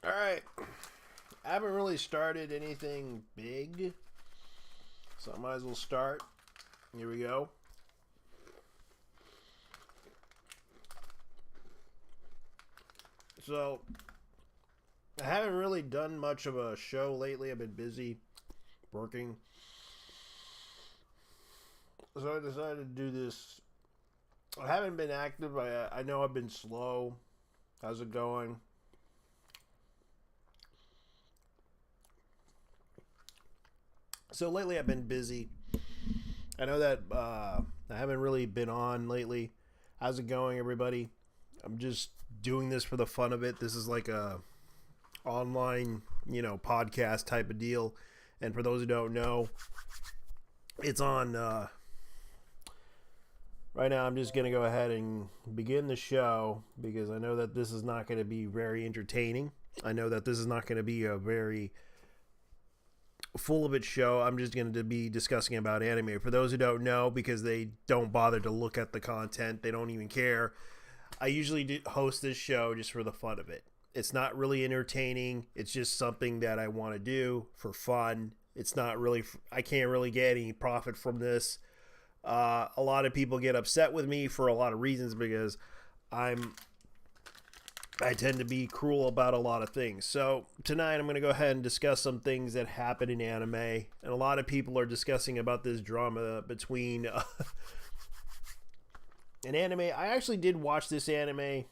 Alright. I haven't really started anything big, so I might as well start. Here we go. So, I haven't really done much of a show lately. I've been busy working. So I decided to do this. I haven't been active. I know I've been slow. How's it going? So lately I've been busy. I know that I haven't really been on lately. How's it going, everybody? I'm just doing this for the fun of it. This is like a online, podcast type of deal. And for those who don't know, it's on right now. I'm just going to go ahead and begin the show because I know that this is not going to be very entertaining. I know that this is not going to be a very full of its show. I'm just going to be discussing about anime. For those who don't know, because they don't bother to look at the content, they don't even care. I usually host this show just for the fun of it. It's not really entertaining. It's just something that I want to do for fun. It's not really, I can't really get any profit from this. A lot of people get upset with me for a lot of reasons because I tend to be cruel about a lot of things. So tonight I'm going to go ahead and discuss some things that happen in anime. And a lot of people are discussing about this drama between an anime. I actually did watch this anime.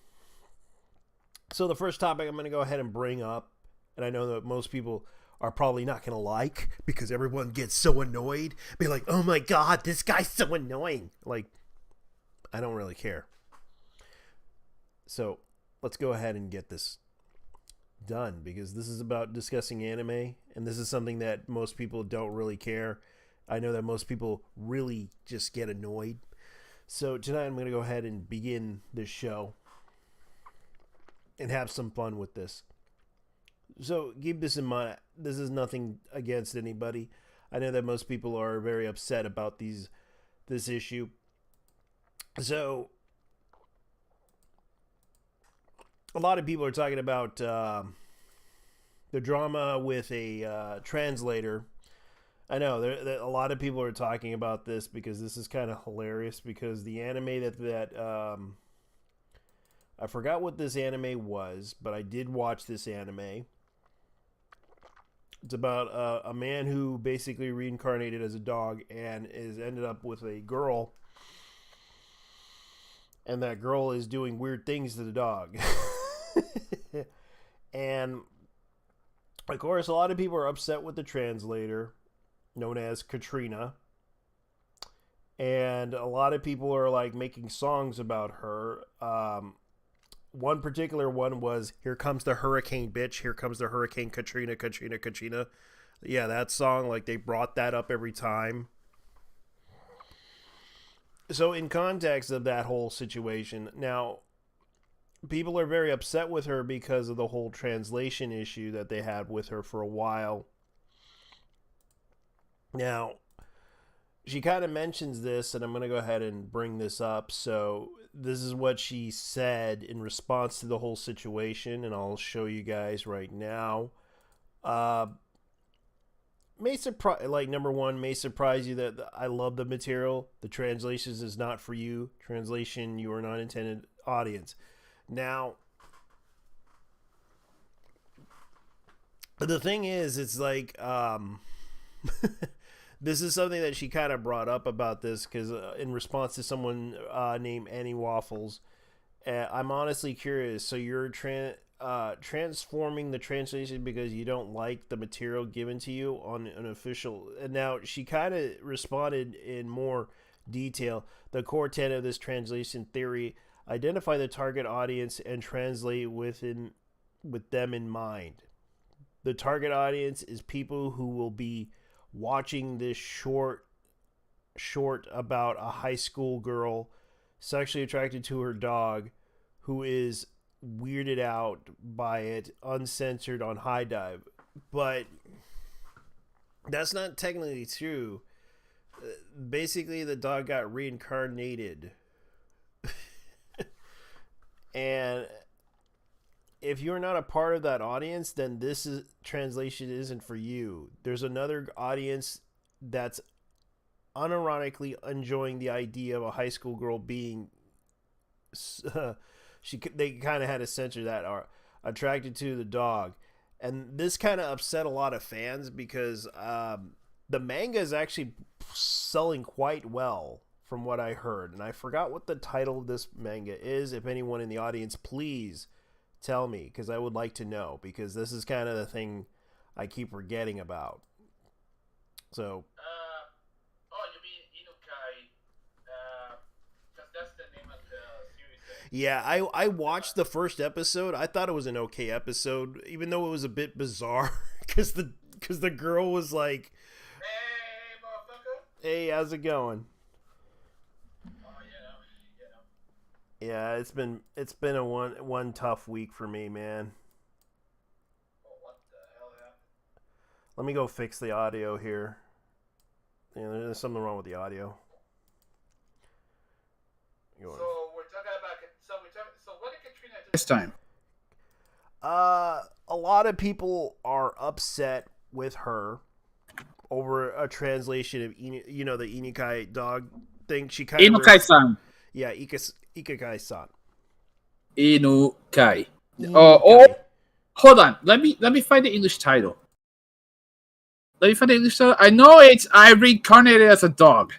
So the first topic I'm going to go ahead and bring up, and I know that most people are probably not going to like because everyone gets so annoyed. Be like, oh my god, this guy's so annoying. Like, I don't really care. So let's go ahead and get this done because this is about discussing anime, and this is something that most people don't really care. I know that most people really just get annoyed. So tonight I'm going to go ahead and begin this show and have some fun with this. So keep this in mind. This is nothing against anybody. I know that most people are very upset about this issue. So a lot of people are talking about the drama with a translator. I know a lot of people are talking about this because this is kind of hilarious because the anime that I forgot what this anime was, but I did watch this anime. It's about a man who basically reincarnated as a dog and is ended up with a girl, and that girl is doing weird things to the dog. And of course, a lot of people are upset with the translator, known as Katrina, and a lot of people are like making songs about her. One particular one was "Here Comes the Hurricane, Bitch. Here comes the Hurricane, Katrina, Katrina, Katrina." Yeah, that song, like they brought that up every time. So in context of that whole situation, now people are very upset with her because of the whole translation issue that they had with her for a while. Now, she kind of mentions this, and I'm going to go ahead and bring this up. So, this is what she said in response to the whole situation, and I'll show you guys right now. May surprise, like number one, may surprise you that I love the material. The translations is not for you. Translation, you are not intended audience. Now, the thing is, it's like this is something that she kind of brought up about this because in response to someone named Annie Waffles, I'm honestly curious. So you're transforming the translation because you don't like the material given to you on an official. And now she kind of responded in more detail. The core tenet of this translation theory: identify the target audience and translate with them in mind. The target audience is people who will be watching this short about a high school girl sexually attracted to her dog who is weirded out by it, uncensored on High Dive. But that's not technically true. Basically, the dog got reincarnated. And if you're not a part of that audience, then this is translation isn't for you. There's another audience that's unironically enjoying the idea of a high school girl being they kind of had to censor that, are attracted to the dog. And this kind of upset a lot of fans because the manga is actually selling quite well from what I heard. And I forgot what the title of this manga is. If anyone in the audience, please tell me, because I would like to know, because this is kind of the thing I keep forgetting about. So oh, you mean Inukai? Because that's the name of the series. yeah, I watched the first episode. I thought it was an okay episode, even though it was a bit bizarre because the girl was like, Hey, motherfucker! "Hey, how's it going?" Oh, Yeah, it's been a one tough week for me, man. Oh, what the hell happened? Let me go fix the audio here. Yeah, there's something wrong with the audio. So we're talking about. So what did Katrina do this time? A lot of people are upset with her over a translation of the Inikai dog thing. She kind of Inukai-san. yeah, Ikakai-san. Inukai. Inikai. Hold on. Let me find the English title. I know it's I reincarnated as a dog.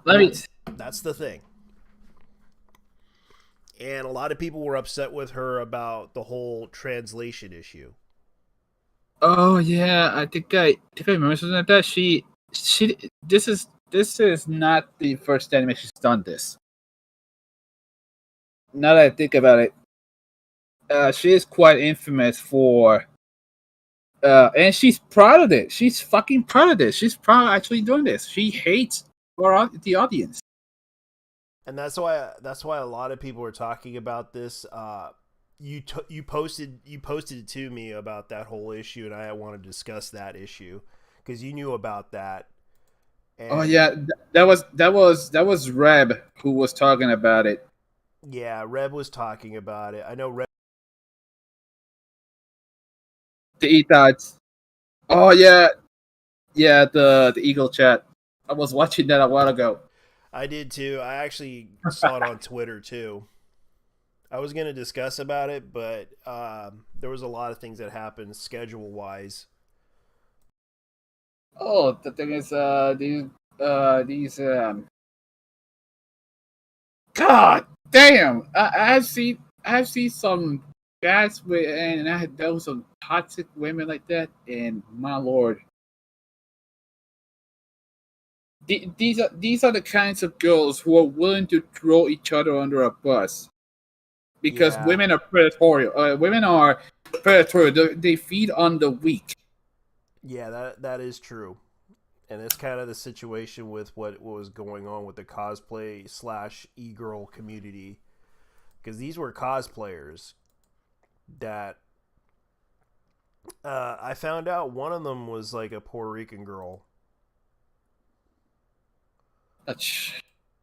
That's the thing. And a lot of people were upset with her about the whole translation issue. Oh yeah, I think I remember something like that. She this is not the first anime she's done this. Now that I think about it, she is quite infamous for, and she's proud of it. She's fucking proud of this. She's proud of actually doing this. She hates the audience. And that's why a lot of people are talking about this. You posted it to me about that whole issue, and I want to discuss that issue because you knew about that. And oh yeah, that was Reb who was talking about it. Yeah, Reb was talking about it. I know Reb. The E-Thoughts. Oh yeah, the Eagle chat. I was watching that a while ago. I did too. I actually saw it on Twitter too. I was going to discuss about it, but there was a lot of things that happened schedule wise. Oh, the thing is, these God damn! I've seen some guys with, and there was some toxic women like that, and my lord, these are the kinds of girls who are willing to throw each other under a bus because Yeah. women are predatory. Women are predatory. They feed on the weak. Yeah, that is true. And it's kind of the situation with what was going on with the cosplay / e-girl community. Because these were cosplayers that I found out one of them was like a Puerto Rican girl.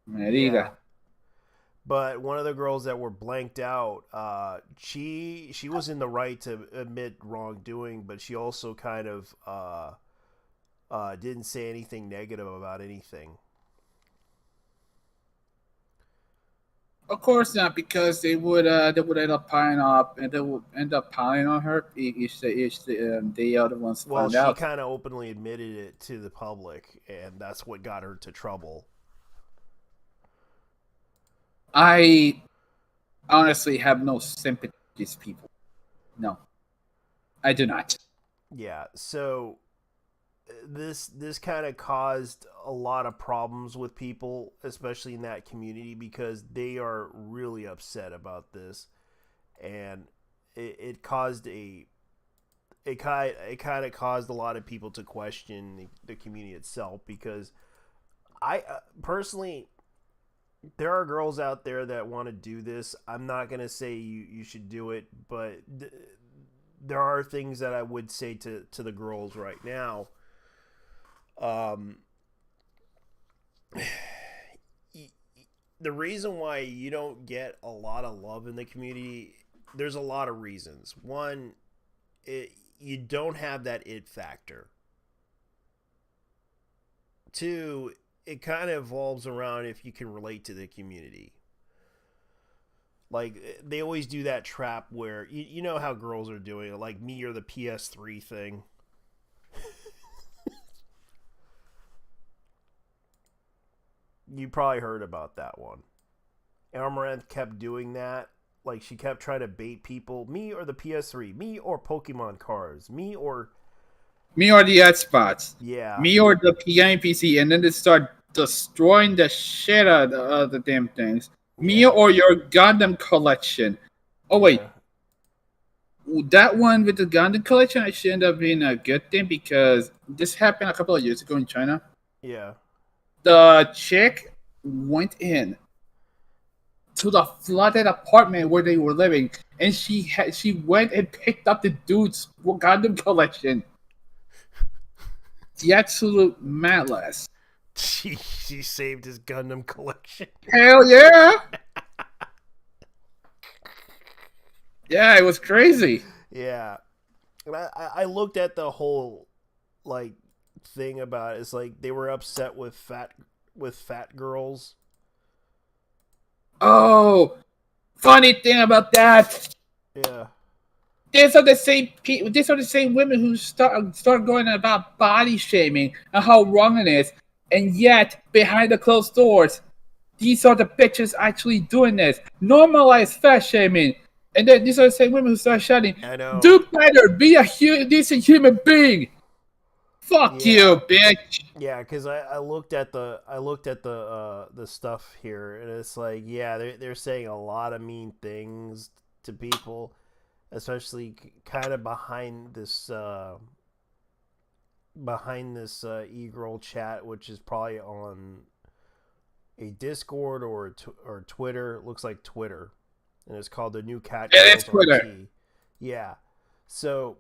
Mariga. But one of the girls that were blanked out, she was in the right to admit wrongdoing, but she also kind of didn't say anything negative about anything. Of course not, because they would end up piling up, and they would end up piling on her if they are the ones Well, found she out. kind of openly admitted it to the public, and that's what got her to trouble. I honestly have no sympathy for these people. No, I do not. Yeah, so this kind of caused a lot of problems with people, especially in that community, because they are really upset about this, and it caused it kind of caused a lot of people to question the community itself, because I personally, there are girls out there that want to do this. I'm not going to say you should do it, but there are things that I would say to the girls right now. the reason why you don't get a lot of love in the community, there's a lot of reasons. One, you don't have that it factor. Two, it kind of evolves around if you can relate to the community. Like they always do that trap where you know how girls are doing it, like me or the PS3 thing. You probably heard about that one. Amaranth kept doing that. Like she kept trying to bait people. Me or the PS3. Me or Pokemon cards. Me or Me or the Xbox. yeah. Me or the PC, and then they start destroying the shit out of the damn things. Me Yeah. or your Gundam collection. Oh wait, Yeah. that one with the Gundam collection actually ended up being a good thing because this happened a couple of years ago in China. Yeah. The chick went in to the flooded apartment where they were living, and she went and picked up the dude's Gundam collection. The absolute madness. She saved his Gundam collection. Hell yeah! Yeah, it was crazy. Yeah. And I looked at the whole like thing about it. It's like they were upset with fat girls. Oh, funny thing about that. Yeah. These are the same people. These are the same women who start going about body shaming and how wrong it is, and yet behind the closed doors, these are the bitches actually doing this. Normalize fat shaming, and then these are the same women who start shouting, I know. "Do better! Be a decent human being." Fuck Yeah. you, bitch. Yeah, because I looked at the stuff here, and it's like, yeah, they're saying a lot of mean things to people, especially kind of behind this e-girl chat, which is probably on a Discord or Twitter. It looks like Twitter, and it's called the New Cat Yeah, it's Girls Twitter. RT. Yeah, so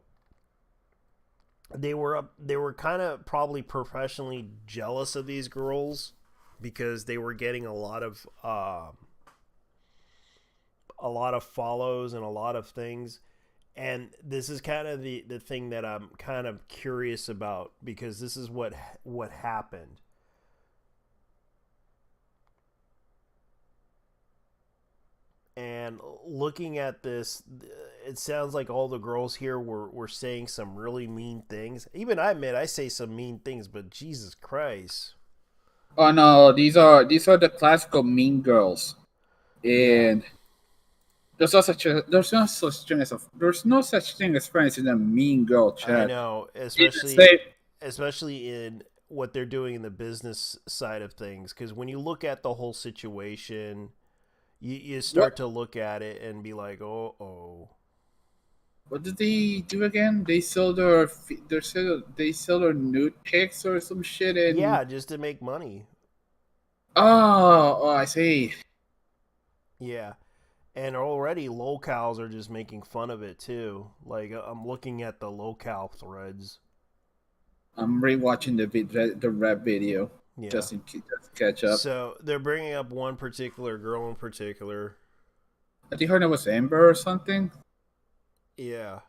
they were kind of probably professionally jealous of these girls because they were getting a lot of follows and a lot of things. And this is kind of the thing that I'm kind of curious about because this is what happened. And looking at this, it sounds like all the girls here were saying some really mean things. Even I admit I say some mean things, but Jesus Christ. Oh no, these are the classical mean girls, Yeah, and there's no such thing as friends in a mean girl I chat. know, It's the same. especially in what they're doing in the business side of things cuz when you look at the whole situation, you start What to look at it and be like, "Oh, oh." what did they do again? They sell their nude pics or some shit, and Yeah, just to make money. oh I see. Yeah. And already locals are just making fun of it too. Like I'm looking at the local threads. I'm rewatching the rap video Yeah. just to catch up. So they're bringing up one particular girl in particular. I think her name was Amber or something. Yeah.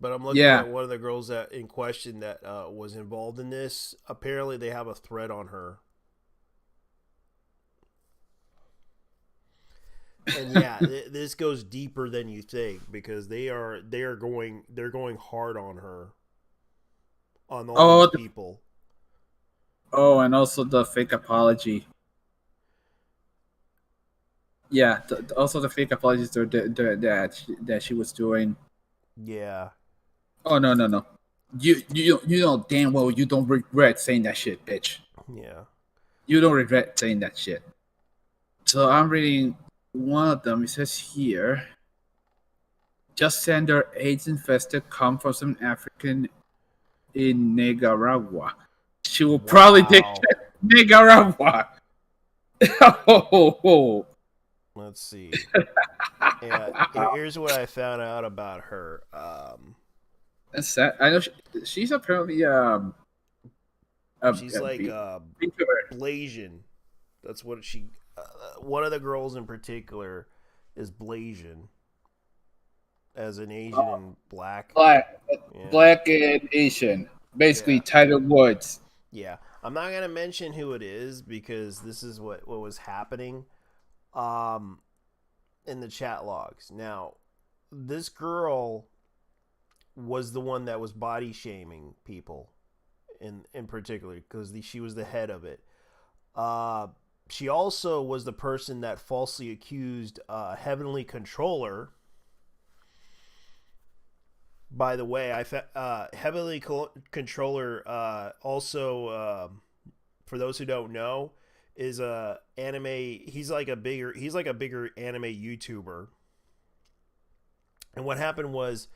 But I'm looking Yeah. at one of the girls that in question that was involved in this. Apparently, they have a thread on her. And yeah, this goes deeper than you think because they're going hard on her, on all these Oh, people. and also the fake apology. Yeah, also the fake apologies that she was doing. Yeah, Oh no no no! You know damn well you don't regret saying that shit, bitch. yeah. You don't regret saying that shit. So I'm reading one of them. It says here, just sender AIDS infested come from some African in Nicaragua. She will probably take Wow. Nicaragua. Oh. Let's see. Yeah, here's what I found out about her. That's sad. I know she's apparently She's like introvert. Blasian. That's what she. One of the girls in particular is Blasian, as an Asian Oh, and black. black, Yeah, black and Asian, basically yeah, Tiger Woods. yeah. I'm not gonna mention who it is because this is what was happening, um, in the chat logs. Now, this girl was the one that was body shaming people in particular because she was the head of it. Uh, she also was the person that falsely accused Heavenly Controller. By the way, Heavenly Controller also, for those who don't know, is a anime. He's like a bigger anime YouTuber. And what happened was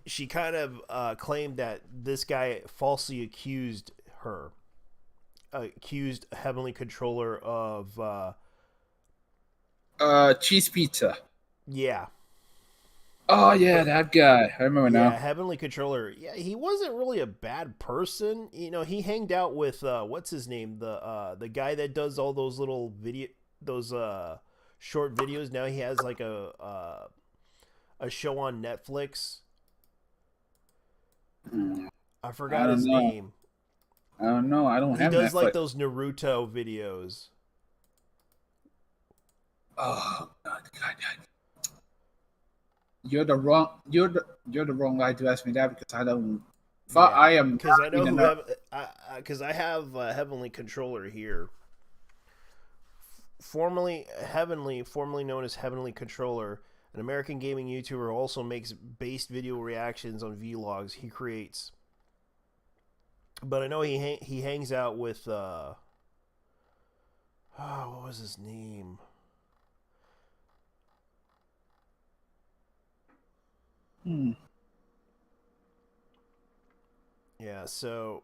she kind of claimed that this guy falsely accused Heavenly Controller of Cheese pizza. yeah. Oh yeah, But that guy. I remember yeah, now. Heavenly Controller. Yeah, he wasn't really a bad person. You know, he hanged out with what's his name, the guy that does all those little those short videos. Now he has like a show on Netflix. Mm, I I forgot don't his know. name. I don't know. I don't He have does like Netflix. those Naruto videos. Oh God. You're the wrong guy to ask me that because I don't. Yeah, I am because I not know in who enough. have because I have Heavenly Controller here. Formerly known as Heavenly Controller, an American gaming YouTuber who also makes based video reactions on vlogs he creates. But I know he hangs out with what was his name? Hmm. Yeah, so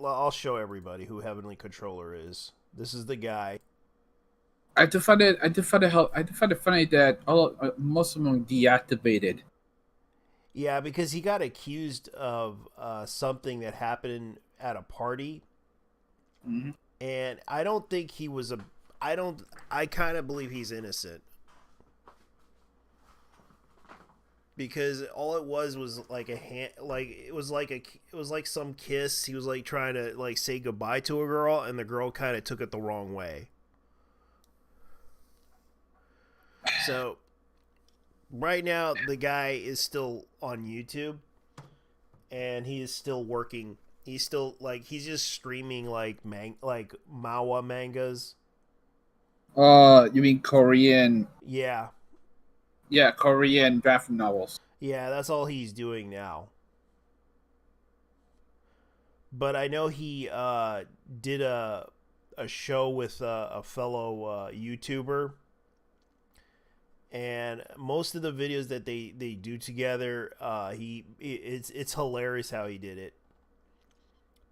I'll show everybody who Heavenly Controller is. This is the guy. I do find it funny that most of them deactivated. Yeah, because he got accused of something that happened at a party, Hmm. and I don't think he was a. I don't. I kind of believe he's innocent because all it was like a hand, like it was like some kiss. He was like trying to like say goodbye to a girl, and the girl kind of took it the wrong way. So right now, the guy is still on YouTube, and he is still working. He's still like he's just streaming like Mawa mangas. You mean Korean? Yeah, Yeah, Korean graphic novels. yeah, that's all he's doing now. But I know he did a show with a fellow YouTuber, and most of the videos that they do together, it's hilarious how he did it.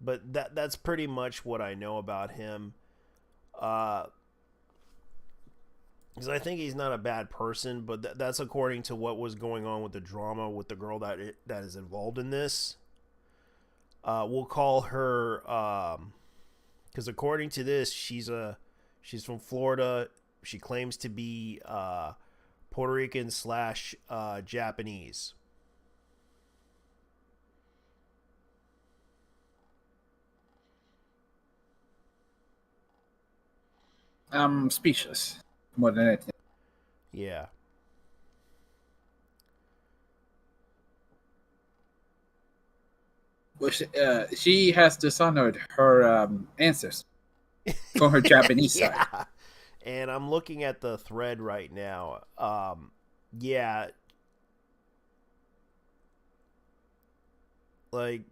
But that's pretty much what I know about him. Uh, because I think he's not a bad person, but that's according to what was going on with the drama with the girl that is involved in this. We'll call her because according to this, she's from Florida. She claims to be Puerto Rican slash Japanese. I'm speechless more than anything. Yeah, Which she has dishonored her ancestors from her Japanese side. yeah. And I'm looking at the thread right now. Yeah, like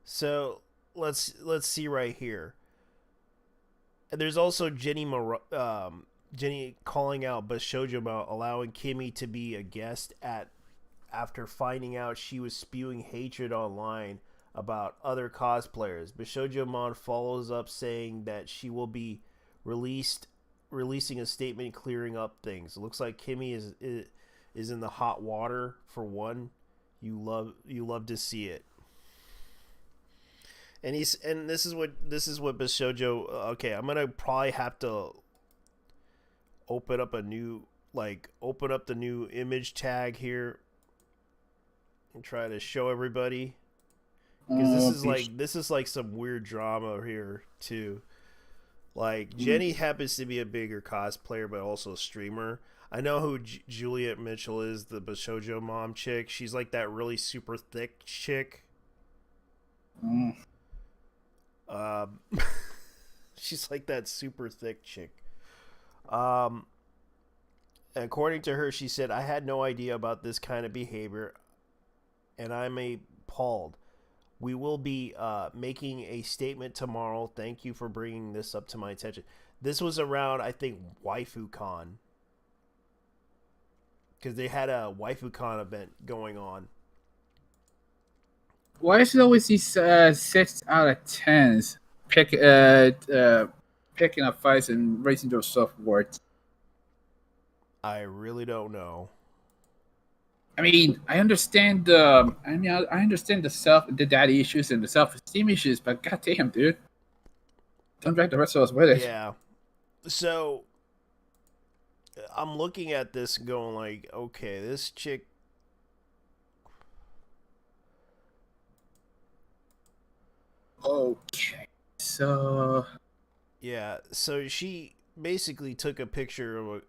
so. Let's see right here. And there's also Jenny calling out Bashojo about allowing Kimmy to be a guest at after finding out she was spewing hatred online about other cosplayers. Bashojo Mon follows up saying that she will be released releasing a statement clearing up things. It looks like Kimmy is in the hot water for one. You love to see it. and this is what Bishojo. Okay, I'm gonna probably have to open up open up the new image tag here and try to show everybody, because this is like some weird drama here too. Like, Jenny happens to be a bigger cosplayer, but also a streamer. I know who Juliet Mitchell is, the Bishojo mom chick. She's like that really super thick chick. Mm. She's like that super thick chick. According to her, she said, "I had no idea about this kind of behavior, and I'm appalled. We will be making a statement tomorrow. Thank you for bringing this up to my attention." This was around, I think, WaifuCon, because they had a WaifuCon event going on. Why is it always these 6 out of 10s picking up fights and raising their self-worth? I really don't know. I mean, I understand. I understand the daddy issues and the self-esteem issues, but goddamn, dude, don't drag the rest of us with it. Yeah. So I'm looking at this going like, okay, this chick. Okay, so Yeah, so she basically took a picture of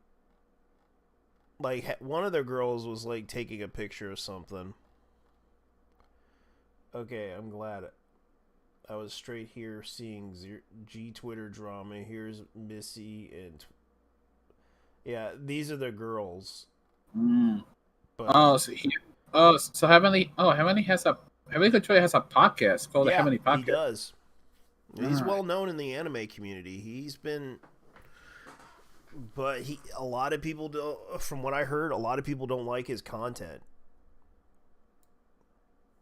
one of the girls was like taking a picture of something. Okay, I'm glad I was straight here seeing G Twitter drama. Here's Missy and yeah, these are the girls. But Heavenly Control has a podcast called the Heavenly Podcast. He does. He's well known in the anime community. But a lot of people don't. From what I heard, a lot of people don't like his content.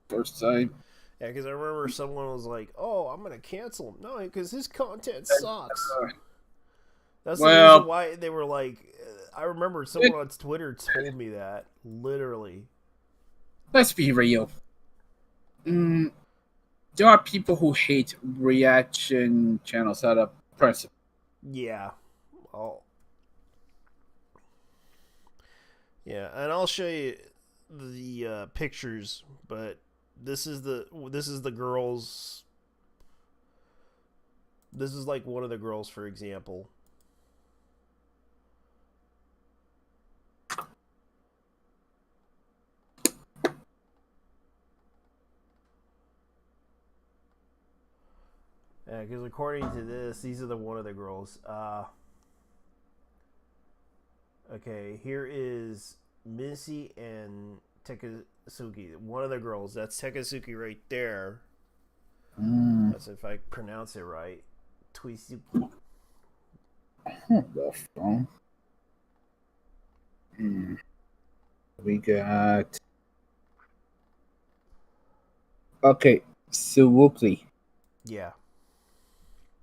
First time. Yeah, because I remember someone was like, "Oh, I'm gonna cancel him." No, because his content sucks. That's the reason why they were like. I remember someone on Twitter told me that, literally. Let's be real. There are people who hate reaction channels out of principle. Yeah. Yeah, and I'll show you the pictures, but this is the girls. This is like one of the girls, for example. Yeah, because according to this, these are one of the girls. Okay, here is Missy and Takasuki. One of the girls. That's Takasuki right there. That's if I pronounce it right. Tuisuki. The phone. We got. Okay, Suwuki. Yeah.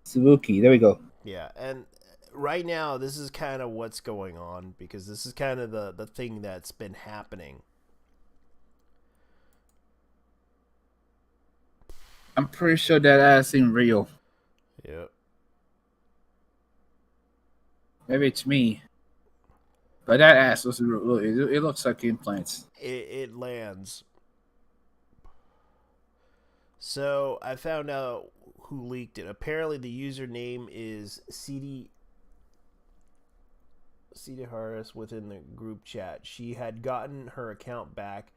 Suzuki, there we go. Yeah, and right now this is kind of what's going on, because this is kind of the thing that's been happening. I'm pretty sure that ass ain't real. Yep. Maybe it's me. But that ass was real. It looks like implants. It lands. So I found out who leaked it. Apparently the username is CD Harris within the group chat. She had gotten her account back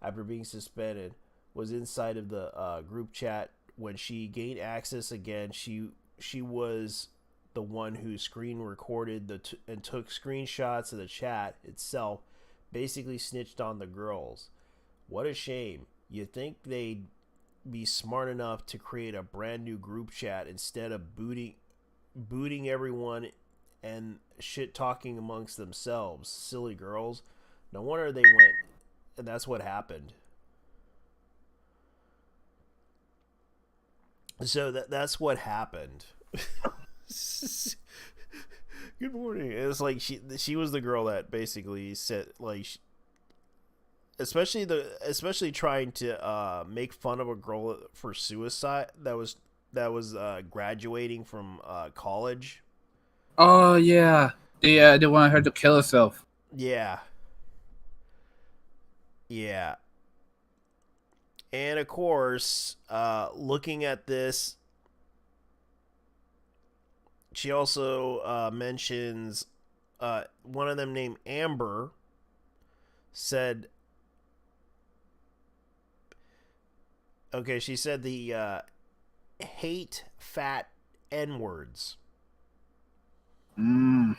after being suspended, was inside of the group chat. When she gained access again, she was the one who screen recorded and took screenshots of the chat itself, basically snitched on the girls. What a shame. You'd think they'd be smart enough to create a brand new group chat instead of booting everyone and shit talking amongst themselves. Silly girls. No wonder they went, and that's what happened. So that's what happened. Good morning. It's like she was the girl that basically said, like, especially trying to make fun of a girl for suicide that was graduating from college. Oh yeah, they want her to kill herself. Yeah, yeah, and of course, looking at this, she also mentions one of them named Amber said, okay, she said the hate fat N words. Mm.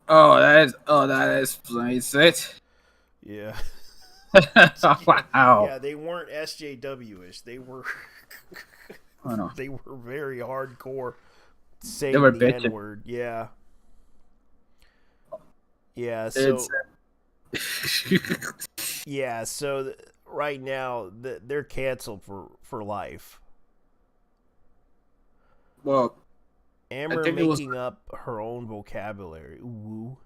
That explains it. Yeah. Wow. Yeah, they weren't SJW ish. They were Oh no, they were very hardcore they were saying the N bitching. word. Yeah. Yeah, It's so yeah, so right now they're canceled for life. well, I Amber think it was. making up her own vocabulary. Ooh.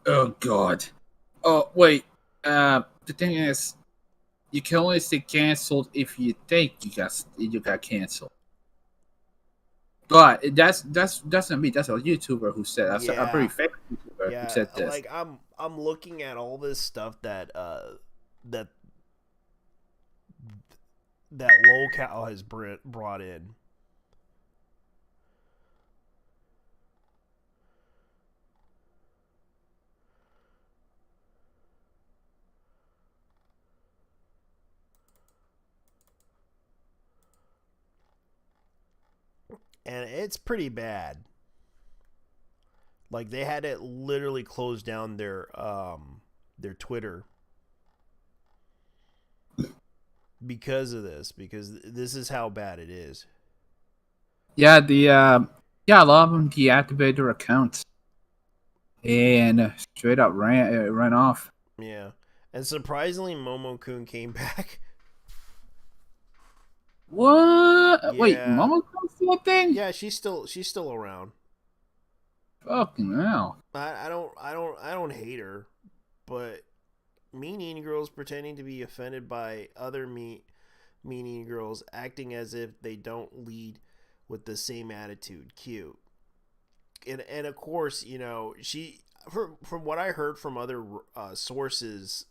Oh god. Oh wait. The thing is, you can only say canceled if you think you got canceled. But that's not me. That's a YouTuber who said. That's a very Yeah. famous YouTuber who Yeah, said this. like I'm looking at all this stuff that that locale has brought in. And it's pretty bad. Like they had to literally close down their Twitter because of this, because this is how bad it is. Yeah, a lot of them deactivated their accounts and straight up ran off. Yeah. And surprisingly Momo-kun came back. What? Wait, Yeah. Momo still a thing? Yeah, she's still around. Fucking hell. I don't hate her, but mean girls pretending to be offended by other mean girls acting as if they don't lead with the same attitude. Cute. And of course, she from what I heard from other sources,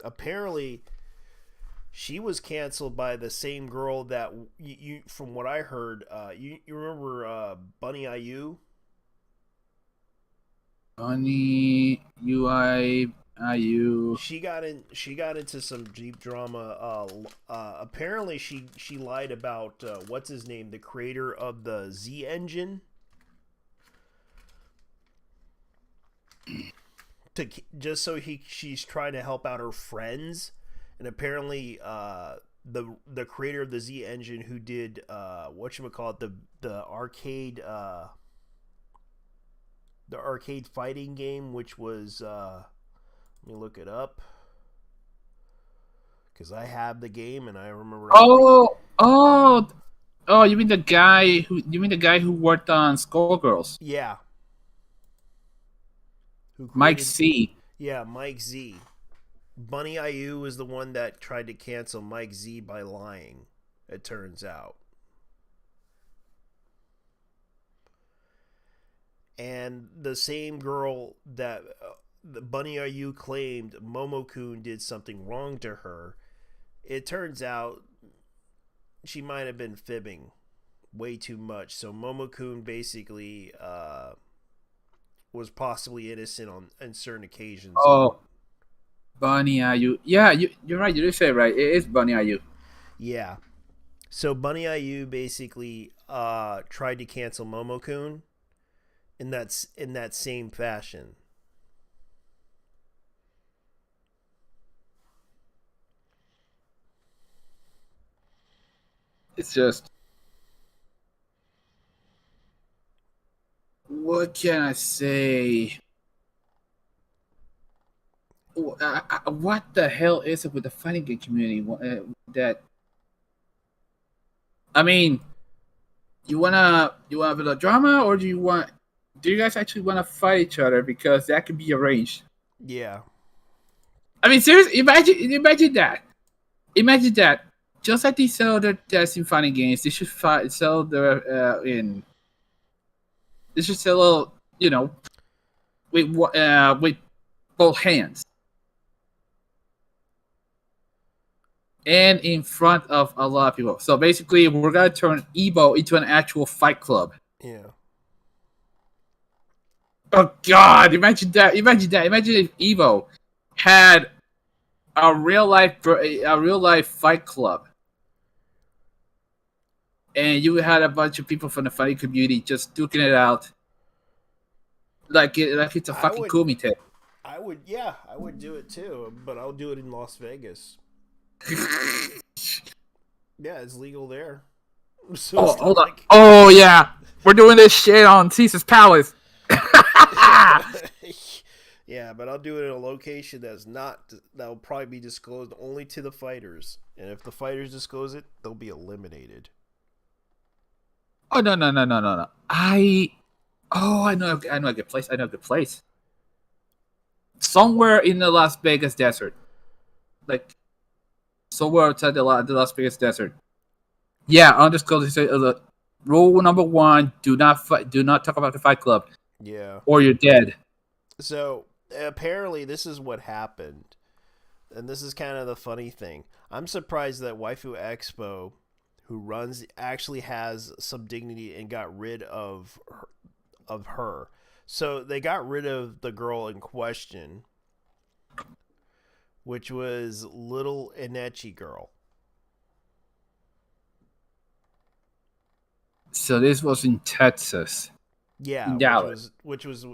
apparently she was canceled by the same girl that from what I heard, you remember Bunny IU? Bunny IU. She got into some deep drama. Apparently she lied about what's his name, the creator of the Z engine, to just so she's trying to help out her friends, and apparently the creator of the Z engine who did what you call it, the arcade fighting game, which was let me look it up because I have the game and I remember everything. Oh, you mean the guy who worked on Skullgirls? Yeah, who Mike created? C. Yeah, Mike Z. Bunny IU was the one that tried to cancel Mike Z by lying. It turns out, and the same girl that the Bunny IU claimed Momo-kun did something wrong to her. It turns out she might have been fibbing way too much. So Momo-kun basically was possibly innocent on certain occasions. Oh, Bunny IU. Yeah, you're right. You did say it right. It is Bunny IU. Yeah. So Bunny IU basically tried to cancel Momo-kun in that same fashion. It's just, what can I say? What the hell is it with the fighting game community? That I mean, you wanna have a little drama, or do you want do you guys actually want to fight each other? Because that could be arranged. Yeah. I mean, seriously, imagine that. Imagine that. Just like they sell their in fighting games, they should sell their in. They should sell, with both hands and in front of a lot of people. So basically, we're gonna turn Evo into an actual fight club. Yeah. Oh God! Imagine that! Imagine that! Imagine if Evo had a real life fight club, and you had a bunch of people from the fighting community just duking it out, like it's a fucking kumite. I would do it too, but I'll do it in Las Vegas. Yeah, it's legal there. So oh, hold on. Oh yeah, we're doing this shit on Caesar's Palace. Yeah, but I'll do it in a location that'll probably be disclosed only to the fighters, and if the fighters disclose it, they'll be eliminated. Oh no! I know a good place. I know a good place. Somewhere in the Las Vegas desert, like somewhere outside the Las Vegas desert. Yeah, undisclosed. Rule number 1: do not talk about the Fight Club. Yeah. Or you're dead. So apparently, this is what happened, and this is kind of the funny thing. I'm surprised that Waifu Expo, who runs, actually has some dignity and got rid of her. So they got rid of the girl in question, which was Little Inechi Girl. So this was in Texas. Yeah, in Dallas. which is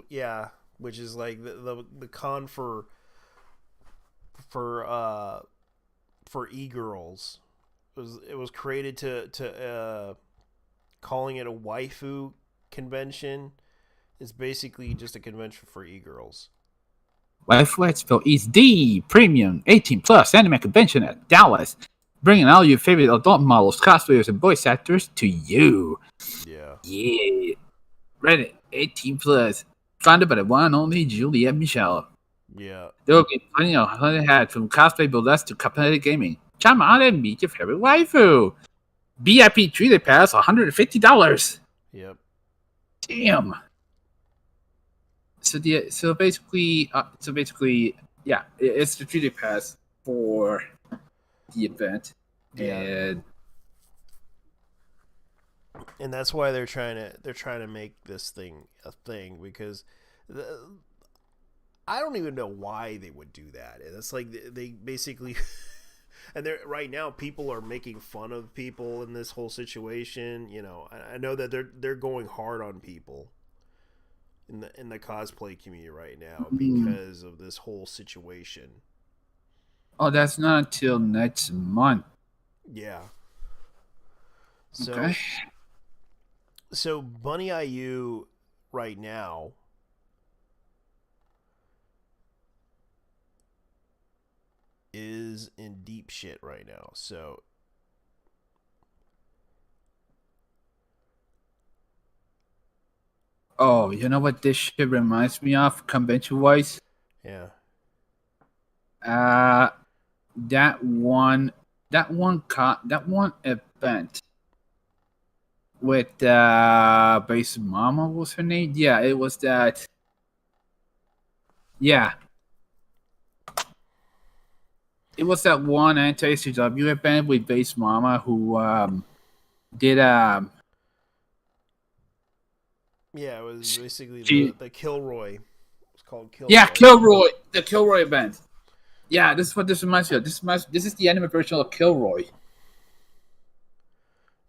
like the con for e-girls. It was created to calling it a waifu convention. It's basically just a convention for e-girls. Waifu Expo is the premium 18+ anime convention at Dallas, bringing all your favorite adult models, cosplayers, and voice actors to you. Yeah. Reddit 18+, founded by the one and only Juliet Michelle. Yeah. There will be plenty of hunting hats from cosplay burlesque to competitive gaming. Come on and meet your favorite waifu. VIP treated pass $150. Yep. Damn. So basically, yeah, it's the treated pass for the event, yeah. And that's why they're trying to make this thing a thing, because I don't even know why they would do that. It's like they basically and they're right now people are making fun of people in this whole situation. I know that they're going hard on people in the cosplay community right now because of this whole situation. Oh, that's not until next month. Yeah. So Bunny IU right now is in deep shit right now. So oh, you know what this shit reminds me of convention wise? Yeah. That one event with Base Mama was her name? Yeah, it was that. Yeah. It was that one anti-SJW event with Base Mama who did yeah, it was basically the Kilroy. It's called Kilroy. Yeah, Kilroy. The Kilroy event. Yeah, this is what this reminds me of. This is the anime version of Kilroy.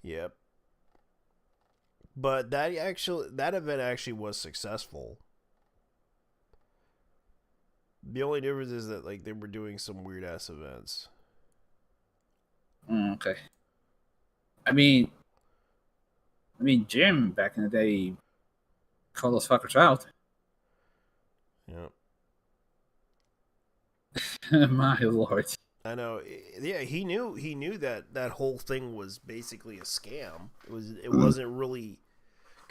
Yep. But that event actually was successful. The only difference is that like they were doing some weird ass events. Okay. I mean, Jim back in the day called those fuckers out. Yeah. My lord. I know. Yeah, he knew that whole thing was basically a scam. It wasn't really,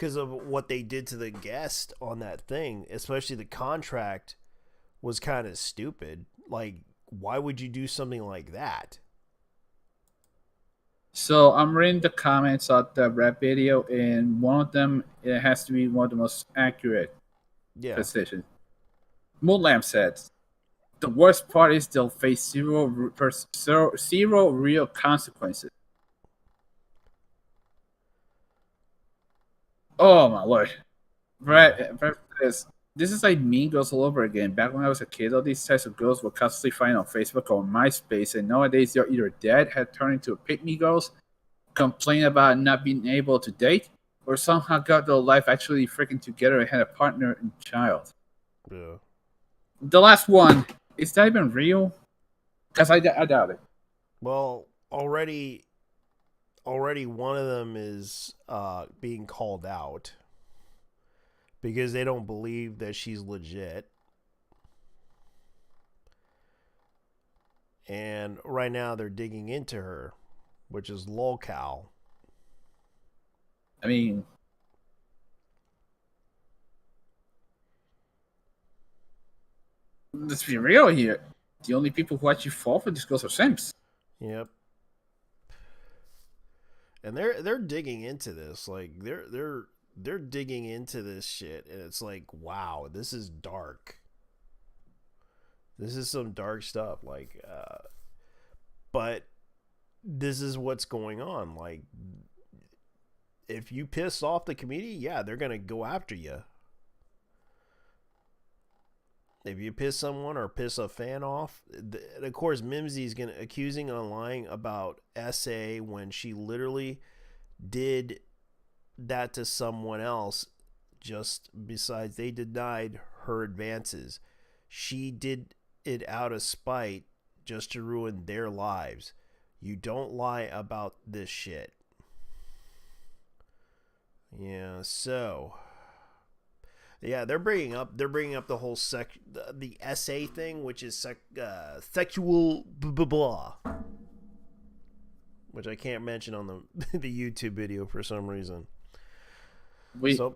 because of what they did to the guest on that thing, especially the contract was kind of stupid. Like, why would you do something like that? So I'm reading the comments of the rap video, and one of them, it has to be one of the most accurate Yeah. positions. Moonlamp said, "The worst part is they'll face zero real consequences." Oh my lord, Brett says, "This is like Mean Girls all over again. Back when I was a kid, all these types of girls were constantly fighting on Facebook or MySpace, and nowadays they're either dead, had turned into pick me girls, complain about not being able to date, or somehow got their life actually freaking together and had a partner and child." Yeah. The last one, is that even real? Because I doubt it. Well, already one of them is being called out because they don't believe that she's legit. And right now they're digging into her, which is lolcow. I mean, let's be real here. The only people who actually fall for these girls are simps. Yep. And they're digging into this. Like they're digging into this shit, and it's like, wow, this is dark. This is some dark stuff. Like, but this is what's going on. Like, if you piss off the community, yeah, they're gonna go after you. If you piss someone or piss a fan off, of course, Mimsy's gonna accusing and lying about SA when she literally did that to someone else. Just besides, they denied her advances. She did it out of spite, just to ruin their lives. You don't lie about this shit. Yeah, so. Yeah, they're bringing up the whole the SA thing, which is sexual blah, which I can't mention on the the YouTube video for some reason. We're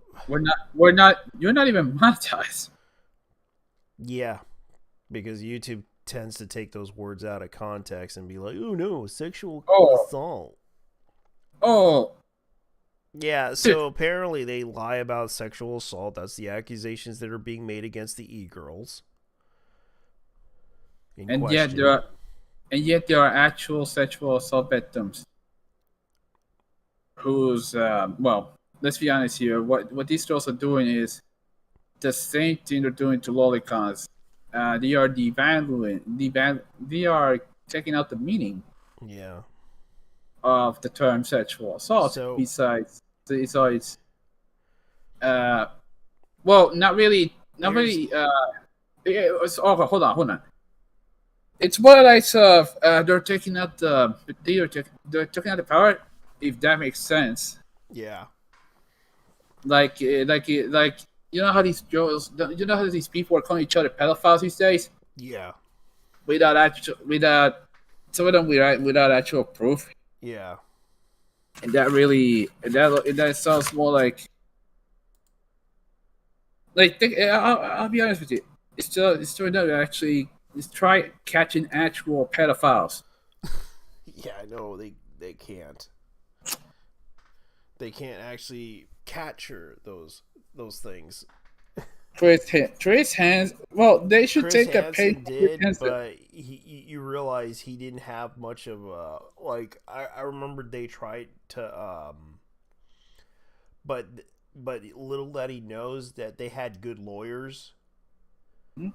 not. You're not even monetized. Yeah, because YouTube tends to take those words out of context and be like, "Oh no, sexual assault." Oh. Yeah, so apparently they lie about sexual assault. That's the accusations that are being made against the e-girls. And yet there are actual sexual assault victims who's well, let's be honest here. What these girls are doing is the same thing they're doing to lolicons. They are they are taking out the meaning of the term sexual assault. So, besides well, not really. Hold on. It's more like they're taking out they're taking out the power, if that makes sense. Yeah. Like you know how these girls, you know how these people are calling each other pedophiles these days? Yeah. Without some of them without actual proof. Yeah. And that sounds more like I'll be honest with you. It's still not actually. Let's try catching actual pedophiles. Yeah, I know they can't. They can't actually capture those things. Chris Hands. Well, they should Chris take Hansen a pay. Did, but you realize he didn't have much of a like. I remember they tried to but little that he knows that they had good lawyers. Hmm?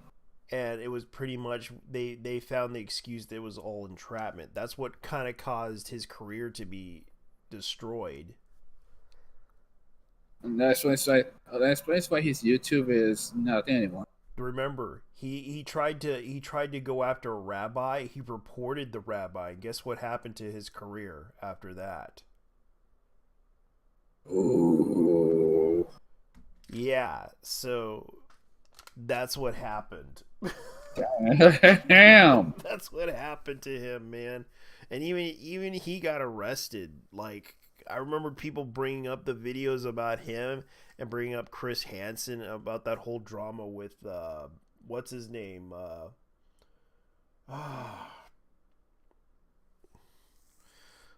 And it was pretty much they found the excuse that it was all entrapment. That's what kind of caused his career to be destroyed. And that explains why his YouTube is nothing anymore. Remember, he tried to go after a rabbi. He reported the rabbi. And guess what happened to his career after that? Ooh. Yeah, so that's what happened. Damn. That's what happened to him, man. And even he got arrested like I remember people bringing up the videos about him and bringing up Chris Hansen about that whole drama with what's his name?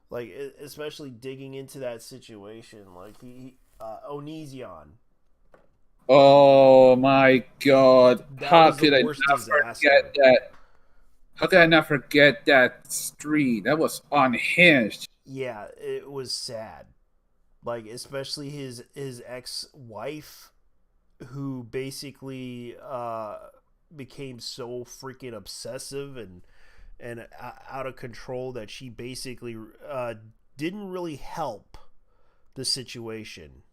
Like especially digging into that situation, like he Onision. Oh my god. That was the worst Not disaster. forget that? How could I not forget that street? That was unhinged. Yeah, it was sad. Like especially his ex-wife who basically became so freaking obsessive and out of control that she basically didn't really help the situation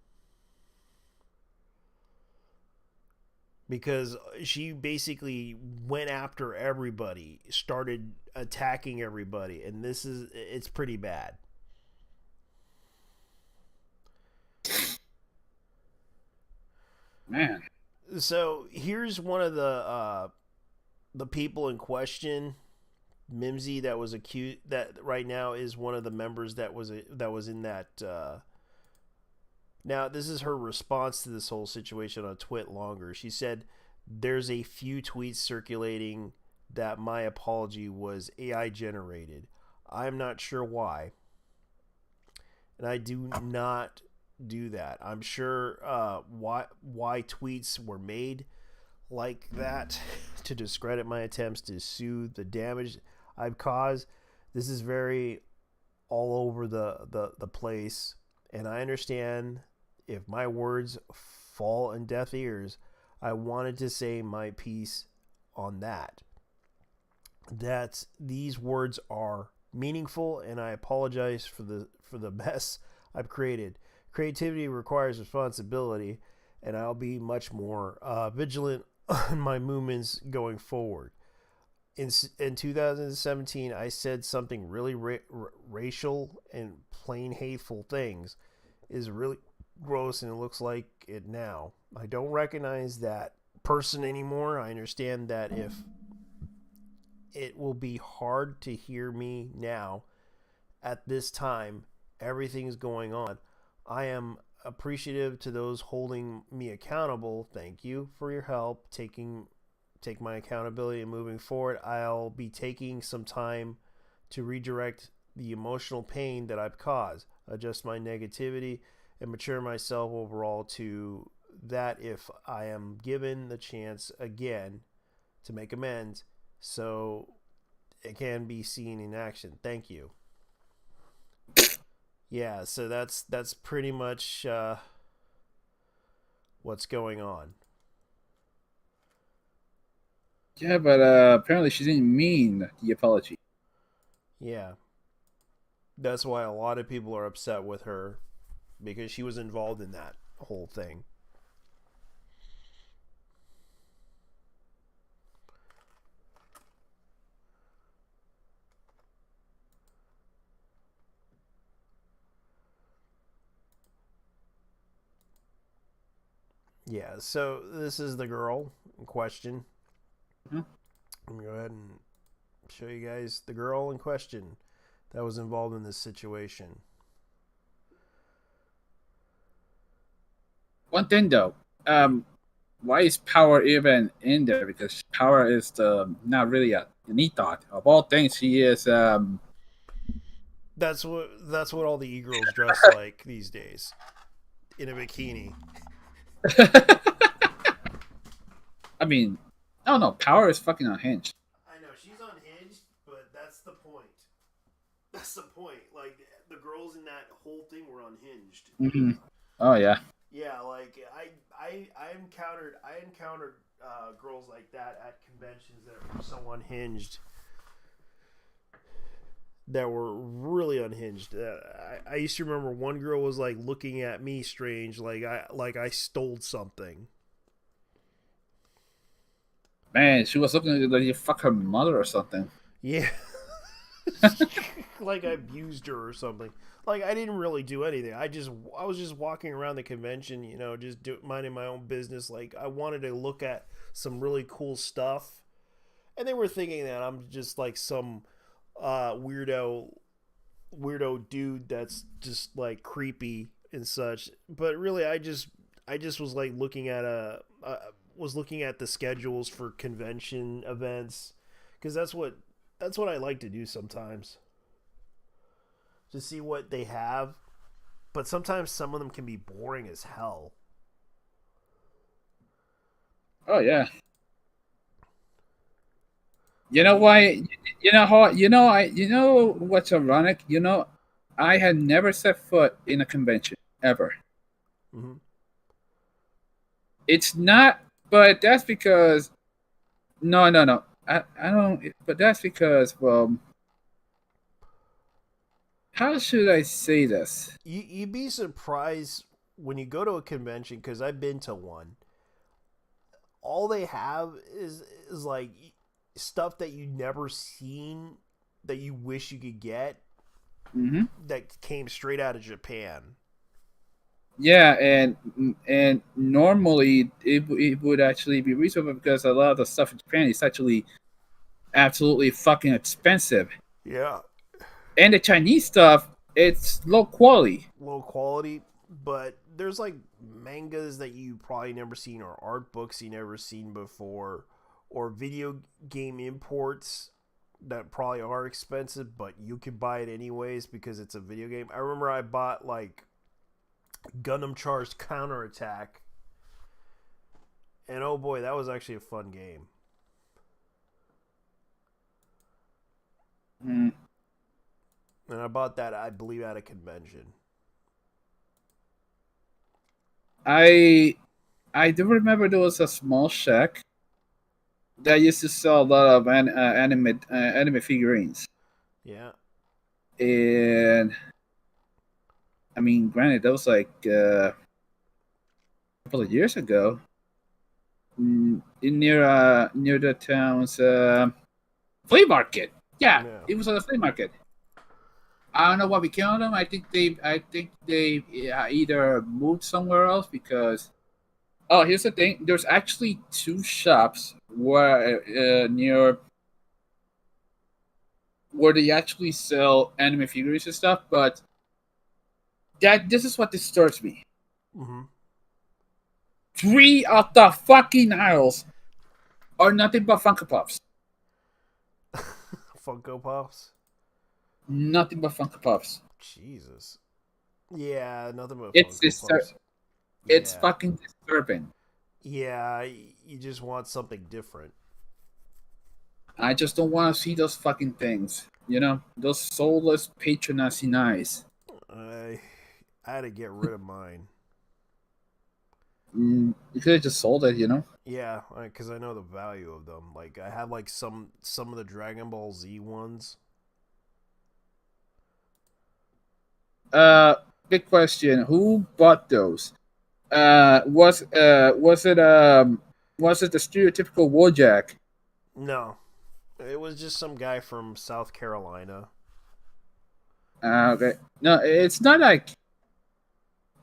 because she basically went after everybody, started attacking everybody, and it's pretty bad. Man. So here's one of the people in question, Mimsy, that was accused, that right now is one of the members that was in that. Now this is her response to this whole situation on Twit longer. She said, "There's a few tweets circulating that my apology was AI generated. I'm not sure why, and I do not do that. I'm sure why tweets were made like that to discredit my attempts to soothe the damage I've caused. This is very all over the place, and I understand if my words fall in deaf ears. I wanted to say my piece on that. That these words are meaningful, and I apologize for the mess I've created. Creativity requires responsibility, and I'll be much more vigilant on my movements going forward. In 2017, I said something really racial and plain hateful things is really gross, and it looks like it now. I don't recognize that person anymore. I understand that if it will be hard to hear me now at this time, everything's going on. I am appreciative to those holding me accountable. Thank you for your help take my accountability and moving forward. I'll be taking some time to redirect the emotional pain that I've caused, adjust my negativity, and mature myself overall to that if I am given the chance again to make amends so it can be seen in action. Thank you. Yeah, so that's pretty much what's going on. Yeah, but apparently she didn't mean the apology. Yeah, that's why a lot of people are upset with her because she was involved in that whole thing. Yeah, so this is the girl in question. Mhm. Let me go ahead and show you guys the girl in question that was involved in this situation. One thing though, why is power even in there? Because power is the not really a neat thought. Of all things, she is That's what all the e-girls dress like these days, in a bikini. I mean, I don't know. Power is fucking unhinged. I know she's unhinged, but that's the point. That's the point. Like the girls in that whole thing were unhinged. Hmm. Oh yeah. Yeah, like I encountered girls like that at conventions that were so unhinged, that were really unhinged. I used to remember one girl was like looking at me strange, like I stole something. Man, she was looking like you fuck her mother or something. Yeah, like I abused her or something. Like I didn't really do anything. I was just walking around the convention, just minding my own business. Like I wanted to look at some really cool stuff, and they were thinking that I'm just like some weirdo weirdo dude that's just like creepy and such. But really, I just was like looking at was looking at the schedules for convention events because that's what I like to do sometimes to see what they have. But sometimes some of them can be boring as hell. Oh yeah. You know why? You know how? You know I. You know what's ironic? You know, I had never set foot in a convention ever. Mm-hmm. It's not, but that's because no. I don't. But that's because how should I say this? You'd be surprised when you go to a convention because I've been to one. All they have is like stuff that you never seen that you wish you could get Hmm. that came straight out of Japan. Yeah, and normally it would actually be reasonable because a lot of the stuff in Japan is actually absolutely fucking expensive, Yeah, and the Chinese stuff it's low quality. low quality, but there's like mangas that you probably never seen or art books you never seen before or video game imports that probably are expensive but you could buy it anyways because it's a video game. I remember I bought like Gundam Charged Counterattack, and oh boy, that was actually a fun game. Mm. And I bought that, I believe, at a convention. I I do remember there was a small shack that used to sell a lot of anime figurines, Yeah. and I mean, granted, that was like a couple of years ago. Near the town's flea market. Yeah, Yeah. it was on the flea market. I don't know what became of them. I think they either moved somewhere else because oh, here's the thing. There's actually two shops where they actually sell anime figures and stuff. But that this is what disturbs me. Mm-hmm. Three of the fucking aisles are nothing but Funko Pops. Funko Pops. Nothing but Funko Pops. Jesus. Yeah, nothing but It's Funko Pops. it's Yeah. fucking disturbing. Yeah, you just want something different. I just don't want to see those fucking things. You know, those soulless patronizing eyes. I I had to get rid of mine. You could have just sold it, you know. Yeah, because I know the value of them. Like I had like some of the Dragon Ball Z ones. Big question: who bought those? Was it the stereotypical Wojak? No, it was just some guy from South Carolina. Okay, no, it's not like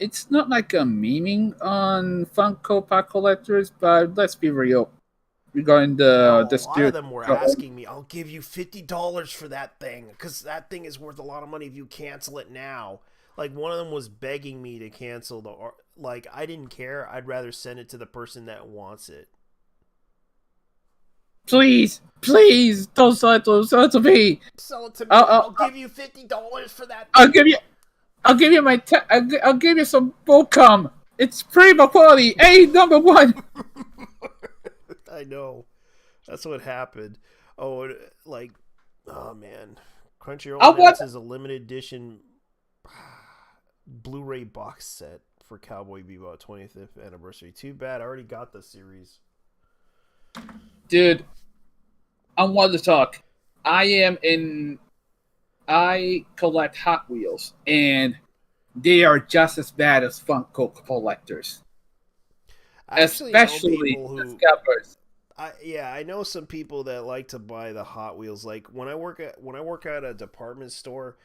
a memeing on Funko Pop collectors, but let's be real regarding No, the a lot of them were stereotypical. asking me, "I'll give you $50 for that thing because that thing is worth a lot of money if you cancel it now." Like one of them was begging me to cancel like I didn't care. I'd rather send it to the person that wants it. Please, don't sell it to me. Sell it to me. I'll, I'll give you $50 for that I'll thing. I'll give you I'll give you some Bocom. It's prima quality, number one. I know. That's what happened. Oh, like, oh man, Crunchyroll I want announces a limited edition Blu-ray box set for Cowboy Bebop 25th anniversary. Too bad, I already got the series. dude. I want to talk. I collect Hot Wheels, and they are just as bad as Funko collectors, I actually know especially people the who, scalpers. I know some people that like to buy the Hot Wheels. Like when I work at a department store,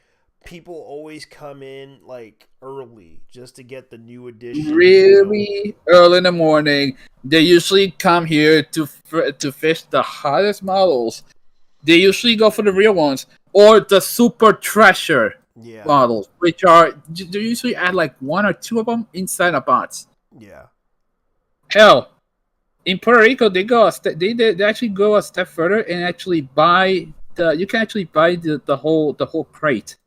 people always come in like early just to get the new edition. Really early in the morning. They usually come here to fish the hottest models. They usually go for the real ones or the super treasure. Yeah. models, which are they usually add like one or two of them inside a box. Yeah. Hell, in Puerto Rico, they actually go a step further and actually buy the. You can actually buy the whole crate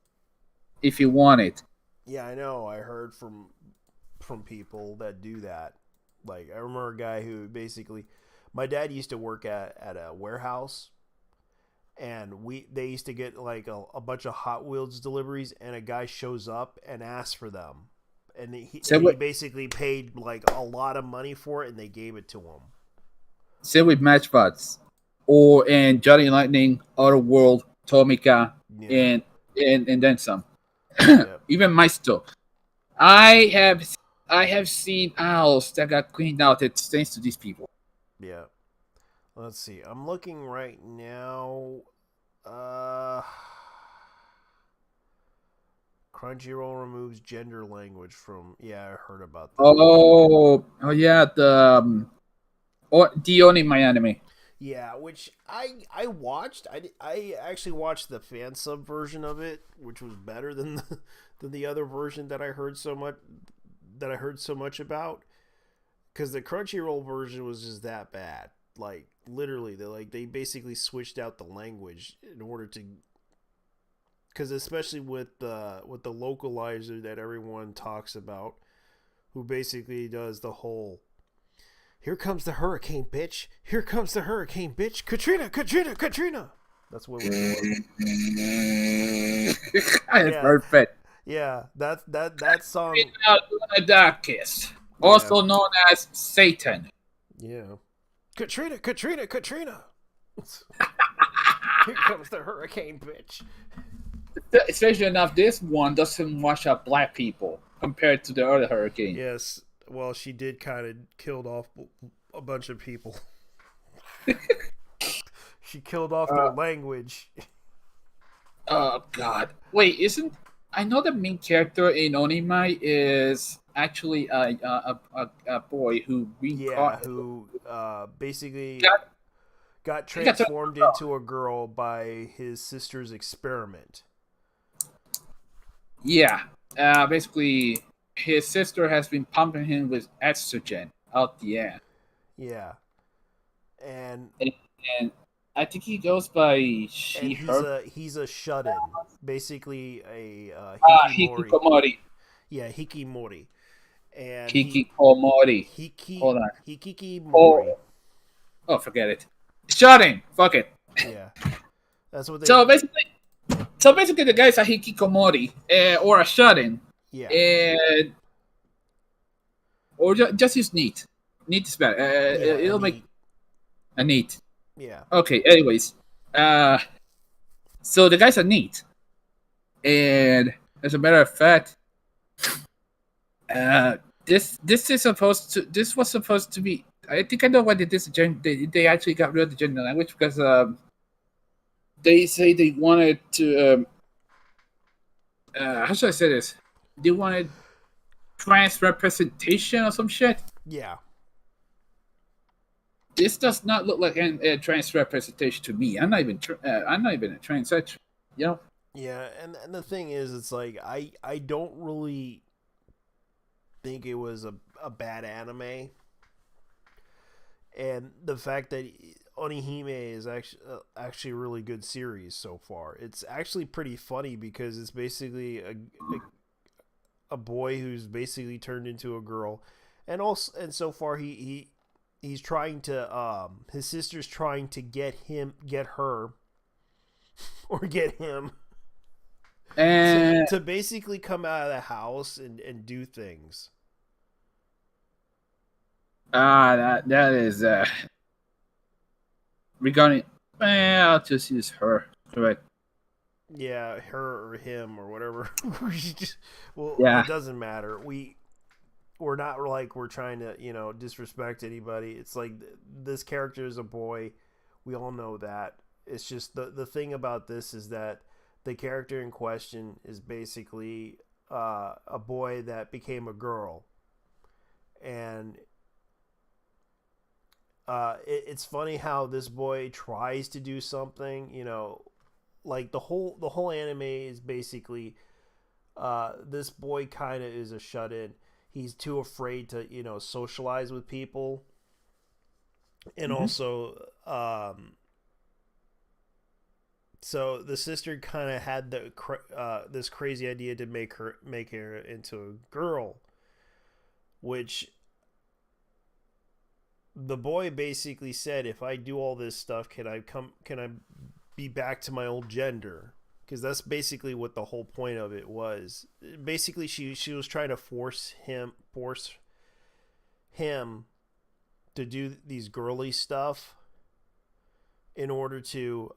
if you want it. Yeah, I know. I heard from people that do that. Like I remember a guy who basically my dad used to work at a warehouse and they used to get like a bunch of Hot Wheels deliveries and a guy shows up and asks for them. So He with basically paid like a lot of money for it and they gave it to him. same with Matchbox, or and Johnny Lightning, Outer World, Tomica, Yeah. and then some. Yeah. Even Maisto. I have I have seen owls that got cleaned out thanks to these people. Yeah. Let's see. I'm looking right now. Uh Crunchyroll removes gender language from. Yeah, I heard about that. Oh yeah, the only my anime. Yeah, which I watched. I actually watched the fan sub version of it, which was better than than the other version that I heard so much about. Because the Crunchyroll version was just that bad. Like literally, they basically switched out the language in order to. Because especially with the localizer that everyone talks about, who basically does the whole "Here comes the hurricane, bitch! Here comes the hurricane, bitch! Katrina, Katrina, Katrina!" That's what it was doing. That's Yeah, perfect. yeah. That song. Darkest, Yeah, also known as Satan. yeah. Katrina, Katrina, Katrina! Here comes the hurricane, bitch! Especially enough, this one doesn't wash up black people compared to the other hurricane. Yes. Well, she did kind of killed off a bunch of people. She killed off their Uh, language. oh God! Wait, isn't I know the main character in Onimai is actually a boy who Yeah, who basically got got he got to transformed into a girl by his sister's experiment. yeah. Basically, his sister has been pumping him with estrogen out the end, Yeah, and and, and I think he goes by and she her. he's a shut in, basically a hikimori. Hikikomori. Yeah, hikimori, and Hikikomori. Hold on. hikikimori. Oh, oh, forget it. Shut in. Fuck it. Yeah, that's what they. So basically, the guy's a hikikomori or a shut-in, Yeah, and or just use neat. Neat is better. yeah, It'll and make a neat. yeah, Okay. Anyways, uh, so the guy's a neat, and as a matter of fact, this was supposed to be. I think I know why they did this. They actually got rid of the gender language because they say they wanted to. How should I say this? They wanted trans representation or some shit. yeah, This does not look like a trans representation to me. I'm not even a transsexual. You know. yeah. And the thing is, it's like I don't really think it was a bad anime, and the fact that Onihime is actually a really good series so far. It's actually pretty funny because it's basically a boy who's basically turned into a girl, and so far he's trying to his sister's trying to get her or get him And to basically come out of the house and do things. that is regarding. I'll just use her. Right. Yeah, her or him or whatever. Well, Yeah. it doesn't matter. We're not like we're trying to disrespect anybody. It's like this character is a boy. We all know that. It's just the thing about this is that the character in question is basically a boy that became a girl, and it's funny how this boy tries to do something. Like the whole anime is basically This boy kind of is a shut in. He's too afraid to, socialize with people. And Hmm. also, so the sister kind of had this crazy idea to make her into a girl, which the boy basically said, if I do all this stuff, can I be back to my old gender? Because that's basically what the whole point of it was. Basically, she was trying to force him to do these girly stuff in order to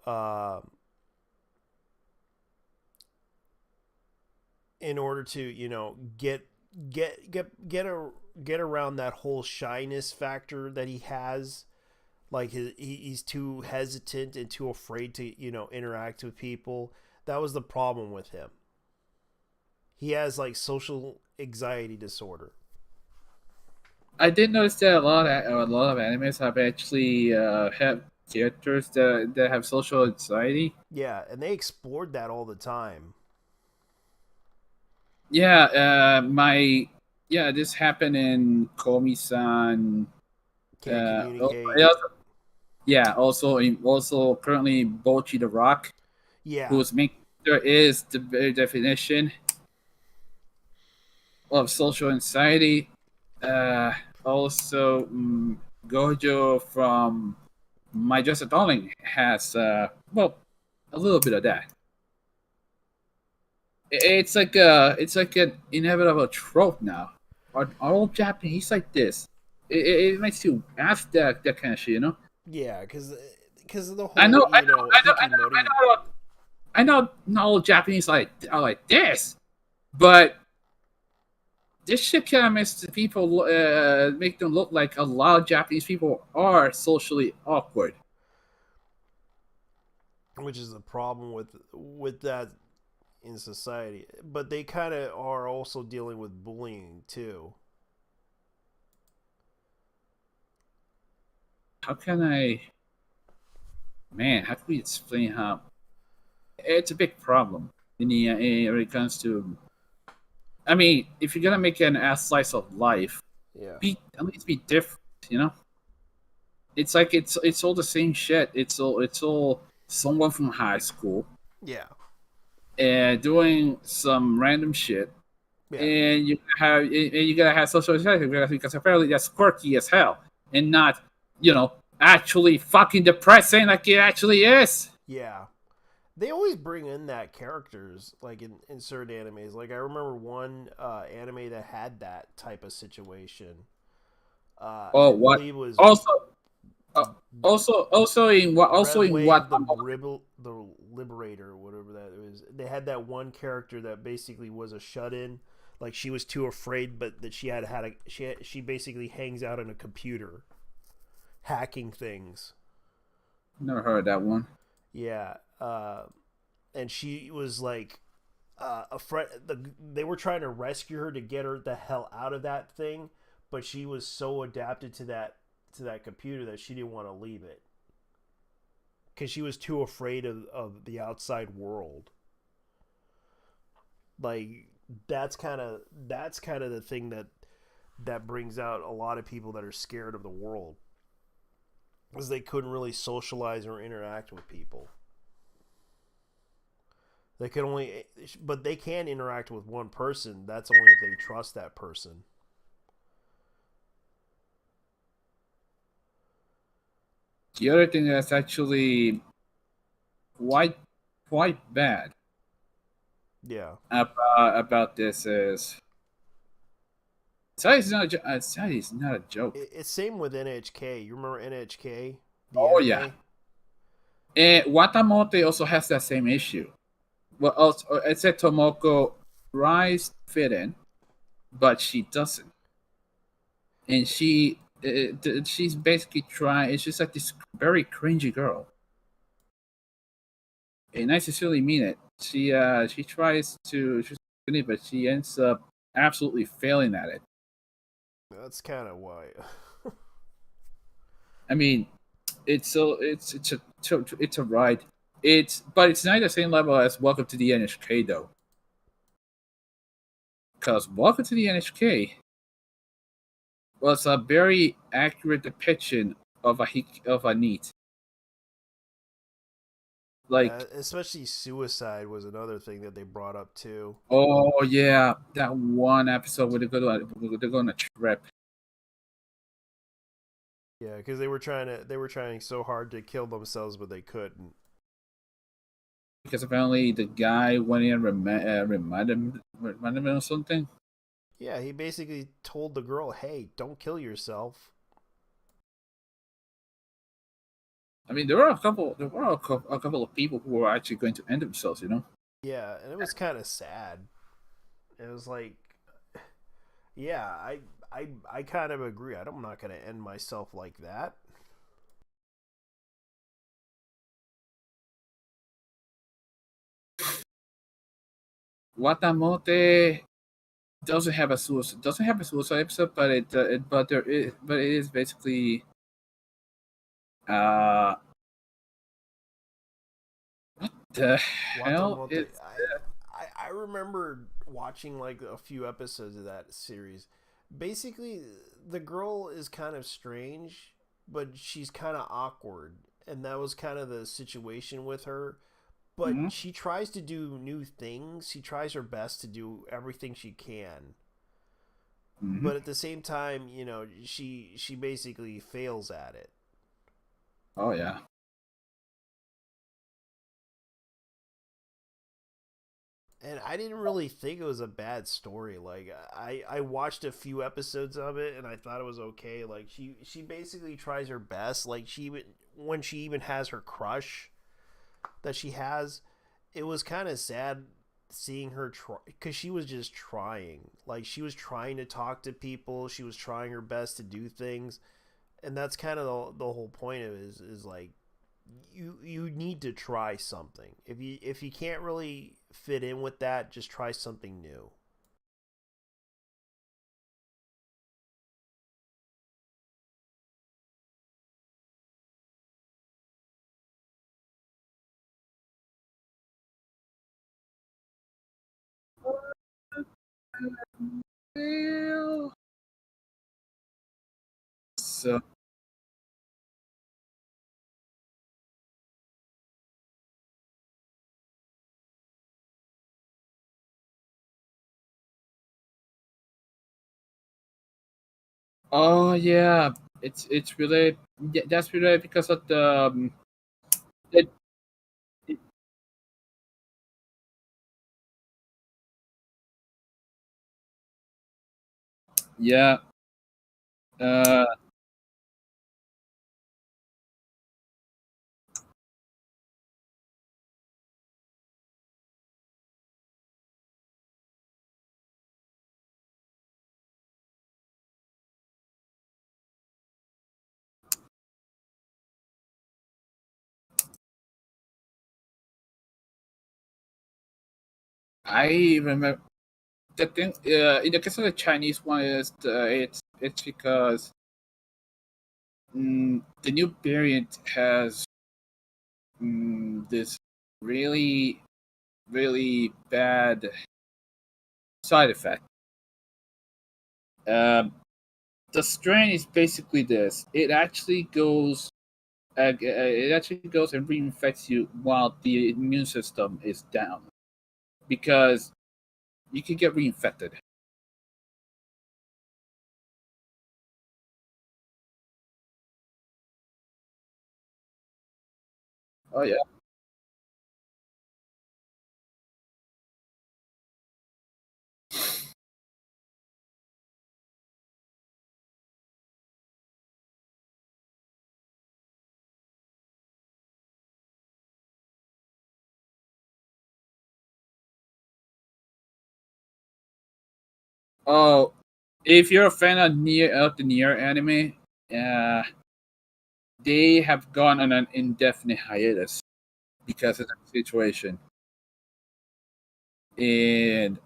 get around that whole shyness factor that he has. Like he's too hesitant and too afraid to interact with people. That was the problem with him. He has like social anxiety disorder. I did notice that a lot of animes have actually have characters that have social anxiety. Yeah, and they explored that all the time. Yeah, this happened in Komi-san. Can't Also, communicate. yeah, also currently Bochi the Rock, Yeah, whose main character is the very definition of social anxiety. Uh, also, Gojo from My Just a Darling has a little bit of that. It's like an inevitable trope now. Are all Japanese like this? It makes you ask that kind of shit. yeah, because of the I whole know, I know, I know, I know, I hikimori. know. I know not all Japanese are like this, but this shit kind of makes the people make them look like a lot of Japanese people are socially awkward. Which is a problem with that in society. But they kind of are also dealing with bullying too. How can I, man? How can we explain how it's a big problem when it comes to? I mean, if you're gonna make an ass slice of life, Yeah, be at least be different. You know, it's like it's all the same shit. It's all someone from high school yeah, and doing some random shit, yeah, and you gotta have social anxiety because apparently that's quirky as hell and not actually fucking depressing like it actually is. yeah. They always bring in that characters like in certain animes. Like I remember one anime that had that type of situation. Oh, I what? believe it was Also, uh, also in what? Red the Liberator, whatever that is. They had that one character that basically was a shut in. Like she was too afraid, but that she basically hangs out on a computer, hacking things. Never heard that one. Yeah, and she was like a friend. They were trying to rescue her to get her the hell out of that thing, but she was so adapted to that computer that she didn't want to leave it because she was too afraid of the outside world. Like that's kind of the thing that brings out a lot of people that are scared of the world, because they couldn't really socialize or interact with people. They could only, but they can interact with one person. That's only if they trust that person. The other thing that's actually quite quite bad Yeah, about this is society is not a joke. it's same with NHK. You remember NHK, the Oh yeah, anime? and Watamote also has that same issue. Well, also, it said Tomoko tries to fit in, but she doesn't, and she's basically trying. It's just like this very cringy girl, and I sincerely mean it. She tries to she's fit in, but she ends up absolutely failing at it. That's kind of why. I mean, it's a ride. But it's not the same level as Welcome to the NHK though. because Welcome to the NHK was a very accurate depiction of a NEET. Yeah, Like, especially suicide was another thing that they brought up too. oh yeah, that one episode where they go on a trip. Yeah, because they were trying so hard to kill themselves, but they couldn't. Because apparently the guy went in and reminded him of something. Yeah, he basically told the girl, "Hey, don't kill yourself." I mean, there were a couple of people who were actually going to end themselves. You know. Yeah, and it was kind of sad. It was like, yeah, I kind of agree. I'm not gonna end myself like that. Watamote doesn't have a suicide episode, but it is basically uh what the hell Watamote. is I remember watching like a few episodes of that series. Basically, the girl is kind of strange, but she's kind of awkward, and that was kind of the situation with her. But mm-hmm, she tries to do new things. She tries her best to do everything she can. mm-hmm. But at the same time, she basically fails at it. Oh yeah. And I didn't really think it was a bad story. Like I watched a few episodes of it and I thought it was okay. Like she basically tries her best. Like when she even has her crush that she has, it was kind of sad seeing her try because she was just trying. Like she was trying to talk to people. She was trying her best to do things, and that's kind of the whole point of it is like you need to try something. If you can't really fit in with that, just try something new. Well, so oh yeah, it's really yeah, that's really because of the it, it- yeah. Uh, I remember the thing. In the case of the Chinese one is it's because the new variant has this really really bad side effect. Um, the strain is basically this: it actually goes and reinfects you while the immune system is down because you can get reinfected. Oh yeah. Oh, if you're a fan of the Nier anime, uh, they have gone on an indefinite hiatus because of the situation. And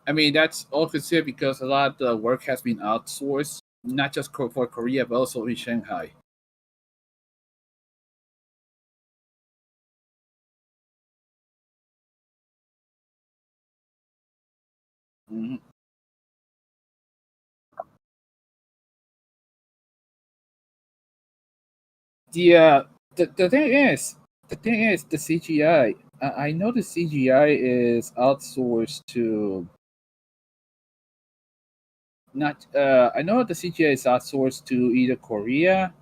I mean, that's all considered because a lot of the work has been outsourced, not just for Korea, but also in Shanghai. Mhm. The uh, the thing is the CGI. I know the CGI is outsourced to not. I know the CGI is outsourced to either Korea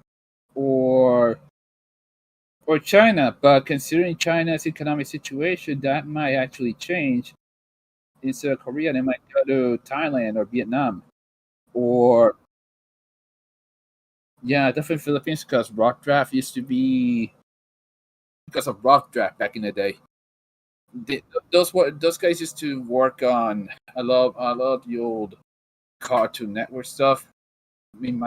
or China, but considering China's economic situation, that might actually change. Instead of Korea, they might go to Thailand or Vietnam, or yeah, definitely Philippines because Rock Draft used to be because of Rock Draft back in the day. Those guys used to work on a lot of the old Cartoon Network stuff. I mean,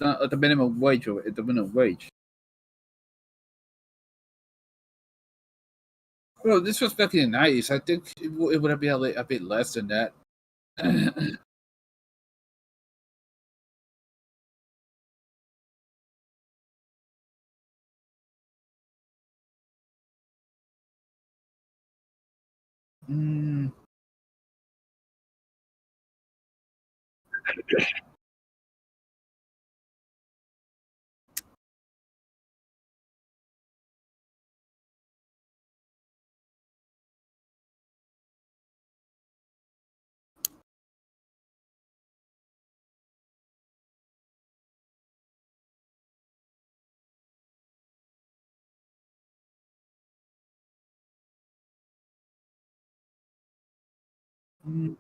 at the minimum wage or at the minimum wage. Well, this was back in the 90s. I think it would have been a bit less than that. Mm. Mm.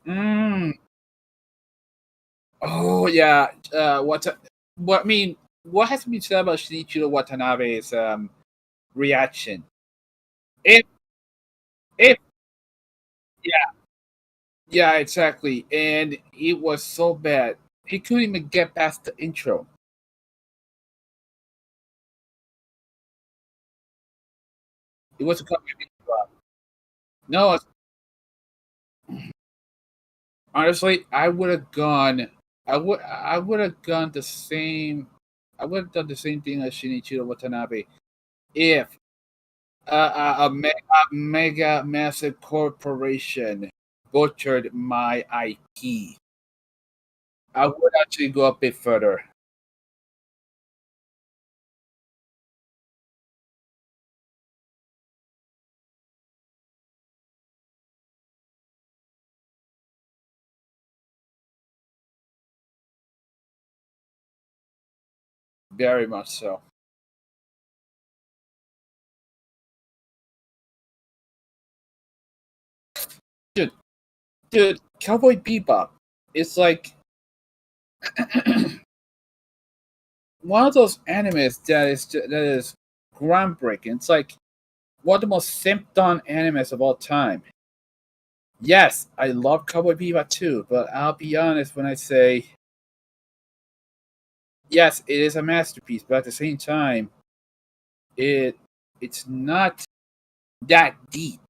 Mm. Oh yeah. What I mean? What has been said about Shinichiro Watanabe's reaction? If if yeah, yeah, exactly. And it was so bad. He couldn't even get past the intro. It was a complete flop. No, honestly, I would have gone. I would have gone the same. I would have done the same thing as Shinichiro Watanabe if a mega massive corporation butchered my IP. I would actually go a bit further. Very much so. Dude, Cowboy Bebop. It's like one of those animes that is groundbreaking. It's like one of the most simped on animes of all time. Yes, I love Cowboy Bebop too, but I'll be honest when I say yes, it is a masterpiece, but at the same time, it it's not that deep.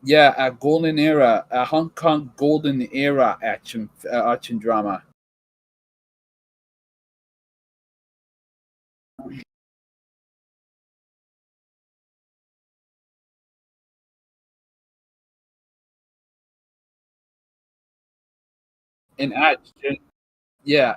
Yeah, a golden era, a Hong Kong golden era action drama. And action, yeah,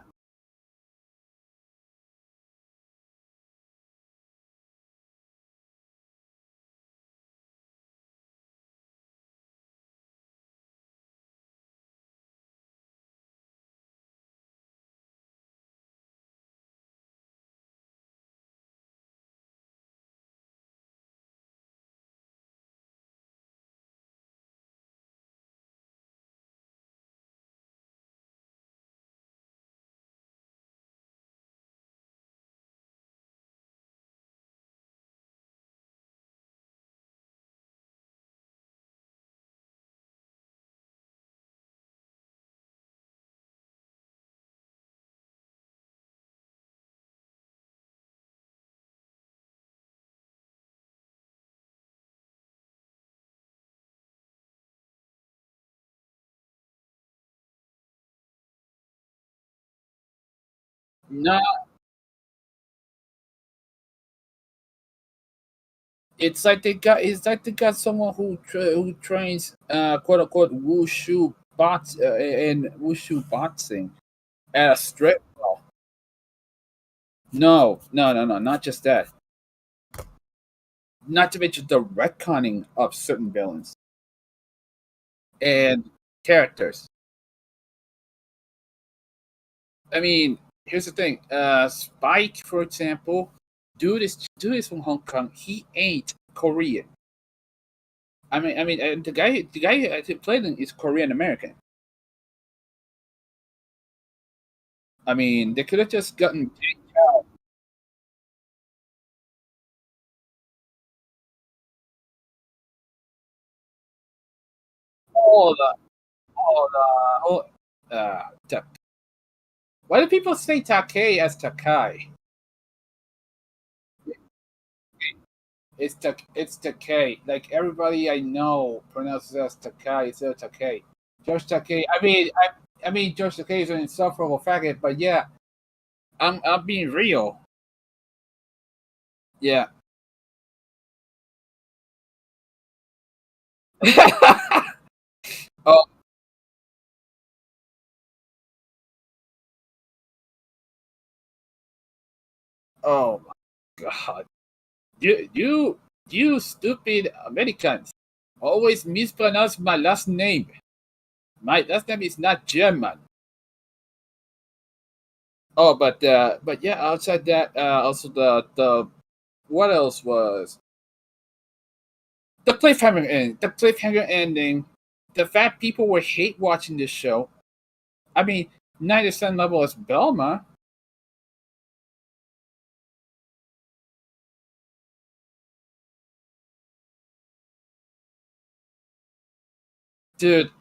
No, it's like they got someone who trains quote unquote wushu bots and wushu boxing at a strip mall. No, no, no, no, not just that. Not to mention the retconning of certain villains and characters. I mean, here's the thing. Spike, for example, dude is from Hong Kong. He ain't Korean. I mean, the guy who played him is Korean American. I mean, they could have just gotten all the all the whole. Ta- Why do people say Takei as Takai? It's Takei. Like everybody I know pronounces it as Takai instead of Takei. George Takei. I mean George Takei is an insufferable faggot, but yeah, I'm being real. Yeah. oh oh my god. You stupid Americans always mispronounce my last name. My last name is not German. Oh, but yeah, outside that, also the what else was the cliffhanger ending, the fact people were hate watching this show. I mean, 90% level is Belma, dude.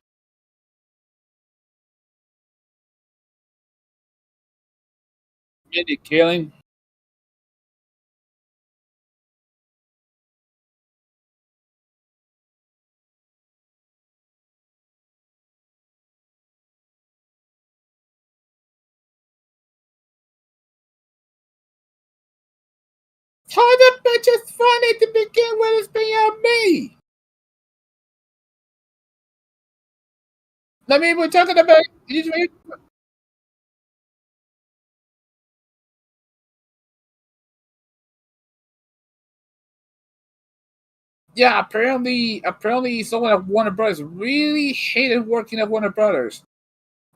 Mindy Kaling. How the bitch is funny to begin with? It's beyond me. I mean, we're talking about. Yeah, apparently someone at Warner Brothers really hated working at Warner Brothers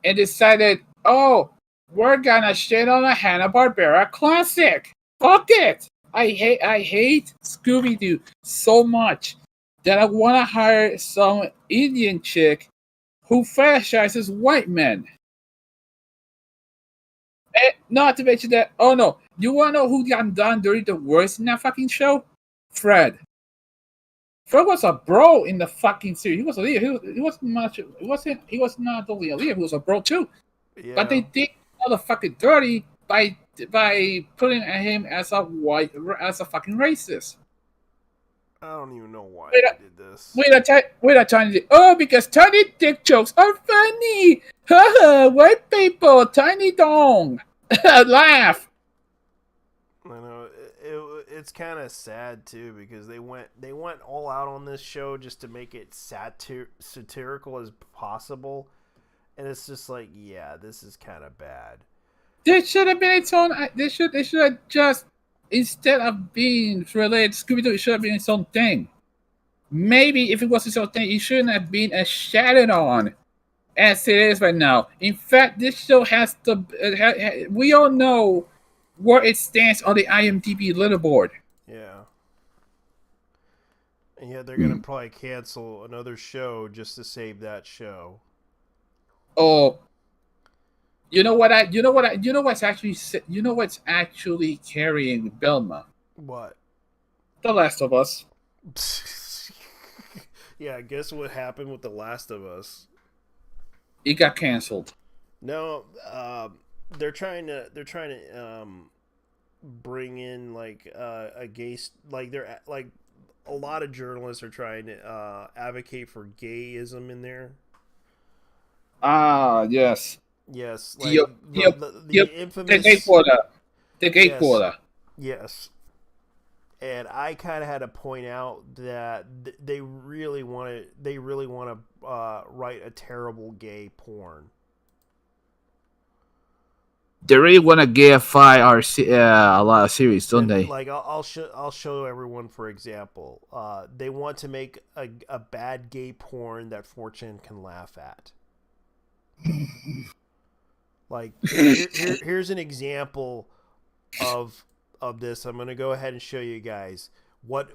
and decided, oh, we're gonna shit on a Hanna Barbera classic. Fuck it. I hate Scooby Doo so much that I want to hire some Indian chick who fetishizes white men. Not to mention that. Oh no, you wanna know who got done dirty the worst in that fucking show? Fred. Fred was a bro in the fucking series. He was a leader. He wasn't much. He wasn't. He was not only a leader. He was a bro too. But Yeah. they did all the fucking dirty by putting him as a fucking racist. I don't even know why Wait, they did this. wait a tiny. Oh, because tiny dick jokes are funny. Haha, white people, tiny dong. Laugh. I know it's kind of sad too because they went all out on this show just to make it satirical as possible, and it's just like, yeah, this is kind of bad. This should have been its own. They should have just instead of being related to Scooby Doo, it should have been its own thing. Maybe if it was its own thing, it shouldn't have been as shattered on as it is right now. In fact, this show has the. We all know where it stands on the IMDb leaderboard. Yeah, and yeah, they're gonna probably cancel another show just to save that show. Oh, you know what? You know what's actually. You know what's actually carrying Belma? What? The Last of Us. Yeah, guess what happened with The Last of Us? It got canceled. No, they're trying to bring in like a gay like like a lot of journalists are trying to advocate for gayism in there. Ah, yes. Yes, like The the the the gay infamous. quota. The gay Yes, quota. yes. And I kind of had to point out that they really want to write a terrible gay porn. They really want to gayify a lot of series, don't And they? like I'll show everyone for example. They want to make a bad gay porn that Fortune can laugh at. Like here's an example of this. I'm gonna go ahead and show you guys what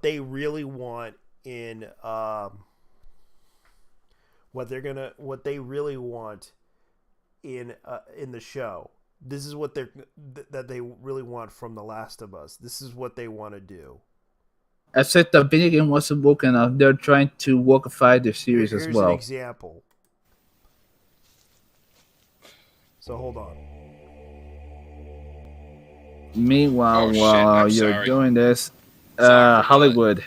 they really want in what they really want in the show. This is what that they really want from The Last of Us. This is what they want to do. I said the video game wasn't woke enough. They're trying to wokeify the series as Here's an well. example. So hold on. Meanwhile, Oh shit, while I'm you're sorry. doing this, Sorry for Hollywood,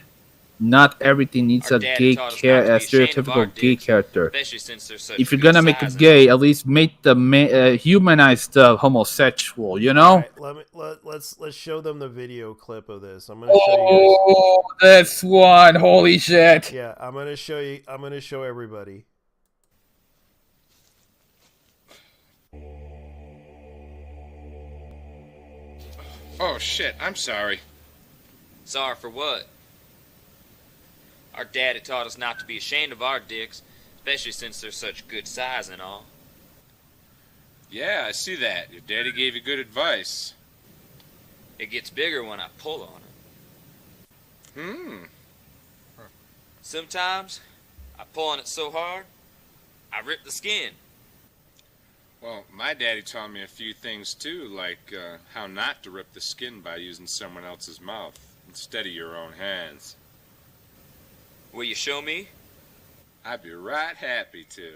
not everything needs Our a daddy gay taught us not to be ashamed of our stereotypical gay dicks, character. especially since they're such If you're good gonna make a size and gay, all. at least make the humanize the homosexual. You All know? right, let's show them the video clip of this. I'm gonna show you guys. Oh, that's one. Holy shit! Yeah, I'm gonna show you. I'm gonna show everybody. Oh shit, I'm sorry. Sorry for what? Our daddy taught us not to be ashamed of our dicks, especially since they're such good size and all. Yeah, I see that. Your daddy gave you good advice. It gets bigger when I pull on it. Hmm. Sometimes, I pull on it so hard, I rip the skin. Well, my daddy taught me a few things too, like how not to rip the skin by using someone else's mouth instead of your own hands. Will you show me? I'd be right happy to.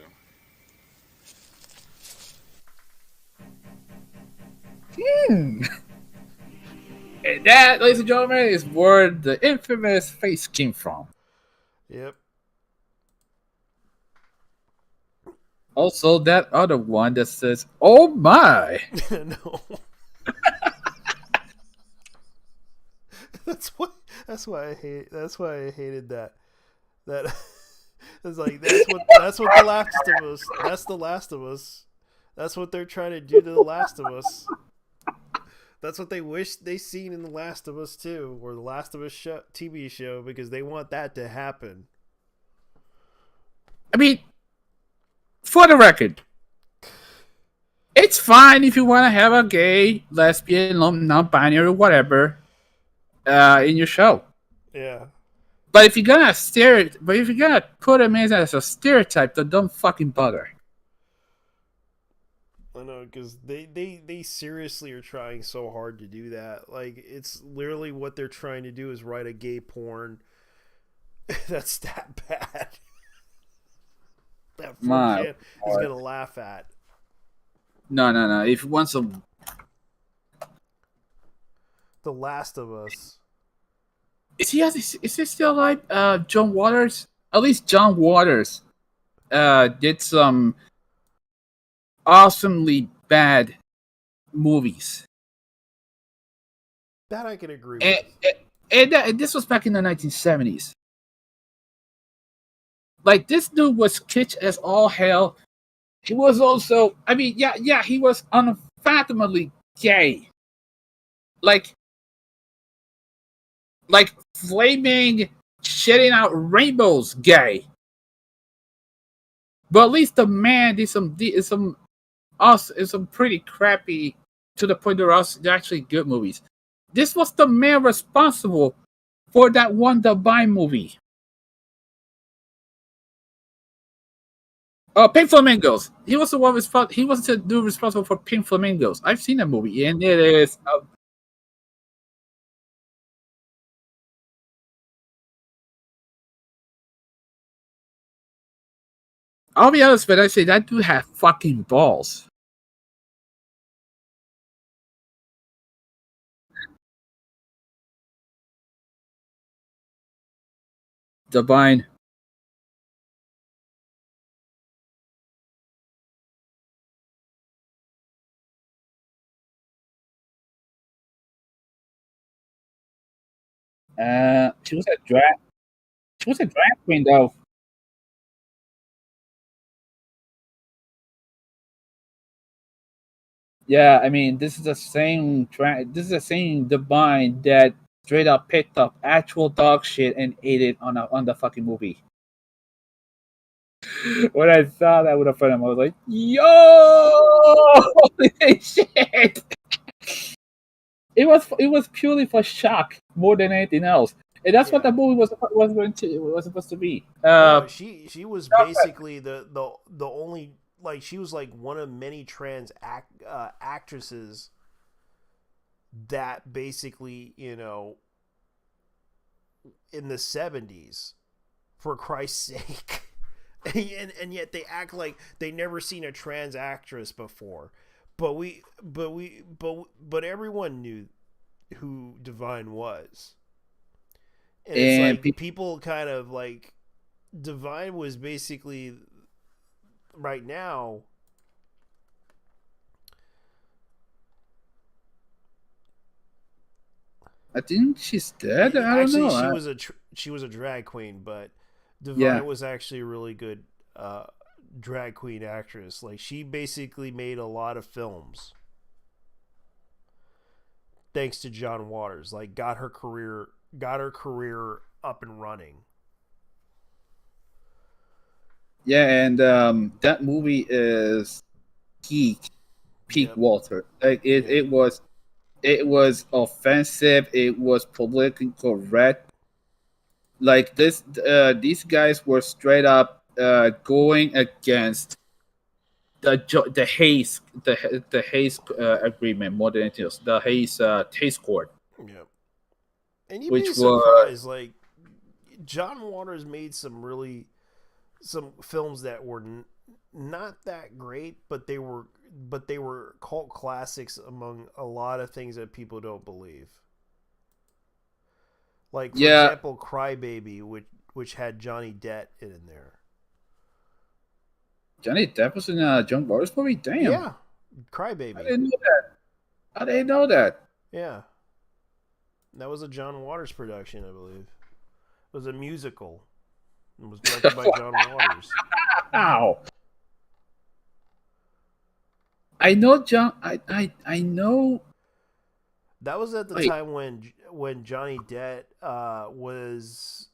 And that, ladies and gentlemen, is where the infamous face came from. Yep. Also, that other one that says, "Oh my." No. That's why. That's why I hated that. That it's like that's what the Last of Us. That's the Last of Us. That's what they're trying to do to the Last of Us. That's what they wish they seen in the Last of Us too, or the Last of Us TV show, because they want that to happen. I mean, for the record, it's fine if you want to have a gay, lesbian, non-binary, whatever, in your show. Yeah. But if you're gonna put him in as a stereotype, then don't fucking bother. I know, because they seriously are trying so hard to do that. Like, it's literally what they're trying to do is write a gay porn that's that bad. That My 4chan is Lord. gonna laugh at. No. If you want some, The Last of Us. is he still alive? John Waters. At least John Waters did some awesomely bad movies. That I can agree And, with. and this was back in the 1970s. Like, this dude was kitsch as all hell. He was also, I mean, yeah, he was unfathomably gay. Like flaming, shitting out rainbows gay. But at least the man did some pretty crappy, to the point they're actually good movies. This was the man responsible for that one The Vine movie. Pink Flamingos. He was the one responsible. He was the dude responsible for Pink Flamingos. I've seen that movie, and it is. I'll be honest, but I say that dude had fucking balls. The Vine. She was a drag. She was a drag queen though. Yeah, I mean, this is the same This is the same Divine that straight up picked up actual dog shit and ate it on the fucking movie. When I saw that with a friend, I was like, "Yo, holy shit!" It was purely for shock more than anything else, and that's what the Yeah. movie was supposed to be. No, she was basically the only, like, she was like one of many actresses that basically, in the 70s, for Christ's sake. And yet they act like they never seen a trans actress before. But everyone knew who Divine was. And it's And like people kind of like Divine was basically right now. I think she's dead. I don't Actually, know. she was a drag queen, but Divine Yeah. was actually a really good drag queen actress. Like, she basically made a lot of films thanks to John Waters. Like, got her career up and running. Yeah, and that movie is peak Yep. Walter. Like it was offensive. It was politically correct. Like these guys were straight up going against the Hayes agreement more than anything else. The Hayes Court, Yep. And you'd be which was surprised, like, John Waters made some films that were not that great, but they were cult classics among a lot of things that people don't believe. Like, for yeah. example, Crybaby, which had Johnny Depp in there. Johnny Depp was in John Waters movie. Damn. Yeah, I Crybaby. didn't know that. I didn't know that. Yeah, that was a John Waters production, I believe. It was a musical. It was directed by John Waters. Ow. I know John. I know. That was at the Wait. time when Johnny Depp was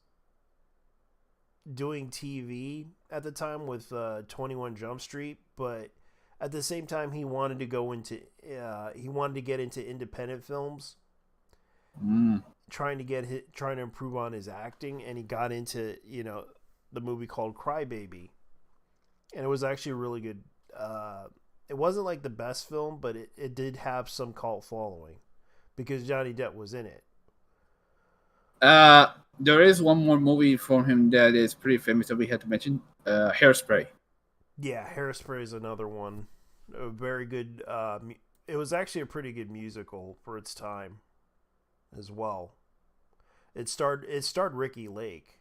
doing TV at the time with 21 Jump Street, but at the same time he wanted to get into independent films, trying to improve on his acting, and he got into the movie called Crybaby, and it was actually a really good. It wasn't like the best film, but it did have some cult following because Johnny Depp was in it. There is one more movie from him that is pretty famous that we had to mention. Hairspray. Yeah, Hairspray is another one. A very good. It was actually a pretty good musical for its time, as well. It starred Ricky Lake.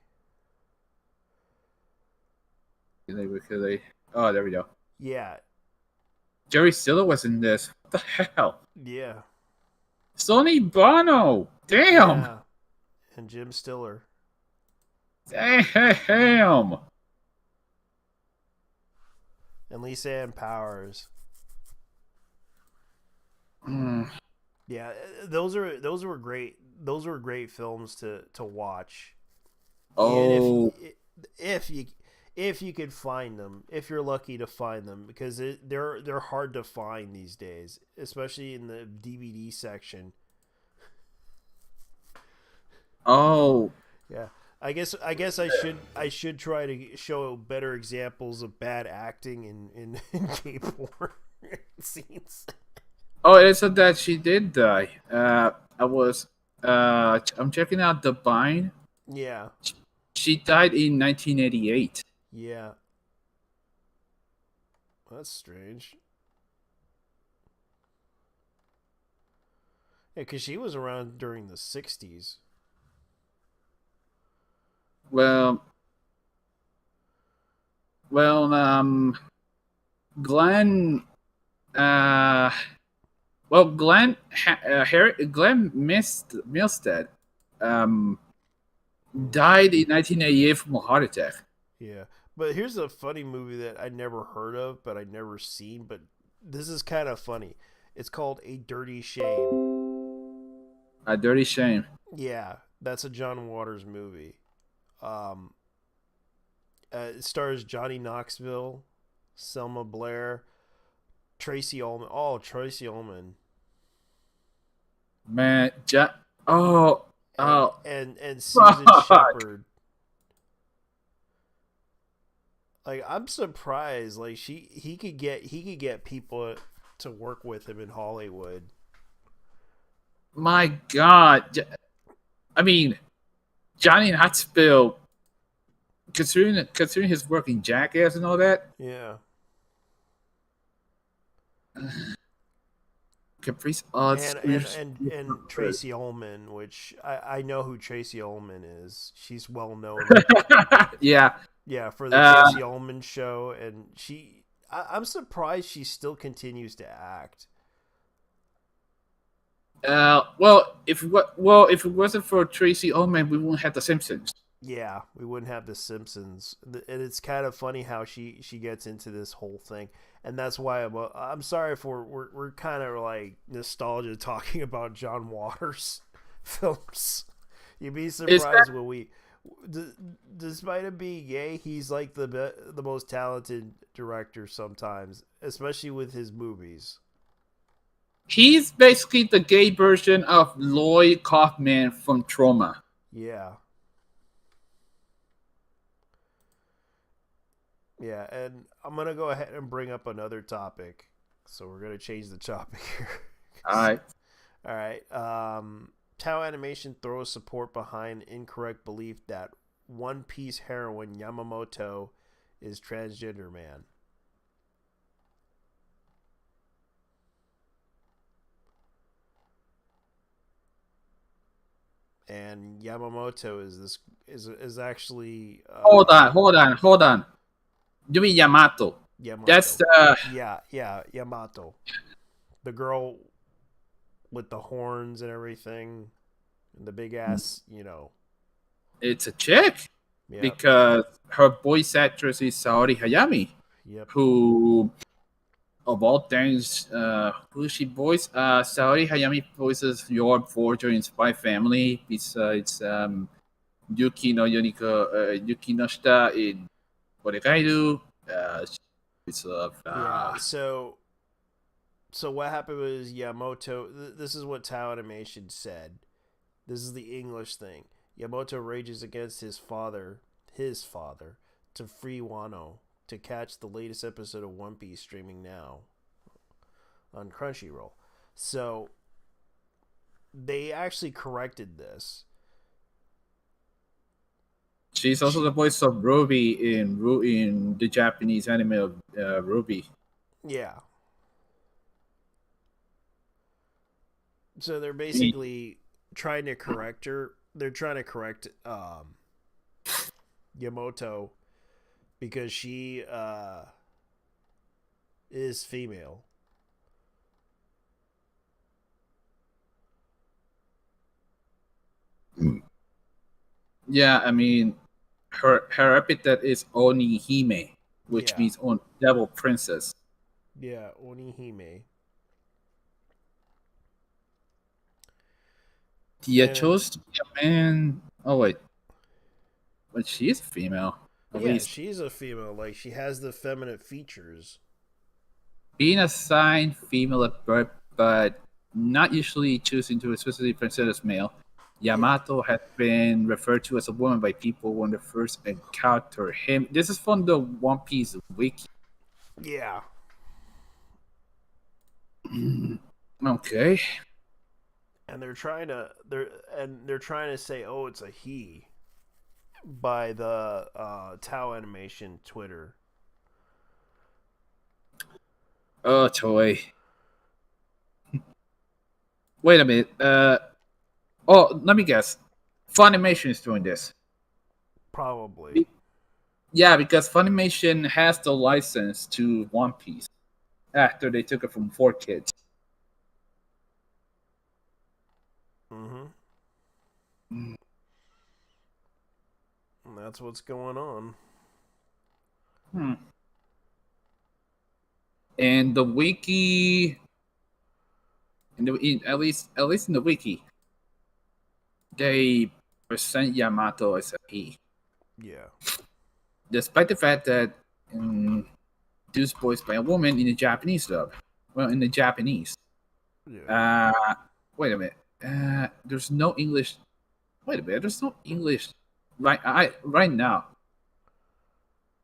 Oh, there we go. Yeah. Jerry Stiller was in this. What the hell? Yeah. Sonny Bono. Damn. Yeah. And Jim Stiller. Damn. And Lisa Ann Powers. Yeah, those were great. Those were great films to watch. Oh. And if you could find them, if you're lucky to find them, because they're hard to find these days, especially in the DVD section. Oh. Yeah. I guess I should try to show better examples of bad acting in gay porn scenes. Oh, it said that she did die. I'm checking out the Vine. Yeah. She died in 1988. Yeah. That's strange. Yeah, because she was around during the 60s. Well, Glenn, Glenn Milstead, died in 1988 from a heart attack. Yeah. But here's a funny movie that I never heard of, but I never seen. But this is kind of funny. It's called A Dirty Shame. A Dirty Shame. Yeah, that's a John Waters movie. Um, it stars Johnny Knoxville, Selma Blair, Tracy Ullman. Oh, Tracy Ullman. Man, oh, and Susan Shepard. Like, I'm surprised. Like, he could get people to work with him in Hollywood. my God. I mean, Johnny Knoxville, considering his work in Jackass and all that, Yeah. Caprice And Tracy Ullman, which I know who Tracy Ullman is. She's well known. yeah. Yeah, for the Tracy Ullman show, and I'm surprised she still continues to act. Well, if it wasn't for Tracy Ullman, we wouldn't have The Simpsons. Yeah, we wouldn't have The Simpsons, and it's kind of funny how she gets into this whole thing, and that's why I'm sorry for we're kind of like nostalgia talking about John Waters films. You'd be surprised when we, despite him being gay, he's like the most talented director sometimes, especially with his movies. He's basically the gay version of Lloyd Kaufman from Trauma. Yeah. Yeah, and I'm going to go ahead and bring up another topic. So we're going to change the topic here. All right. Tao Animation throws support behind incorrect belief that One Piece heroine Yamamoto is transgender man. And Yamamoto is actually Hold on. You mean Yamato? Yamato. That's yeah, Yamato. The girl with the horns and everything, and the big ass, it's a chick. Yep. Because her voice actress is Saori Hayami. Yep. Who, of all things, who she voiced? Saori Hayami voices Your Forger in Spy Family. Besides Yuki no Shita in Oregairu. Yeah. So what happened was Yamamoto. This is what Tao Animation said. This is the English thing. Yamamoto rages against his father, to free Wano to catch the latest episode of One Piece streaming now on Crunchyroll. So they actually corrected this. She's also the voice of Ruby in the Japanese anime of Ruby. Yeah. So they're basically trying to correct her. They're trying to correct Yamamoto because she is female. Yeah, I mean, her epithet is Onihime, which means devil princess. Yeah, Onihime. Yeah, chose to be a man. Oh wait, but she is a female. At least she's a female. Like, she has the feminine features. Being assigned female at birth, but not usually choosing to explicitly present as male. Yamato has been referred to as a woman by people when they first encounter him. This is from the One Piece wiki. Yeah. Okay. And they're trying to say, oh, it's a he, by the Tao Animation Twitter. Oh, Toei. Wait a minute. Let me guess. Funimation is doing this. Probably. Yeah, because Funimation has the license to One Piece after they took it from 4Kids. Mm-hmm. Mm. And that's what's going on. Hmm. And the wiki, at least in the wiki, they present Yamato as a he, Yeah. despite the fact that this voiced by a woman in the Japanese dub. Well, in the Japanese. Yeah. Wait a minute. There's no English. Wait a minute. There's no English right now.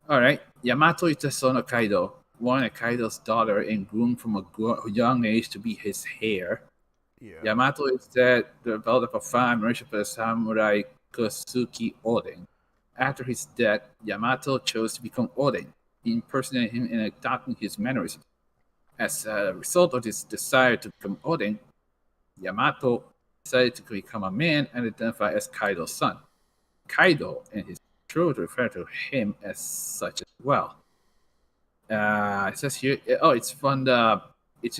All right. Yamato is the son of Kaido, born a Kaido's daughter and groomed from a young age to be his heir. Yeah. Yamato is the result of a fine marriage with samurai Kosuke Oden. After his death, Yamato chose to become Oden, impersonating him and adopting his mannerisms. As a result of his desire to become Oden, Yamato decided to become a man and identify as Kaido's son. Kaido and his children refer to him as such as well. It says here, it's in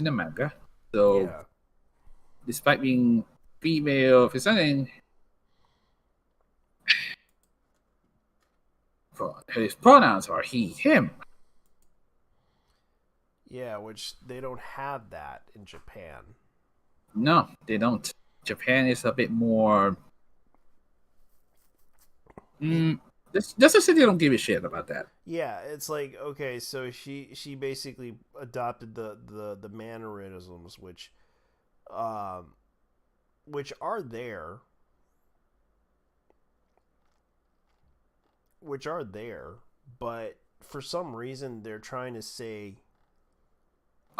the manga. So, Yeah. despite being female presenting, his pronouns are he, him. Yeah, which they don't have that in Japan. No, they don't. Japan is a bit more. Let's just say they don't give a shit about that. Yeah, it's like, okay, so she basically adopted the mannerisms which are there, but for some reason they're trying to say,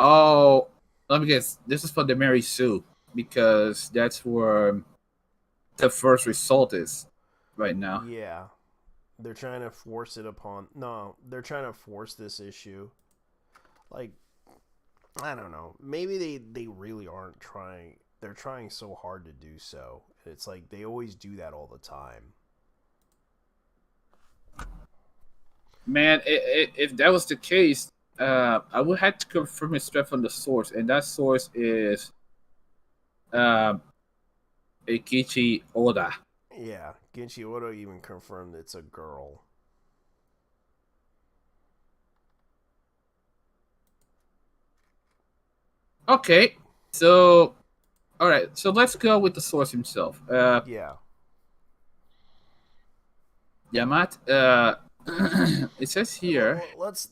Oh, let me guess. This is for the Mary Sue because that's where the first result is right now. yeah, they're trying to force it upon, no, they're trying to force this issue. Like, I don't know, maybe they really aren't trying. They're trying so hard to do so. It's like they always do that all the time. Man, if that was the case, I would have to confirm it straight from the source, and that source is Eikichi Oda. Yeah, Genshi Oda even confirmed it's a girl. Okay, so all right, so let's go with the source himself. Yeah. Yamat. It says here. Let's.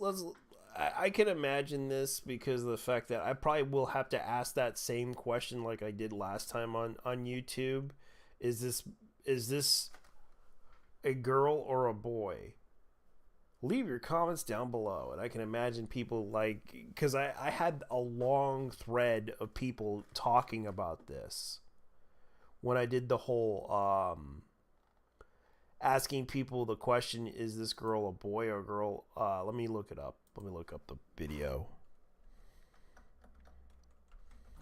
I can imagine this because of the fact that I probably will have to ask that same question like I did last time on YouTube. Is this a girl or a boy? Leave your comments down below, and I can imagine people like, because I had a long thread of people talking about this when I did the whole asking people the question, is this girl a boy or a girl? Let me look it up. Let me look up the video.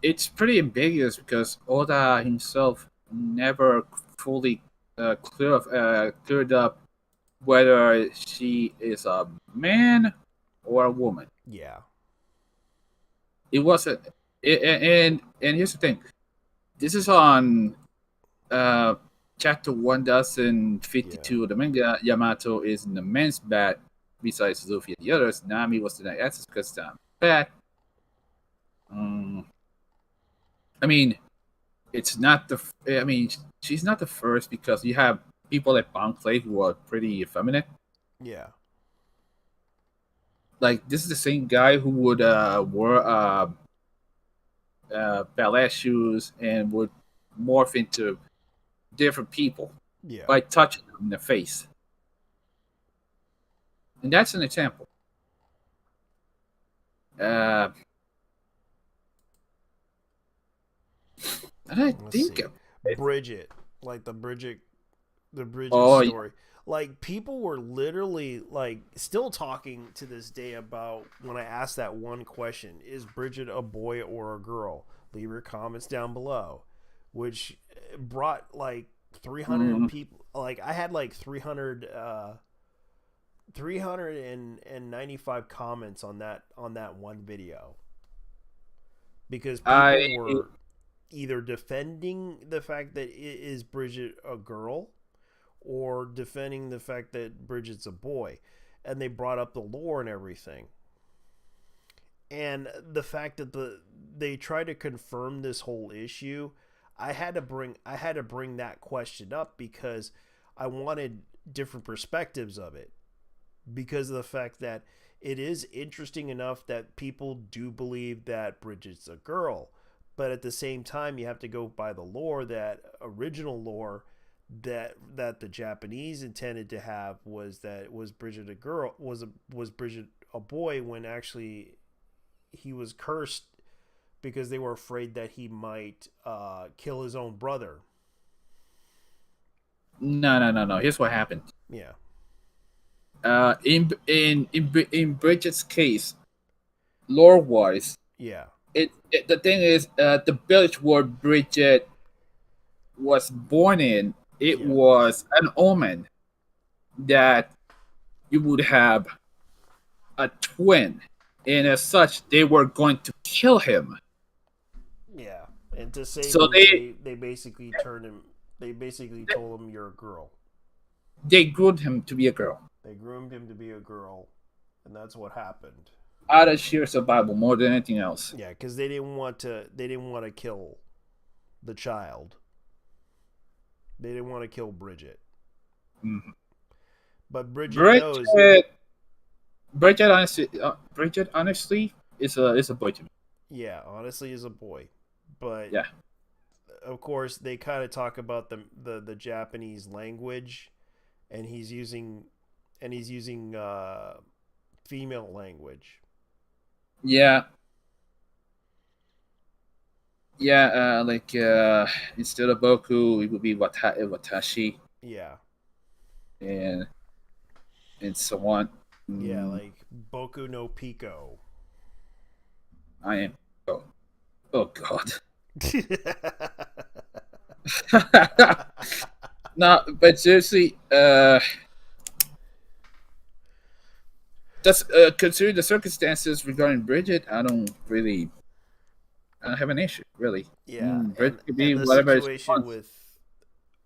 It's pretty ambiguous because Oda himself never fully cleared up whether she is a man or a woman. Yeah. It wasn't, and here's the thing. This is on chapter 1052 of the manga. Yamato is in the men's bat. Besides Luffy and the others, Nami was denied access because Nami bad. I mean, it's not the. I mean, she's not the first because you have people like Bon Clay who are pretty effeminate. Yeah. Like this is the same guy who would wear ballet shoes and would morph into different people Yeah. by touching them in the face. And that's an example. And I Let's think see. Bridget, like the Bridget Oh, yeah. story. Like people were literally like still talking to this day about when I asked that one question: is Bridget a boy or a girl? Leave your comments down below, which brought like 300 people. Like I had like 395 comments on that one video because people were either defending the fact that is Bridget a girl or defending the fact that Bridget's a boy. And they brought up the lore and everything. And the fact that they try to confirm this whole issue, I had to bring that question up because I wanted different perspectives of it, because of the fact that it is interesting enough that people do believe that Bridget's a girl, but at the same time you have to go by the lore, that original lore that the Japanese intended to have was Bridget a girl, was Bridget a boy, when actually he was cursed because they were afraid that he might kill his own brother. No. Here's what happened. Yeah. In Bridget's case, lore-wise, Yeah. The thing is, the village where Bridget was born in, it was an omen that you would have a twin, and as such, they were going to kill him. Yeah, and to save So him, they basically turned him. They basically told him, "You're a girl." They groomed him to be a girl. They groomed him to be a girl, and that's what happened. Out of sheer survival, more than anything else. Yeah, because they didn't want to. They didn't want to kill the child. They didn't want to kill Bridget. Mm-hmm. But Bridget knows. Bridget honestly is a boy to me. Yeah, honestly, is a boy, but yeah, of course they kind of talk about the Japanese language, and he's using female language. Yeah. Yeah, instead of Boku, it would be Watashi. Yeah. And so on. Yeah, like Boku no Pico. I am. Oh God. No, but seriously, just considering the circumstances regarding Bridget, I don't have an issue, really. Yeah, Bridget could be and whatever. Situation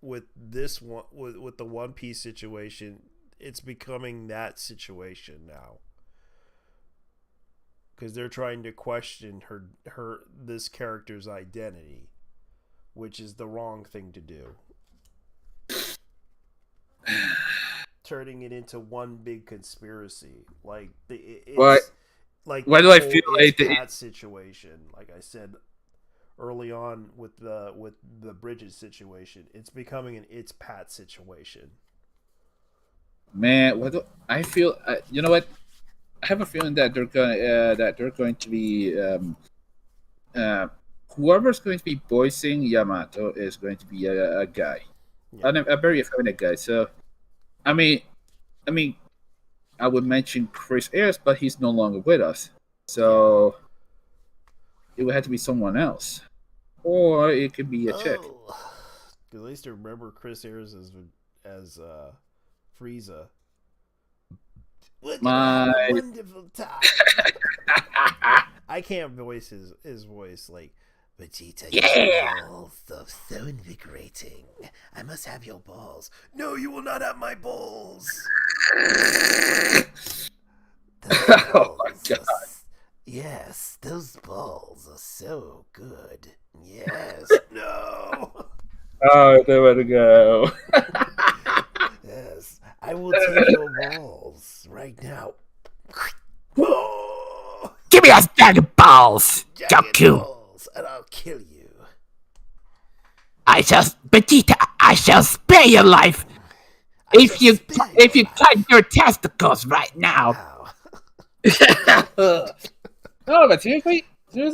with this one, with the One Piece situation, it's becoming that situation now, because they're trying to question this character's identity, which is the wrong thing to do. Turning it into one big conspiracy, like like why do I feel like that situation? Like I said early on with the Bridget situation, it's becoming an It's Pat situation. Man, I feel? You know what? I have a feeling that they're going to be whoever's going to be voicing Yamato is going to be a guy, a very effeminate guy. So, I mean, I would mention Chris Ayres, but he's no longer with us. So it would have to be someone else, or it could be a chick. At least I remember Chris Ayres as Frieza. My wonderful time. I can't voice his voice like Vegeta. Yeah. Balls, so invigorating. I must have your balls. No, you will not have my balls. Oh my God. Yes, those balls are so good. Yes. No. Oh, nowhere to go. Yes, I will take your balls right now. Oh, Give me those dragon balls, Goku. Balls, and I'll kill you. Vegeta, I shall spare your life if you cut your testicles right now. Wow. No, but seriously? Who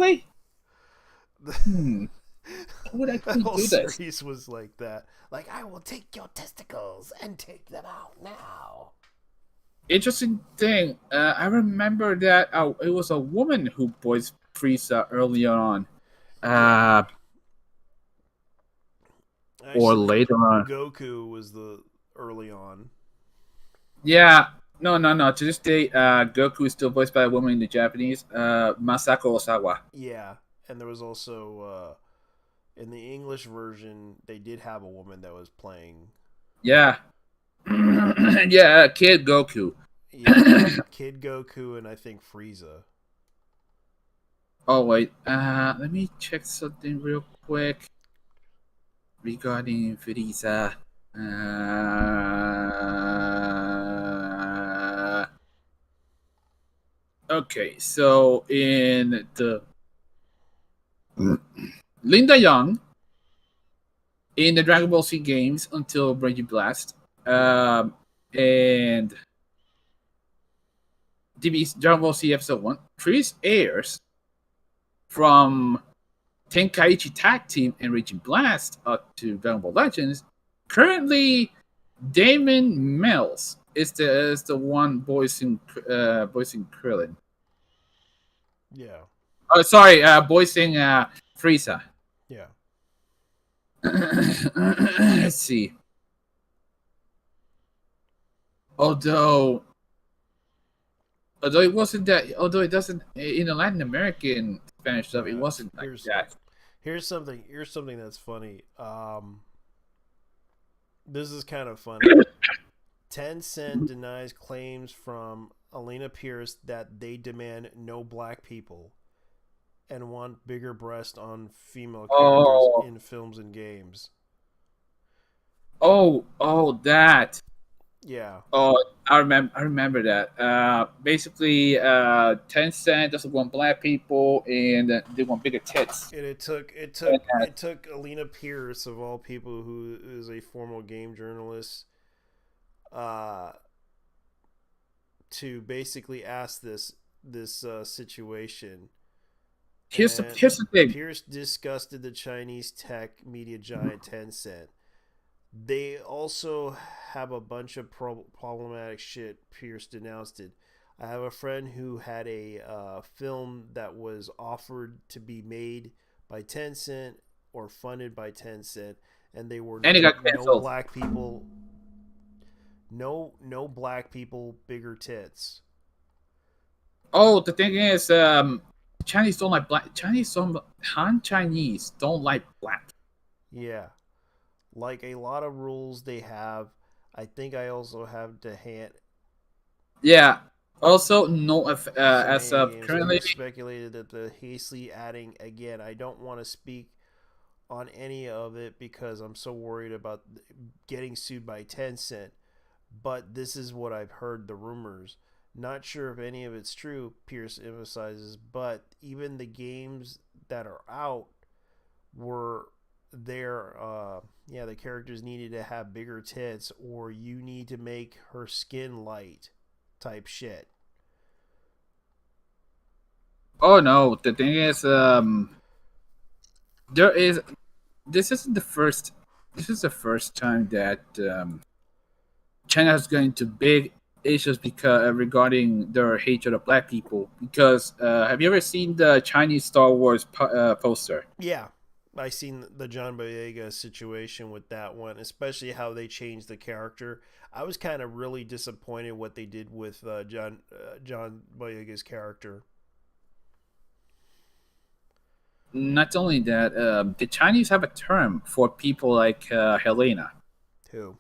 would actually The whole do this? series was like that. Like, I will take your testicles and take them out now. Interesting thing. I remember that it was a woman who voiced Frieza early on. Or later on. Goku was the early on. Yeah. No. To this day, Goku is still voiced by a woman in the Japanese, Masako Osawa. Yeah, and there was also In the English version, they did have a woman that was playing. Yeah. Yeah, Kid Goku. Yeah, Kid Goku and I think Frieza. Oh wait, let me check something real quick regarding Frieza. Okay, so in the Linda Young in the Dragon Ball Z games until Reggie Blast, and DB's Dragon Ball Z Episode 1, Chris Ayers from Tenkaichi Tag Team and Raging Blast up to Dragon Ball Legends. Currently, Damon Mills is the one voicing Krillin. Yeah, Oh, sorry, voicing Frieza. yeah. Let's see. Although although it doesn't in the Latin American Spanish stuff, it wasn't like that. Here's something that's funny. This is kind of funny. Tencent denies claims from Alina Pierce that they demand no black people and want bigger breasts on female characters in films and games. That. Yeah. Oh, I remember that. Basically, Tencent doesn't want black people, and they want bigger tits. And it took Alina Pierce, of all people, who is a former game journalist, to basically ask this situation. Here's the thing. Pierce disgusted the Chinese tech media giant Tencent. They also have a bunch of problematic shit. Pierce denounced it. I have a friend who had a film that was offered to be made by Tencent or funded by Tencent, and they were and it got canceled. No black people. No black people, bigger tits. Oh, the thing is, Chinese don't like black. Han Chinese don't like black. Yeah. Like a lot of rules they have. I think I also have to hand. Yeah. Also, no. As of currently, speculated that the hastily adding again. I don't want to speak on any of it because I'm so worried about getting sued by Tencent. But this is what I've heard. The rumors. Not sure if any of it's true. Pierce emphasizes, but even the games that are out were. The characters needed to have bigger tits, or you need to make her skin light type shit. Oh no, the thing is, this is the first time that China is going to big issues because regarding their hatred of black people. Because have you ever seen the Chinese Star Wars poster? Yeah. I seen the John Boyega situation with that one, especially how they changed the character. I was kind of really disappointed what they did with John Boyega's character. Not only that, the Chinese have a term for people like Helena. Who?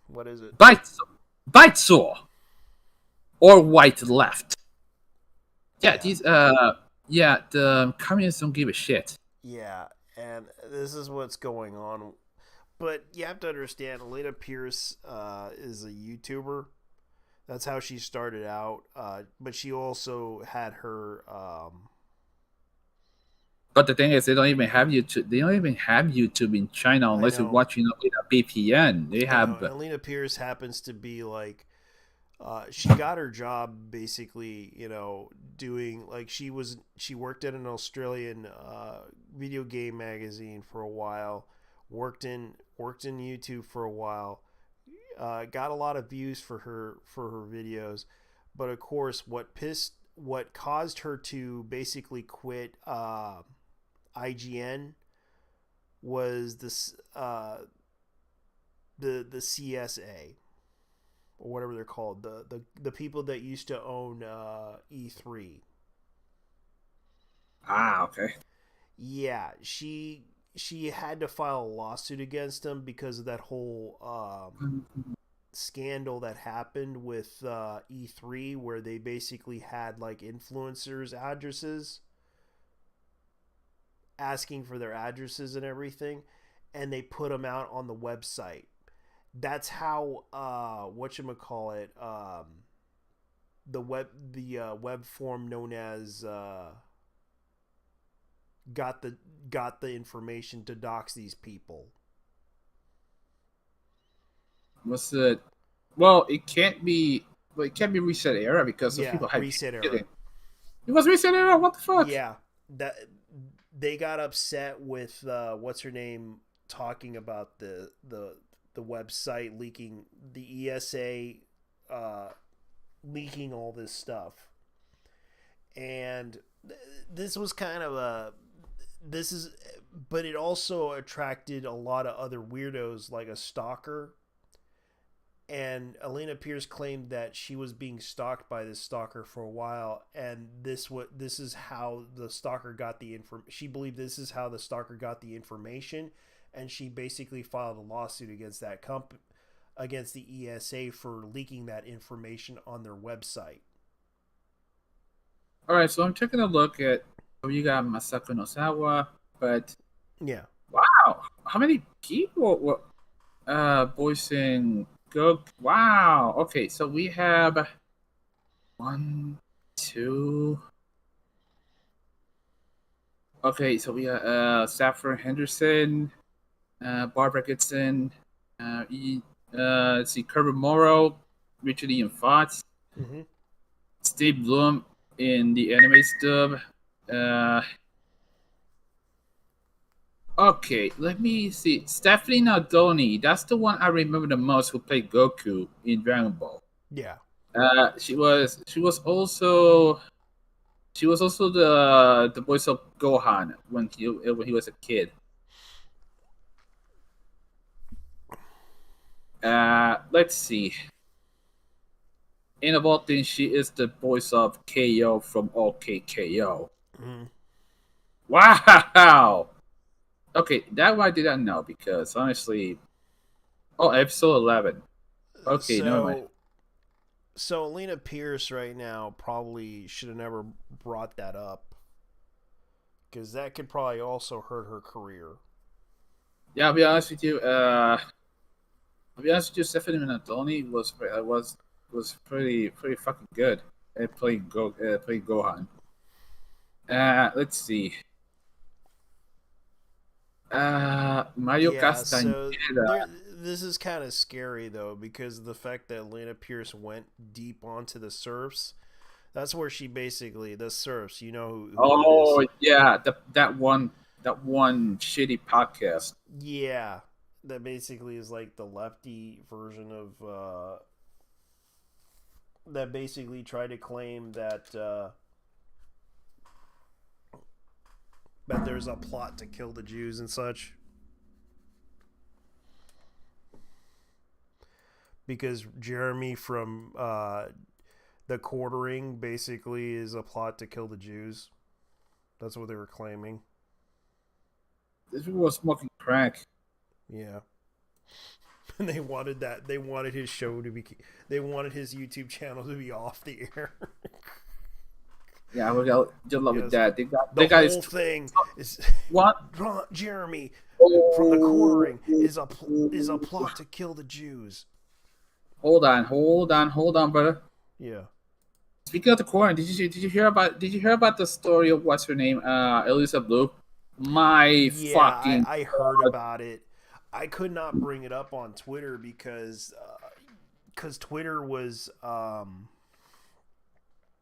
What is it? Baitsuo, or white left. Yeah, these. The communists don't give a shit. Yeah. And this is what's going on. But you have to understand, Alina Pierce is a YouTuber. That's how she started out. But she also had her... But the thing is, they don't even have YouTube. They don't even have YouTube in China unless you're watching with a VPN. They have... Alina Pierce happens to be like... she got her job basically, doing like she worked at an Australian video game magazine for a while, worked in YouTube for a while, got a lot of views for her videos, but of course what caused her to basically quit IGN was this the CSA. Or whatever they're called, the people that used to own E3. Ah, okay. Yeah, she she had to file a lawsuit against him because of that whole scandal that happened with E3, where they basically had like influencers' addresses, asking for their addresses and everything, and they put them out on the website. That's how whatchamacallit, the web form known as got the information to dox these people. Was it? Well, it can't be. Well, it can't be Reset Era because those people had Reset Era. It was Reset Era. What the fuck? Yeah, that they got upset with what's her name talking about the website leaking, the ESA leaking all this stuff, and this was kind of but it also attracted a lot of other weirdos like a stalker. And Elena Pierce claimed that she was being stalked by this stalker for a while, and this is how the stalker got the She believed this is how the stalker got the information, and she basically filed a lawsuit against that against the ESA for leaking that information on their website. All right, so I'm taking a look at. You got Masako Nozawa, but yeah, wow, how many people were voicing? Go! Wow. Okay, so we have 1, 2. Okay, so we got Saffron Henderson, Barbara Goodson, let's see, Kirby Morrow, Richard Ian Fox, Steve Bloom in the anime dub. Okay, let me see. Stephanie Nardoni, that's the one I remember the most who played Goku in Dragon Ball. Yeah. She was also the voice of Gohan when he was a kid. Let's see. In about things, she is the voice of KO from OKKO. Wow. Okay, that one I did not know because honestly, episode 11. Okay, never mind. So Elena Pierce right now probably should have never brought that up, because that could probably also hurt her career. Yeah, I'll be honest with you. Stephanie Nardoni was pretty fucking good at playing Gohan. Let's see. Mario Castañeda. So this is kind of scary though, because of the fact that Elena Pierce went deep onto the serfs. That's where she basically the serfs. You know who it is. Yeah, that one shitty podcast. Yeah, that basically is like the lefty version of that basically tried to claim that there's a plot to kill the Jews and such. Because Jeremy from The Quartering basically is a plot to kill the Jews. That's what they were claiming. This people was smoking crack. Yeah. And they wanted that. They wanted his show to be. They wanted his YouTube channel to be off the air. Yeah, we got just love with that. The whole thing is what Jeremy from The Quartering is a plot to kill the Jews. Hold on, brother. Yeah. Speaking of The Quartering, did you hear about the story of what's her name, Elisa Blue? I heard about it. I could not bring it up on Twitter because Twitter was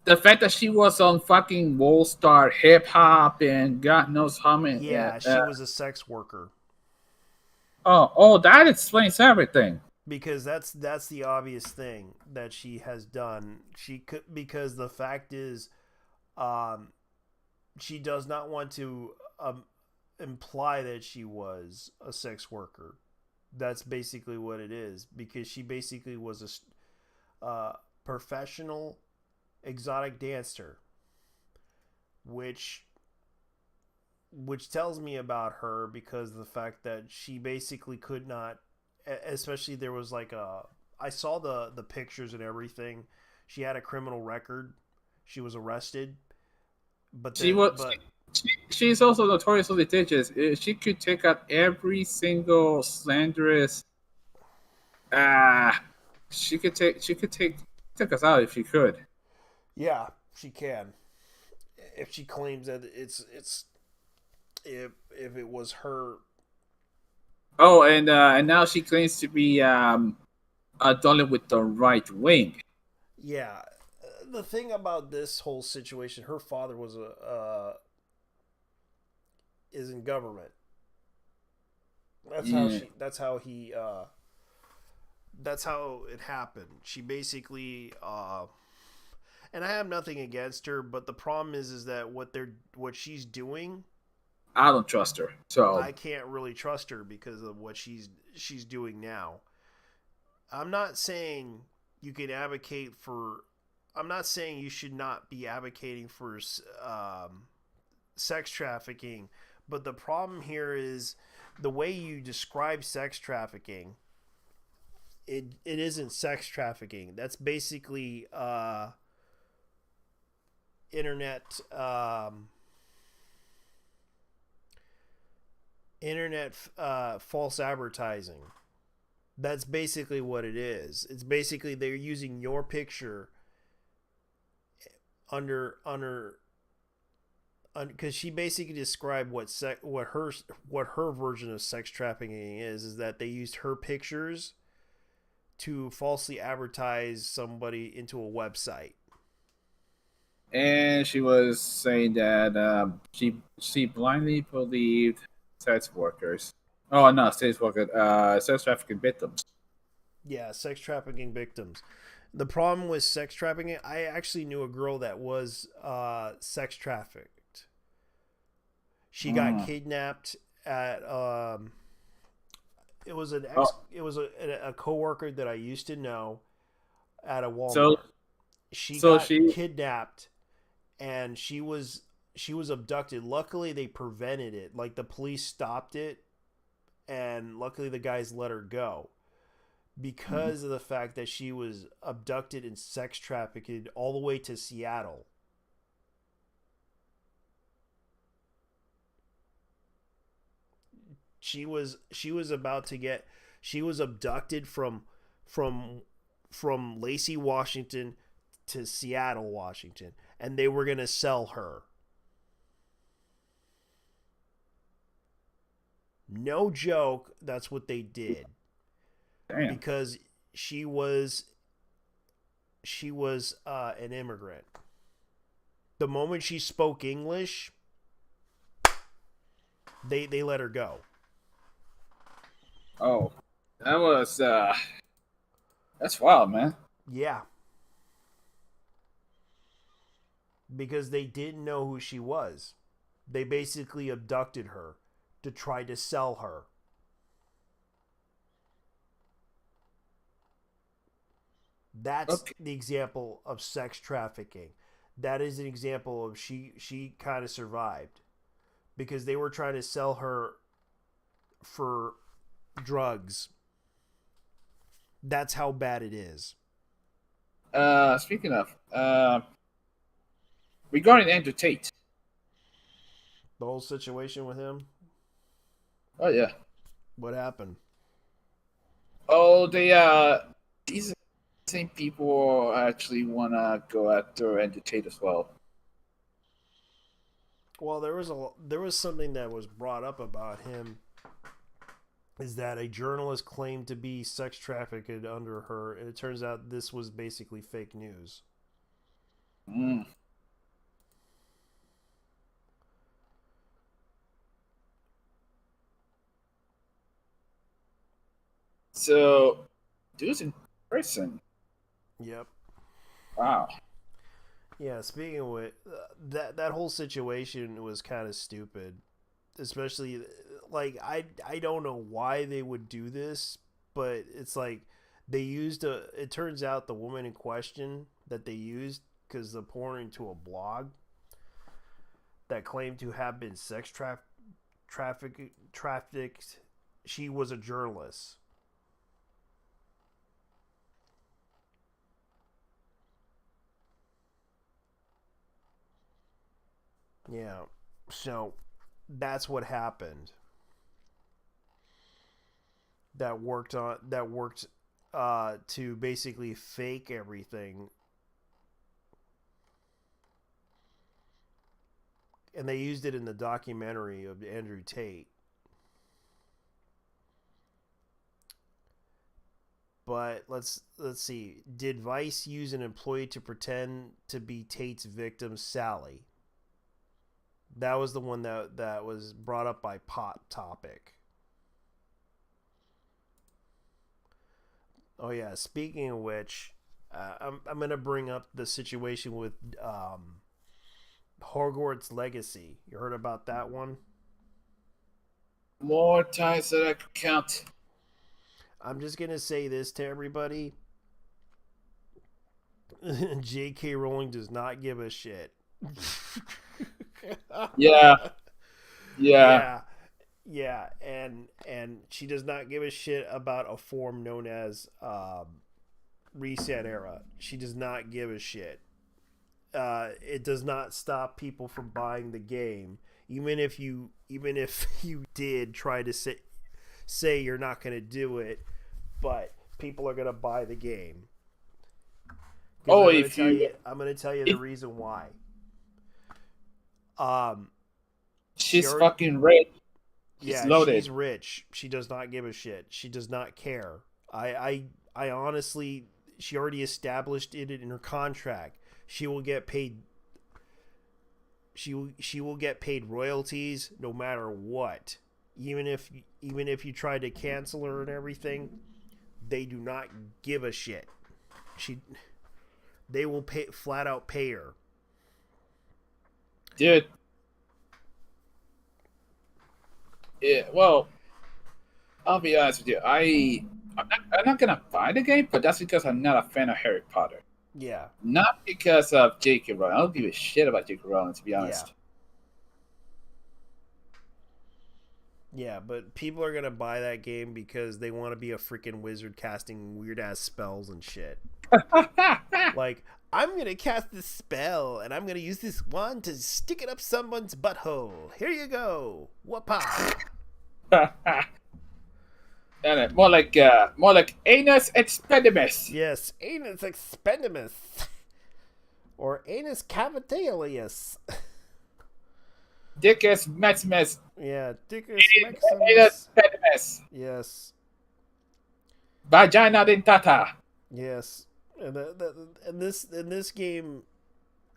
the fact that she was on fucking World Star Hip Hop and God knows how many. Yeah, she was a sex worker. Oh, that explains everything. Because that's the obvious thing that she has done. She could, because the fact is, she does not want to imply that she was a sex worker. That's basically what it is, because she basically was a professional exotic dancer, which which tells me about her because of the fact that she basically could not, especially there was like a, I saw the pictures and everything. She had a criminal record. She was arrested, but She then was. She's also notoriously litigious. She could take out every single slanderous. She could take us out if she could. yeah, she can. If she claims that it's if it was her. Oh, and now she claims to be done with the right wing. Yeah, the thing about this whole situation, her father was a is in government. That's how Yeah. she. That's how he. That's how it happened. She basically. And I have nothing against her, but the problem is that what she's doing, I don't trust her. So I can't really trust her because of what she's doing now. I'm not saying you can advocate for. I'm not saying you should not be advocating for sex trafficking, but the problem here is the way you describe sex trafficking. It isn't sex trafficking. That's basically internet internet false advertising. That's basically what it is. It's basically they're using your picture under because she basically described what her version of sex trafficking is that they used her pictures to falsely advertise somebody into a website. and she was saying that she blindly believed sex workers. Oh no, sex trafficking victims. Yeah, sex trafficking victims. The problem with sex trafficking, I actually knew a girl that was sex trafficked. She got kidnapped at it was a coworker that I used to know at a Walmart. She got kidnapped and she was abducted. Luckily they prevented it. Like the police stopped it and luckily the guys let her go because of the fact that she was abducted and sex trafficked all the way to Seattle. She was abducted from Lacey, Washington to Seattle, Washington, and they were going to sell her. No joke, that's what they did. Damn. Because she was an immigrant. The moment she spoke English, they let her go. Oh, that was that's wild, man. Yeah. Because they didn't know who she was. They basically abducted her to try to sell her. That's the example of sex trafficking. That is an example of she kind of survived because they were trying to sell her for drugs. That's how bad it is. Speaking of, regarding Andrew Tate. The whole situation with him. Oh yeah. What happened? Oh, these same people actually wanna go after Andrew Tate as well. Well, there was something that was brought up about him. Is that a journalist claimed to be sex trafficked under her, and it turns out this was basically fake news. So, dude's in prison. Yep. Wow. Yeah, speaking of which, that whole situation was kind of stupid. Especially, like, I don't know why they would do this, but it's like they used it turns out the woman in question that they used, because they're pouring into a blog, that claimed to have been trafficked. She was a journalist. Yeah. So that's what happened. That worked to basically fake everything, and they used it in the documentary of Andrew Tate. But let's see. Did Vice use an employee to pretend to be Tate's victim, Sally? That was the one that was brought up by Pop Topic. Oh yeah. Speaking of which, I'm gonna bring up the situation with Hogwarts Legacy. You heard about that one? More times than I could count. I'm just gonna say this to everybody. J.K. Rowling does not give a shit. Yeah. Yeah, and she does not give a shit about a form known as Reset Era. She does not give a shit. It does not stop people from buying the game, even if you did try to say you're not going to do it, but people are going to buy the game. Oh, I'm going to tell you the reason why. She's fucking rich. Yeah, loaded. She's rich. She does not give a shit. She does not care. I honestly, she already established it in her contract. She will get paid. She will get paid royalties no matter what. Even if you try to cancel her and everything, they do not give a shit. They will flat out pay her. Dude. Yeah, well, I'll be honest with you. I'm not gonna buy the game, but that's because I'm not a fan of Harry Potter. Yeah. Not because of J.K. Rowling. I don't give a shit about J.K. Rowling, to be honest. Yeah, but people are gonna buy that game because they want to be a freaking wizard casting weird ass spells and shit. Like, I'm gonna cast this spell and I'm gonna use this wand to stick it up someone's butthole. Here you go. Whoopah. More like Anus Expendimus. Yes, Anus Expendimus. Or Anus Cavitalius. Dickus Maximus. Yeah, Dickus Anus Maximus. Expendimus. Yes. Vagina dentata. Yes. And in this game,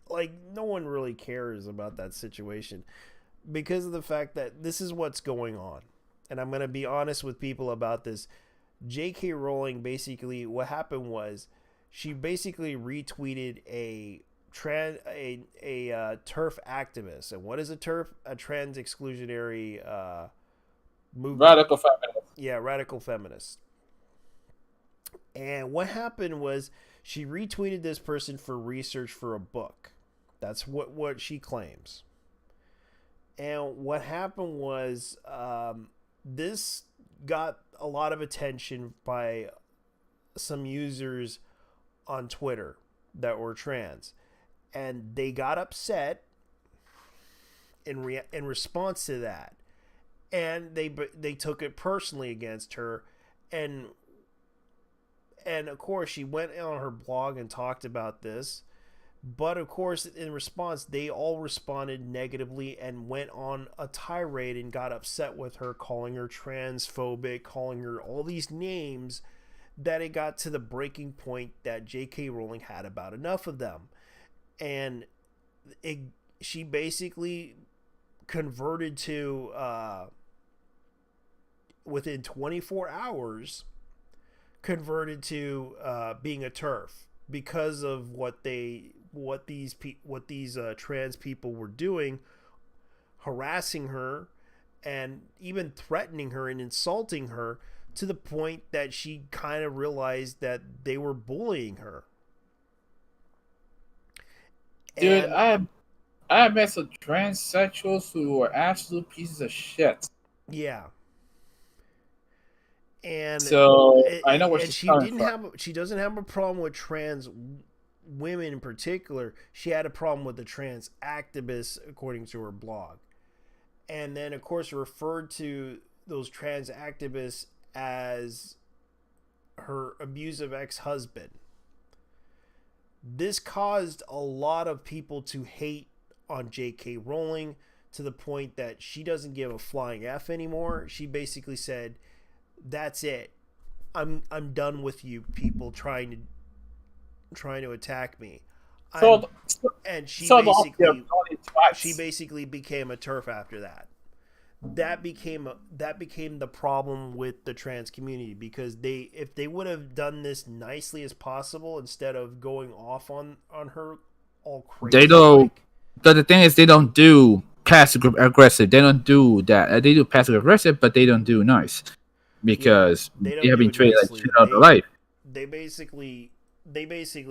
like, no one really cares about that situation because of the fact that this is what's going on. And I'm going to be honest with people about this. J.K. Rowling, basically, what happened was she basically retweeted a TERF activist. And what is a TERF? A trans exclusionary movement. Radical feminist. Yeah, radical feminist. And what happened was she retweeted this person for research for a book. That's what she claims. And what happened was this got a lot of attention by some users on Twitter that were trans. And they got upset in response to that. And they took it personally against her. And of course, she went on her blog and talked about this. But of course, in response, they all responded negatively and went on a tirade and got upset with her, calling her transphobic, calling her all these names, that it got to the breaking point that J.K. Rowling had about enough of them. And she basically converted to, within 24 hours, converted to being a TERF because of what these trans people were doing, harassing her and even threatening her and insulting her, to the point that she kind of realized that they were bullying her. Dude, And I met some transsexuals who were absolute pieces of shit. Yeah. And So I know where and she's coming from. she doesn't have a problem with trans women in particular. She had a problem with the trans activists, according to her blog. And then, of course, referred to those trans activists as her abusive ex-husband. This caused a lot of people to hate on J.K. Rowling to the point that she doesn't give a flying F anymore. She basically said, "That's it. I'm done with you people trying to attack me." So, And she she basically became a turf after that. That became the problem with the trans community, because if they would have done this nicely as possible instead of going off on her all crazy. They don't. The thing is, they don't do passive aggressive. They don't do that. They do passive aggressive, but they don't do nice because they have been treated like shit all their life. They basically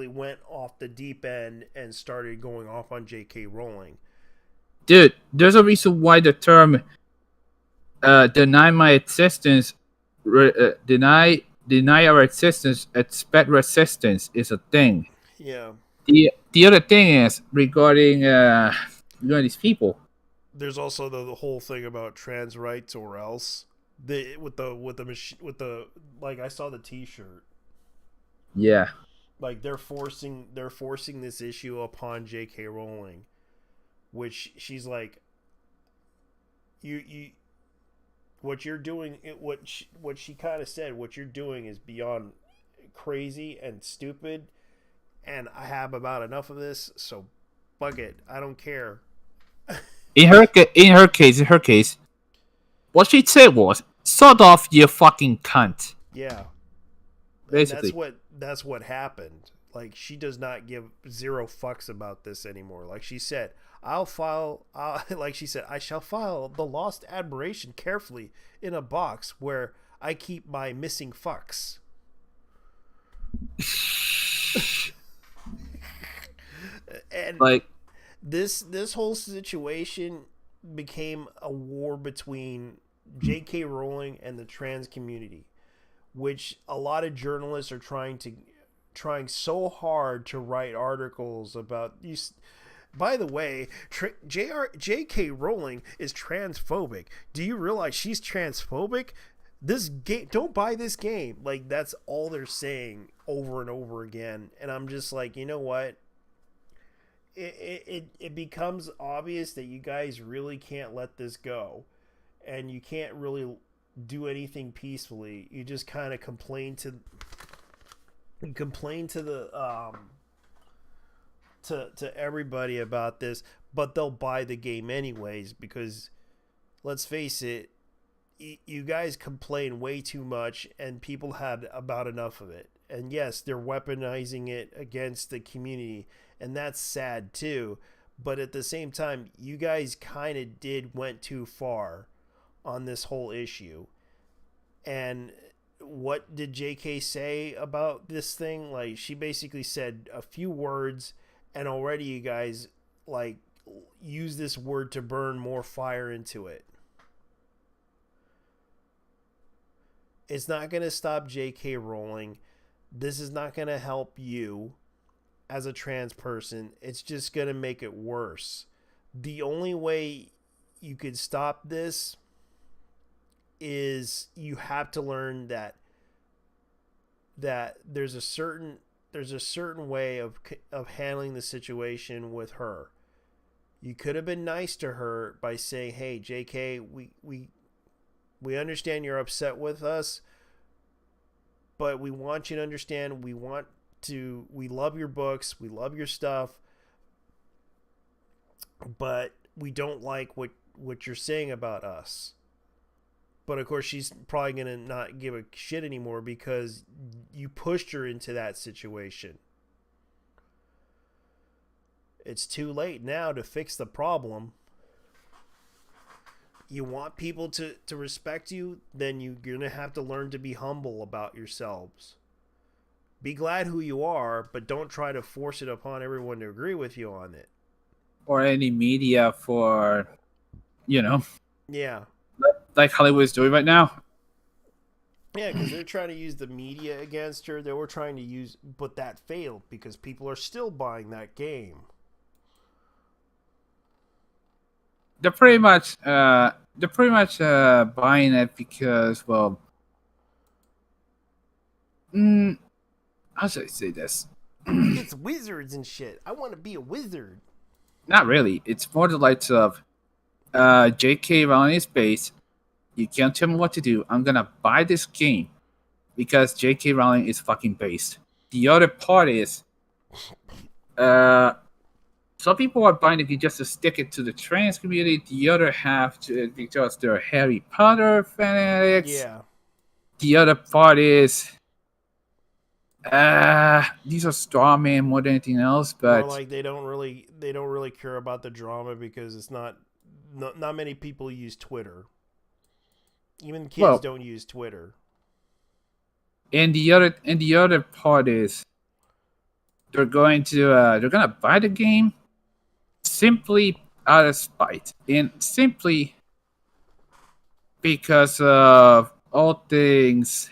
went off the deep end and started going off on J.K. Rowling. Dude, there's a reason why the term "deny my existence," deny our existence, expect resistance is a thing. Yeah. The other thing is regarding these people. There's also the whole thing about trans rights or else. With the like, I saw the T-shirt. Yeah. Like they're forcing this issue upon J.K. Rowling, which she's like, you what you're doing, what she kind of said, what you're doing is beyond crazy and stupid, and I have about enough of this, so fuck it, I don't care. In her case, what she said was, "Sod off, you fucking cunt." Yeah. Basically, that's what happened. Like, she does not give zero fucks about this anymore. Like she said, like she said, "I shall file the lost admiration carefully in a box where I keep my missing fucks." And like, this whole situation became a war between J.K. Rowling and the trans community, which a lot of journalists are trying so hard to write articles about these. By the way, J.K. Rowling is transphobic. Do you realize she's transphobic? This game, don't buy this game. Like, that's all they're saying over and over again. And I'm just like, you know what? It becomes obvious that you guys really can't let this go, and you can't really do anything peacefully. You just kind of complain to the to everybody about this, but they'll buy the game anyways, because let's face it, you guys complain way too much and people had about enough of it. And yes, they're weaponizing it against the community, and that's sad too, but at the same time, you guys kind of went too far on this whole issue. And what did JK say about this thing? Like, she basically said a few words, and already you guys like use this word to burn more fire into it. It's not going to stop JK Rowling. This is not going to help you as a trans person. It's just going to make it worse. The only way you could stop this is you have to learn that there's a certain way of handling the situation with her. You could have been nice to her by saying, "Hey, JK, we understand you're upset with us, but we want you to understand we love your books, we love your stuff, but we don't like what you're saying about us." But of course, she's probably going to not give a shit anymore because you pushed her into that situation. It's too late now to fix the problem. You want people to respect you, then you're going to have to learn to be humble about yourselves. Be glad who you are, but don't try to force it upon everyone to agree with you on it. or any media for, you know, Yeah. like Hollywood is doing right now. Yeah, because they're trying to use the media against her. They were trying to use, but that failed because people are still buying that game. They're pretty much buying it because, well, how should I say this? It's wizards and shit. I want to be a wizard. Not really. It's more the likes of J.K. Rowling is based. You can't tell me what to do. I'm gonna buy this game because J.K. Rowling is fucking based. The other part is, some people are buying it just to stick it to the trans community. The other half to because they're Harry Potter fanatics. Yeah. The other part is, these are straw man more than anything else. Or But like they don't really care about the drama because it's not many people use Twitter. Even kids well, don't use Twitter. and the other part is they're gonna buy the game simply out of spite and simply because of all things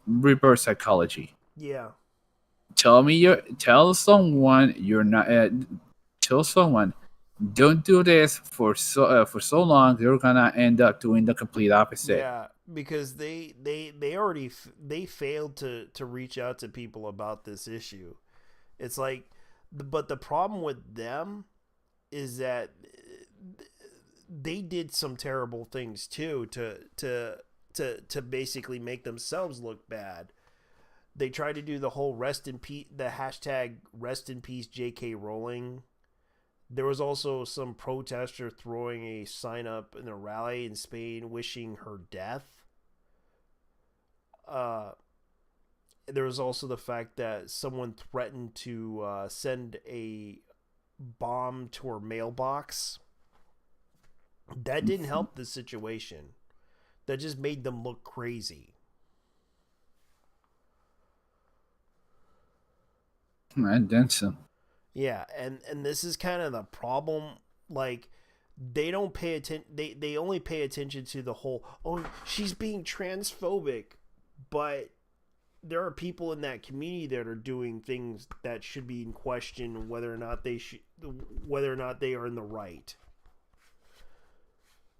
reverse psychology. Yeah. Tell someone you're not. Tell someone don't do this for so long. You're gonna end up doing the complete opposite. Yeah, because they already they failed to reach out to people about this issue. It's like, but the problem with them is that they did some terrible things too to basically make themselves look bad. They tried to do the whole rest in peace, the hashtag rest in peace J.K. Rowling. There was also some protester throwing a sign up in a rally in Spain wishing her death. Uh, there was also the fact that someone threatened to send a bomb to her mailbox. That didn't help the situation. That just made them look crazy. And then some. Yeah, and this is kind of the problem. Like, they don't pay attention. They only pay attention to the whole. Oh, she's being transphobic, but there are people in that community that are doing things that should be in question whether or not they are in the right.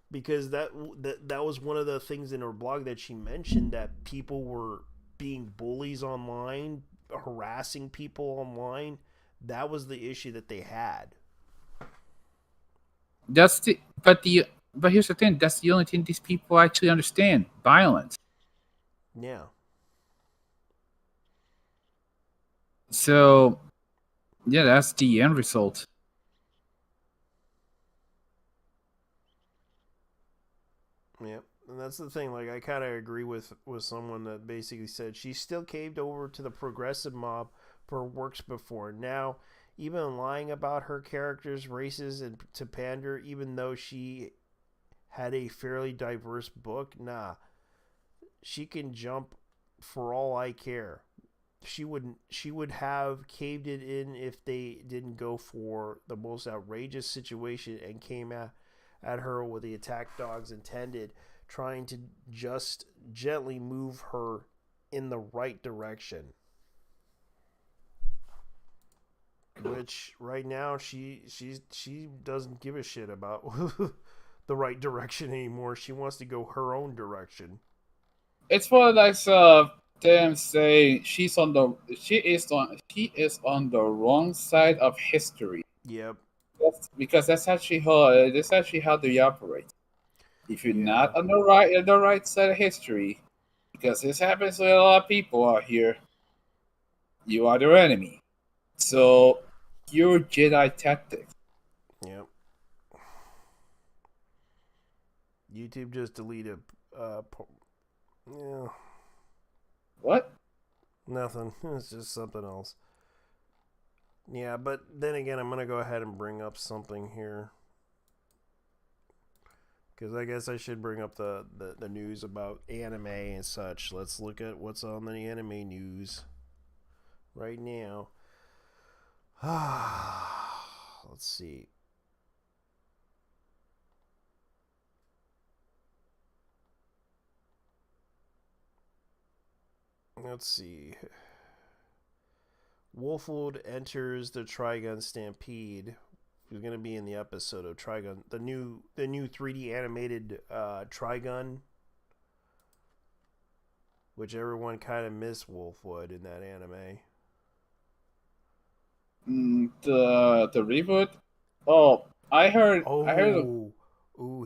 Because that was one of the things in her blog that she mentioned, that people were being bullies online, harassing people online. That was the issue that they had. But here's the thing. That's the only thing these people actually understand: violence. Yeah. So, yeah, that's the end result. Yeah. And that's the thing. Like, I kind of agree with someone that basically said she still caved over to the progressive mob for works before. Now, even lying about her character's races and to pander, even though she had a fairly diverse book, nah, she can jump for all I care. She would have caved it in if they didn't go for the most outrageous situation and came at her with the attack dogs intended, trying to just gently move her in the right direction. Which right now she doesn't give a shit about the right direction anymore. She wants to go her own direction. It's more like them saying she is on the wrong side of history. Yep. Because that's actually how they operate. If you're Yeah. not on the right side of history, because this happens to a lot of people out here, you are their enemy. So your Jedi tactics. Yep. YouTube just deleted. Yeah. What? Nothing. It's just something else. Yeah, but then again, I'm gonna go ahead and bring up something here. Because I guess I should bring up the news about anime and such. Let's look at what's on the anime news right now. Let's see. Let's see. Wolfwood enters the Trigun Stampede. He's going to be in the episode of Trigun, the new 3D animated Trigun, which everyone kind of missed Wolfwood in that anime. The reboot. Oh, I heard.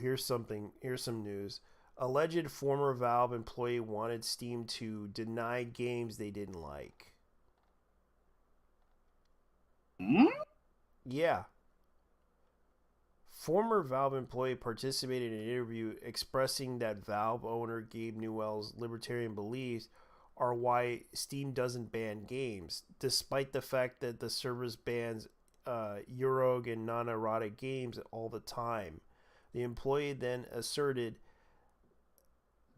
Here's something. Here's some news. Alleged former Valve employee wanted Steam to deny games they didn't like. Yeah. Former Valve employee participated in an interview expressing that Valve owner Gabe Newell's libertarian beliefs are why Steam doesn't ban games, despite the fact that the service bans Eurog and non-erotic games all the time. The employee then asserted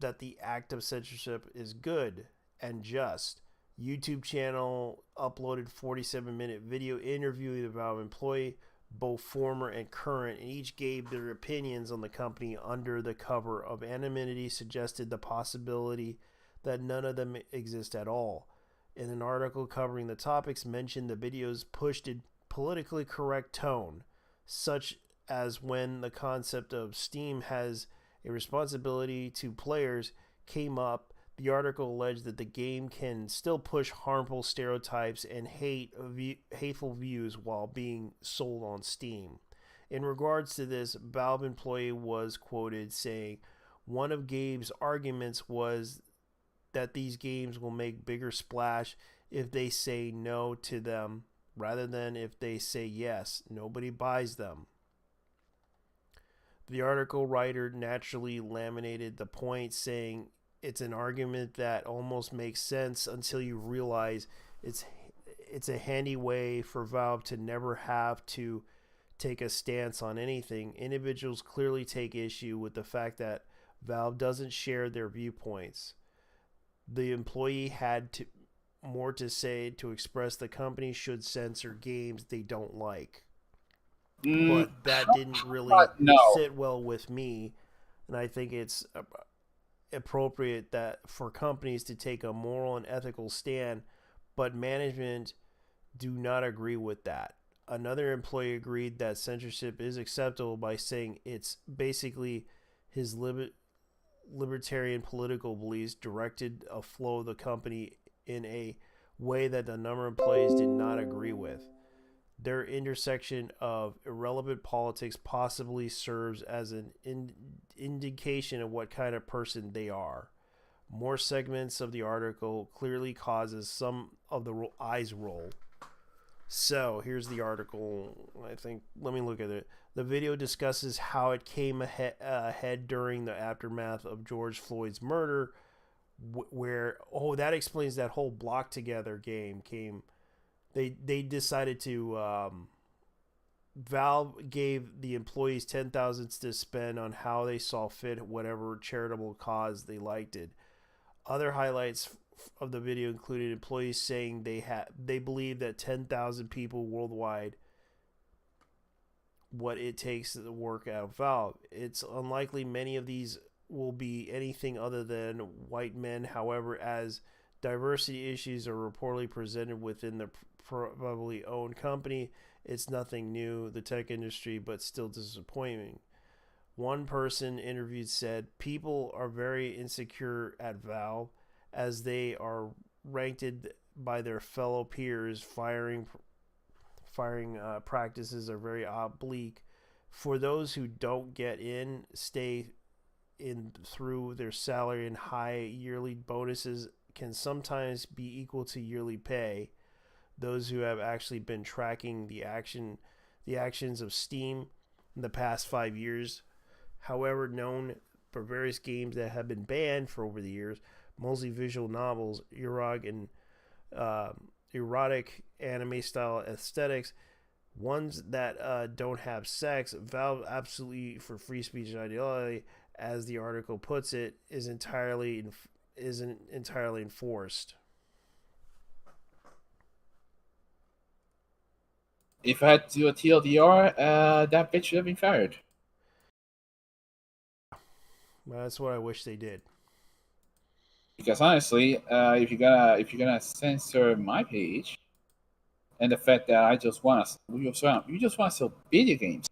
that the act of censorship is good and just. YouTube channel uploaded 47-minute video interviewing the Valve employee, both former and current, and each gave their opinions on the company under the cover of anonymity, suggested the possibility that none of them exist at all. In an article covering the topics mentioned, the videos pushed a politically correct tone, such as when the concept of Steam has a responsibility to players came up. The article alleged that the game can still push harmful stereotypes and hateful views while being sold on Steam. In regards to this, Valve employee was quoted saying, "One of Gabe's arguments was that these games will make bigger splash if they say no to them rather than if they say yes. Nobody buys them." The article writer naturally laminated the point, saying it's an argument that almost makes sense until you realize it's a handy way for Valve to never have to take a stance on anything. Individuals clearly take issue with the fact that Valve doesn't share their viewpoints. The employee had more to say to express the company should censor games they don't like. But that didn't really sit well with me, and I think it's appropriate that for companies to take a moral and ethical stand, but management do not agree with that. Another employee agreed that censorship is acceptable by saying it's basically his libertarian political beliefs directed a flow of the company in a way that the number of employees did not agree with. Their intersection of irrelevant politics possibly serves as an indication of what kind of person they are. More segments of the article clearly causes some of the eyes roll. So here's the article. I think, let me look at it. The video discusses how it came ahead during the aftermath of George Floyd's murder, where, that explains that whole Block Together game came. They decided to Valve gave the employees $10,000 to spend on how they saw fit, whatever charitable cause they liked it. Other highlights of the video included employees saying they believe that 10,000 people worldwide what it takes to work at Valve. It's unlikely many of these will be anything other than white men. However, as diversity issues are reportedly presented within the probably owned company, it's nothing new, the tech industry, but still disappointing. One person interviewed said, "People are very insecure at Valve as they are ranked by their fellow peers. Firing practices are very oblique. For those who don't get in, stay in through their salary, and high yearly bonuses can sometimes be equal to yearly pay. Those who have actually been tracking the actions of Steam in the past 5 years, however, known for various games that have been banned for over the years, mostly visual novels, erotic and erotic anime style aesthetics, ones that don't have sex. Valve absolutely for free speech and ideology, as the article puts it, isn't entirely enforced." If I had to do a TLDR, that bitch should have been fired. Well, that's what I wish they did. Because honestly, if you're gonna censor my page, and the fact that you just want to sell video games.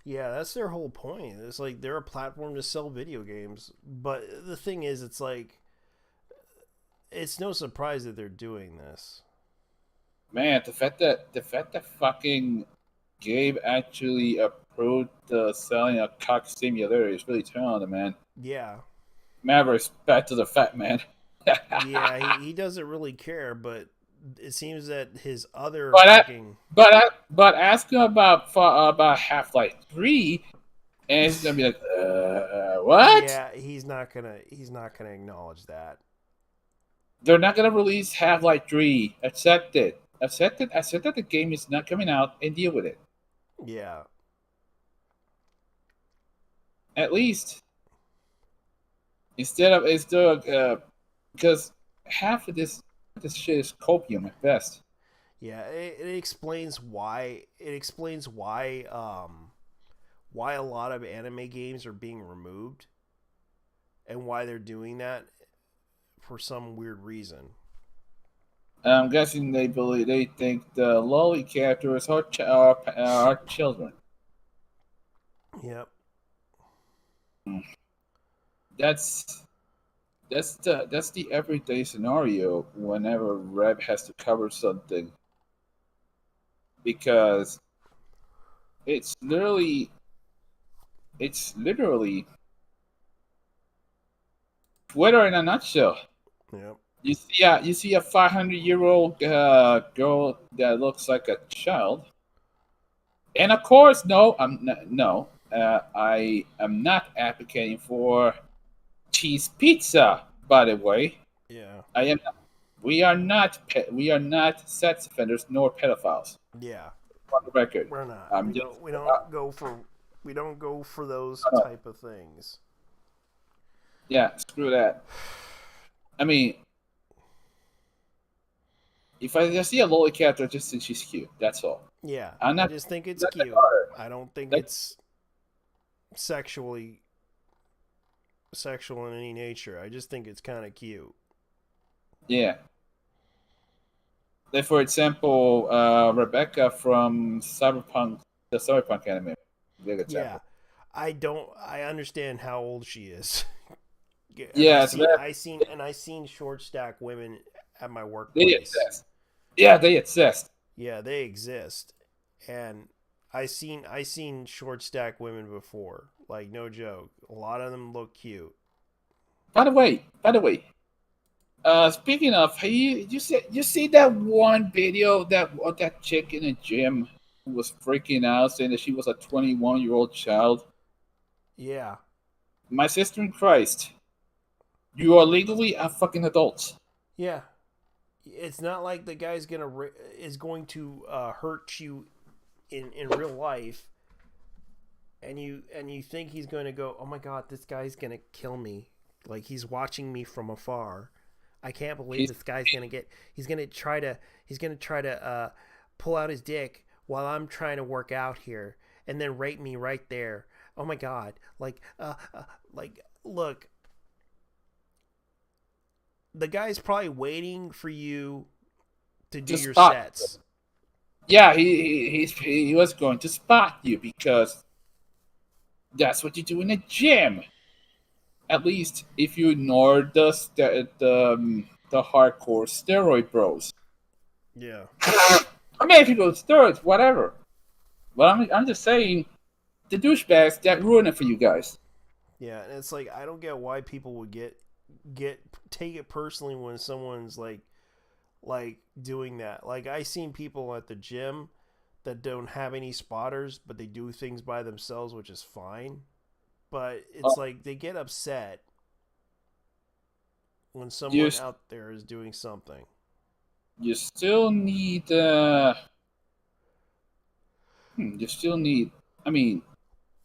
Yeah, that's their whole point. It's like they're a platform to sell video games. But the thing is, it's like it's no surprise that they're doing this. Man, the fact that fucking Gabe actually approved selling a cock simulator is really turning on the man. Yeah. Mad respect to the fat man. Yeah, he doesn't really care, but it seems that his other But fucking but ask him about Half-Life 3, and he's gonna be like, what? yeah, he's not gonna acknowledge that. They're not gonna release Half-Life 3. Accept it. Accept that the game is not coming out and deal with it. Yeah. At least instead of because half of this shit is copium at best. Yeah, it explains why why a lot of anime games are being removed and why they're doing that for some weird reason. I'm guessing they think the lolly characters are children. Yep. That's the everyday scenario whenever Reb has to cover something, because it's literally Twitter in a nutshell. Yep. You see a 500-year-old girl that looks like a child, and of course, I am not advocating for cheese pizza. By the way, Yeah. I am. We are not sex offenders nor pedophiles. Yeah. On the record, We're not. I'm we just- don't we don't go for those type of things. Yeah, screw that. I mean, if I just see a lolly cat, I just think she's cute. That's all. Yeah. I'm not- I just think it's that's cute. her. I don't think That's- it's sexual in any nature. I just think it's kind of cute. Yeah. Like, for example, Rebecca from the Cyberpunk anime. Big example. Yeah. I understand how old she is. Yeah, I seen short stack women at my They workplace. exist. Yeah, they exist. Yeah, they exist. And I seen short stack women before. Like, no joke. A lot of them look cute. By the way, speaking of, hey, you see that one video of that chick in the gym who was freaking out saying that she was a 21-year-old child? Yeah. My sister in Christ, you are legally a fucking adult. Yeah. It's not like the guy's is going to hurt you in real life, and you think he's going to go, oh my god, this guy's going to kill me, like he's watching me from afar. I can't believe this guy's going to he's going to try to pull out his dick while I'm trying to work out here, and then rape me right there. Oh my god, like look, the guy's probably waiting for you to do your spot. sets. Yeah, he was going to spot you because that's what you do in a gym. At least if you ignore the hardcore steroid bros. Yeah. I mean, if you go steroids, whatever. But I'm just saying, the douchebags that ruin it for you guys. Yeah, and it's like I don't get why people would take it personally when someone's like doing that. Like, I seen people at the gym that don't have any spotters, but they do things by themselves, which is fine. But it's like they get upset when someone out there is doing something. You still need I mean,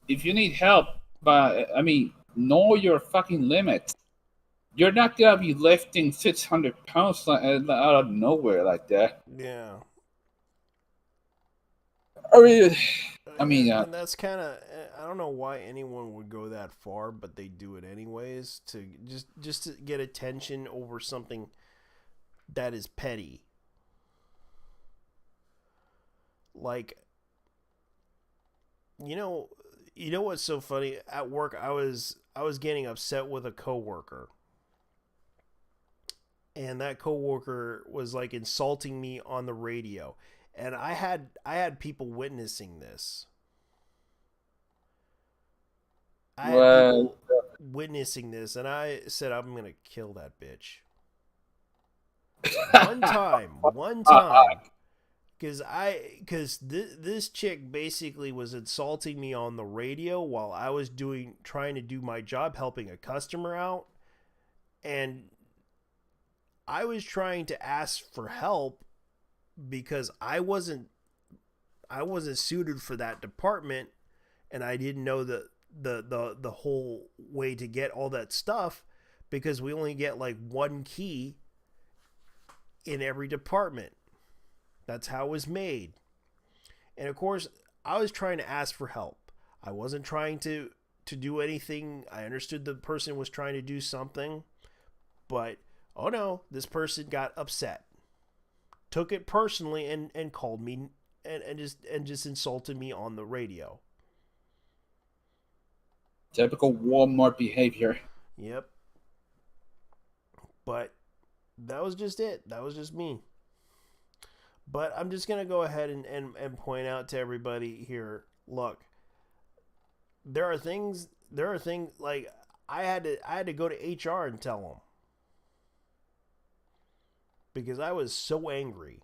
if you need help, know your fucking limits. You're not gonna be lifting 600 pounds out of nowhere like that. Yeah. I mean, And that's kind of, I don't know why anyone would go that far, but they do it anyways to just to get attention over something that is petty. Like, you know, what's so funny? At work, I was getting upset with a coworker, and that coworker was like insulting me on the radio, and I had people witnessing this. I had well, people witnessing this, and I said, I'm gonna kill that bitch. One time, because this chick basically was insulting me on the radio while I was trying to do my job, helping a customer out, and I was trying to ask for help because I wasn't suited for that department, and I didn't know the whole way to get all that stuff because we only get like one key in every department. That's how it was made. And of course, I was trying to ask for help. I wasn't trying to do anything. I understood the person was trying to do something, but oh no, this person got upset. Took it personally and called me and just insulted me on the radio. typical Walmart behavior. Yep. But that was just it. That was just me. But I'm just going to go ahead and point out to everybody here, look, there are things like I had to go to HR and tell them because I was so angry.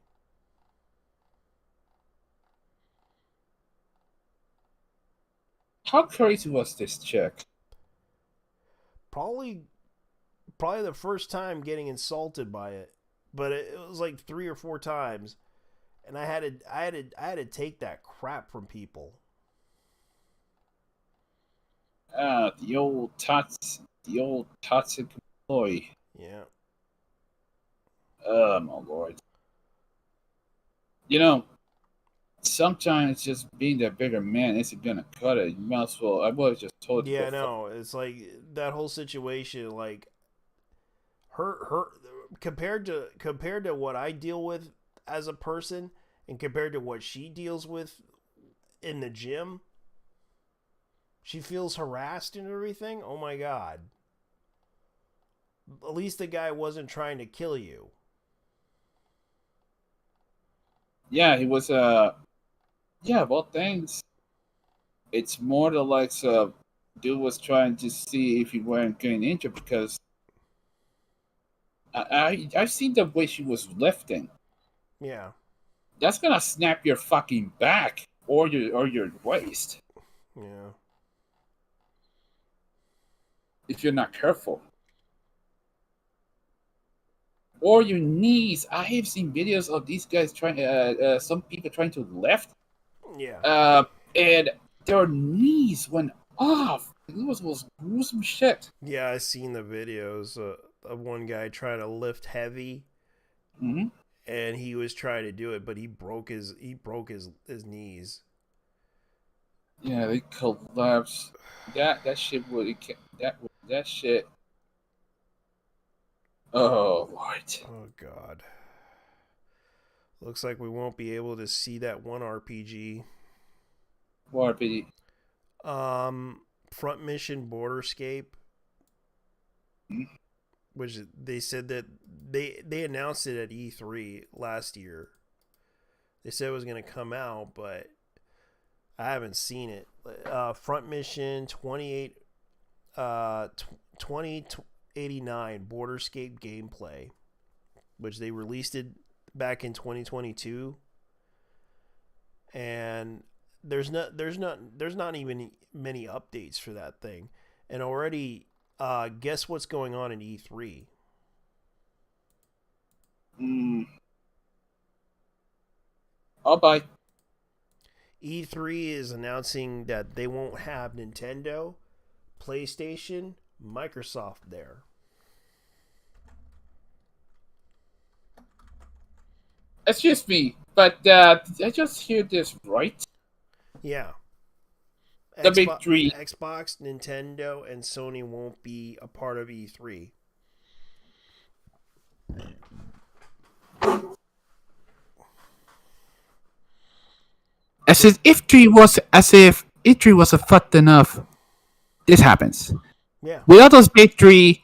How crazy was this chick? Probably the first time getting insulted by it, but it was like 3 or 4 times, and I had to take that crap from people. The old toxic employee. Yeah. Oh my lord. You know, sometimes just being the bigger man isn't gonna cut it. You might as well. I would have just told you. Yeah, no, it's like that whole situation, like her compared to what I deal with as a person and compared to what she deals with in the gym, she feels harassed and everything. Oh my god. At least the guy wasn't trying to kill you. Yeah, he was. Yeah, well, thanks. It's more the likes of dude was trying to see if he weren't getting injured because I've seen the way she was lifting. Yeah. That's gonna snap your fucking back or your waist Yeah. if you're not careful. Or your knees. I have seen videos of these guys trying, some people trying to lift, Yeah. and their knees went off. It was gruesome shit. Yeah, I seen the videos of one guy trying to lift heavy, Hmm. and he was trying to do it, but he broke his knees. Yeah, they collapsed. That shit would that shit. Oh Lord. Oh god. Looks like we won't be able to see that one RPG. Warpy. Front Mission Borderscape, which they said that they announced it at E3 last year. They said it was going to come out, but I haven't seen it. Front Mission 2089 Borderscape gameplay, which they released it back in 2022, and there's not even many updates for that thing, and already guess what's going on in E3? I'll buy. E3 is announcing that they won't have Nintendo, PlayStation, Microsoft there. Excuse me, but did I just hear this right? Yeah. The big three. Xbox, Nintendo, and Sony won't be a part of E3. As if E3 was a fat enough. This happens. Yeah. Without those big three,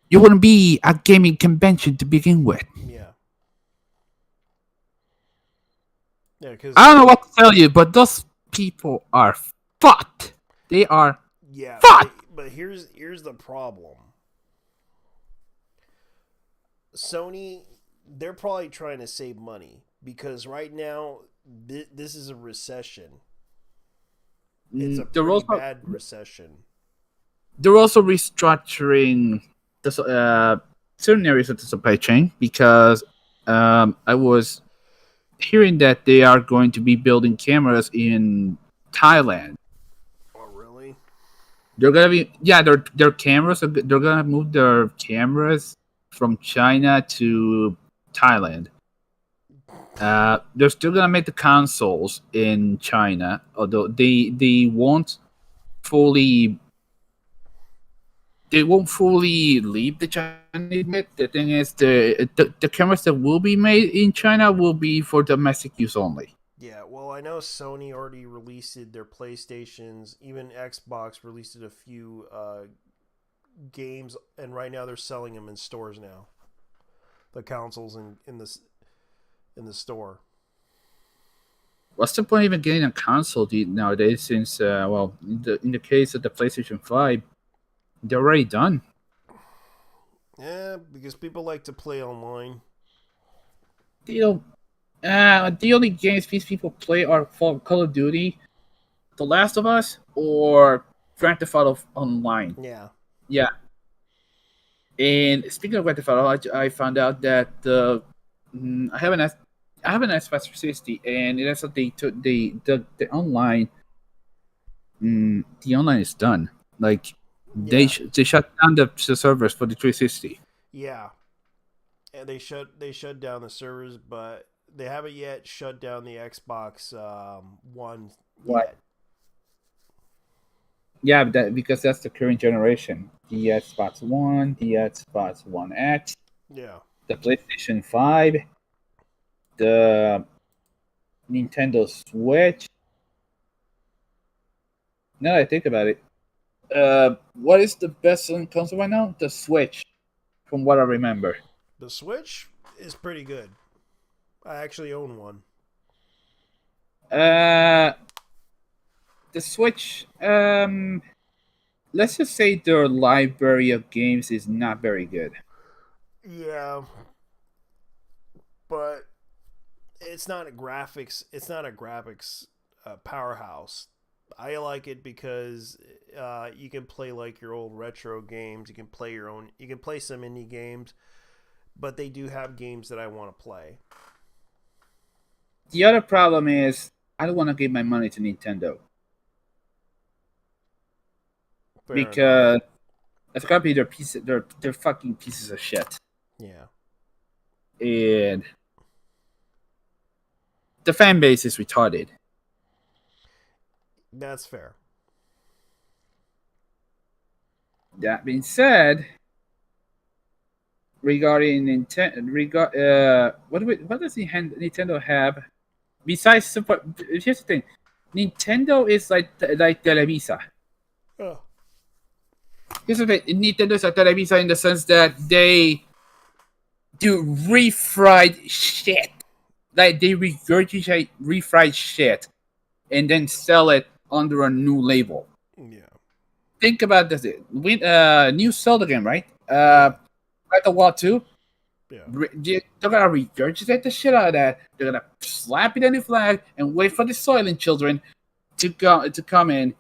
you wouldn't be a gaming convention to begin with. Yeah. Yeah, because I don't know what to tell you, but those people are fucked. They are yeah, fucked. but here's the problem. Sony, they're probably trying to save money because right now this is a recession. It's a pretty bad recession. They're also restructuring the certain areas of the supply chain because I was hearing that they are going to be building cameras in Thailand. Oh, really? They're gonna be their cameras. They're gonna move their cameras from China to Thailand. They're still gonna make the consoles in China, although they won't fully leave the Chinese market. The thing is, the cameras that will be made in China will be for domestic use only. Yeah, well, I know Sony already released their PlayStations. Even Xbox released a few games, and right now they're selling them in stores now. The consoles in the store. What's the point of even getting a console nowadays? Since in the case of the PlayStation 5, they're already done. Yeah, because people like to play online. The only games these people play are Call of Duty, The Last of Us, or Grand Theft Auto Online. Yeah. Yeah. And speaking of Grand Theft Auto, I found out that I have an Xbox 360, and it has the online. The online is done. Like they shut down the servers for the 360. Yeah. And they shut down the servers, but they haven't yet shut down the Xbox One yet. Yeah, because that's the current generation. The Xbox One, the Xbox One X, yeah, the PlayStation 5, the Nintendo Switch. Now that I think about it, what is the best-selling console right now? The Switch, from what I remember. The Switch is pretty good. I actually own one. The Switch, let's just say their library of games is not very good. Yeah, but it's not a graphics. It's not a graphics powerhouse. I like it because you can play like your old retro games. You can play your own. You can play some indie games, but they do have games that I want to play. The other problem is I don't want to give my money to Nintendo. Fair because enough. as a company, they're fucking pieces of shit. Yeah. And the fan base is retarded. That's fair. That being said, regarding Nintendo, what does Nintendo have besides Super? Here's the thing, Nintendo is like Televisa. Oh. Here's the thing, Nintendo is like Televisa in the sense that they do refried shit. Like they regurgitate refried shit and then sell it under a new label. Yeah. Think about this. New Zelda game, right? Breath of the Wild 2. Yeah. They're gonna regurgitate the shit out of that. They're gonna slap it on the flag and wait for the Soylent children to come in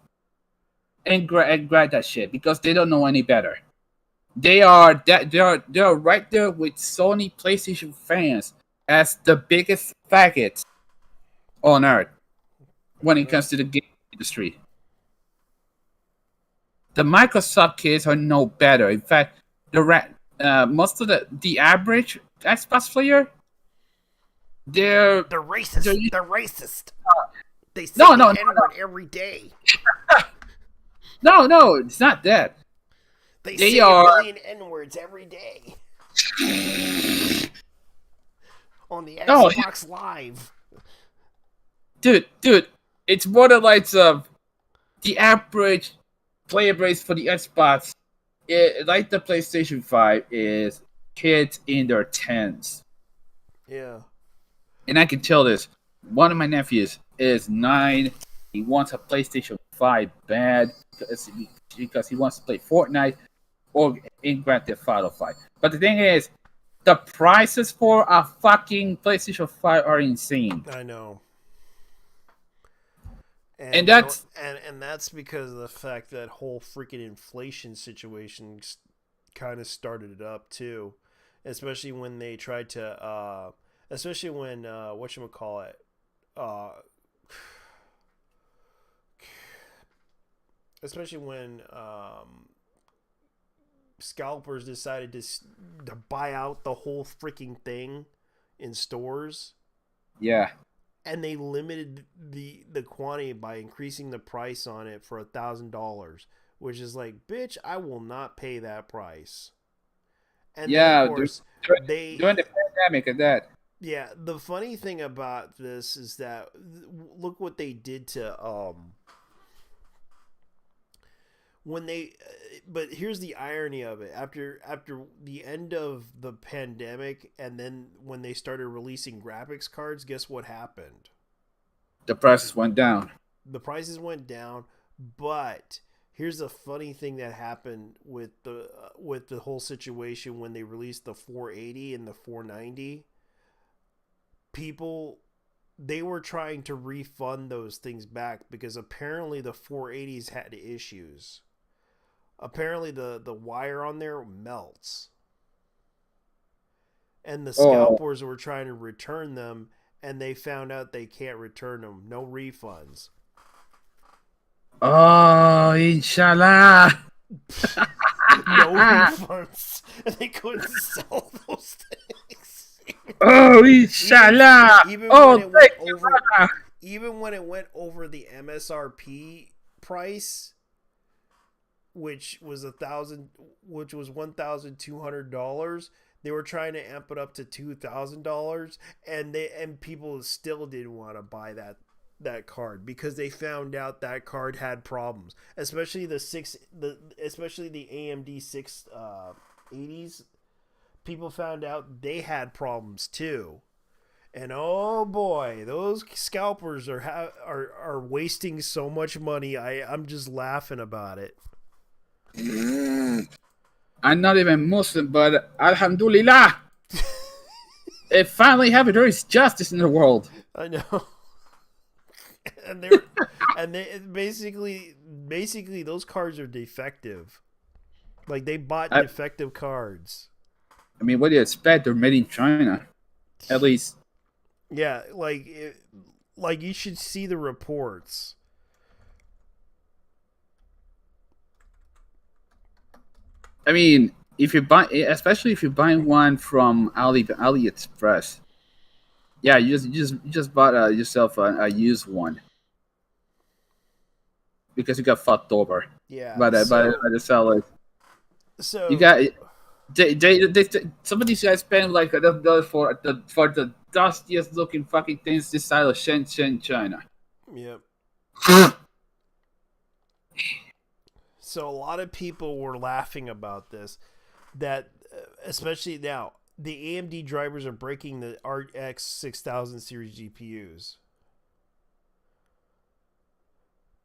and grab that shit because they don't know any better. They are right there with Sony PlayStation fans as the biggest faggots on earth when it comes to the game industry. The Microsoft kids are no better. In fact, most of the average Xbox player, they're racist. They're racist. They say No, the no, no, N-word every day. no, it's not that. They They say are- a million N-words every day. On the No. Xbox Live. Dude, it's more than like the average player base for the Xbox. Like the PlayStation 5 is kids in their tens. Yeah. And I can tell this. One of my nephews is 9. He wants a PlayStation 5 bad because he wants to play Fortnite or in Grand Theft Auto 5. But the thing is, the prices for a fucking PlayStation 5 are insane. I know. And that's- and that's because of the fact that whole freaking inflation situation kind of started it up too, especially when they tried to especially when whatchamacallit, especially when scalpers decided to buy out the whole freaking thing in stores. Yeah. And they limited the quantity by increasing the price on it for $1,000, which is like, bitch, I will not pay that price. And Yeah, then of course they During the pandemic and that. yeah. The funny thing about this is that look what they did to when they but here's the irony of it. After the end of the pandemic and then when they started releasing graphics cards, guess what happened? The prices went down. The prices went down, but here's the funny thing that happened with the whole situation when they released the 480 and the 490. People, they were trying to refund those things back because apparently the 480s had issues. Apparently the wire on there melts. And the scalpers were trying to return them, and they found out they can't return them. No refunds. Oh, inshallah. No refunds. And they couldn't sell those things. Oh, inshallah. Even Oh, when it went thank you, over, brother. even when it went over the MSRP price, which was $1,200, they were trying to amp it up to $2,000, and people still didn't want to buy that card because they found out that card had problems, especially the AMD 680s. People found out they had problems too. And oh boy, those scalpers are wasting so much money. I'm just laughing about it. I'm not even Muslim, but Alhamdulillah. It finally happened. There is justice in the world. I know. and they basically those cards are defective. Like they bought defective cards. I mean, what do you expect? They're made in China. At least. Yeah, like you should see the reports. I mean, especially if you're buying one from AliExpress, yeah, you just bought yourself a used one because you got fucked over. Yeah, by the seller. So You got some of these guys spend like $1 for the dustiest looking fucking things this side of Shenzhen, China. Yep. So a lot of people were laughing about this, that especially now the AMD drivers are breaking the RX 6000 series GPUs.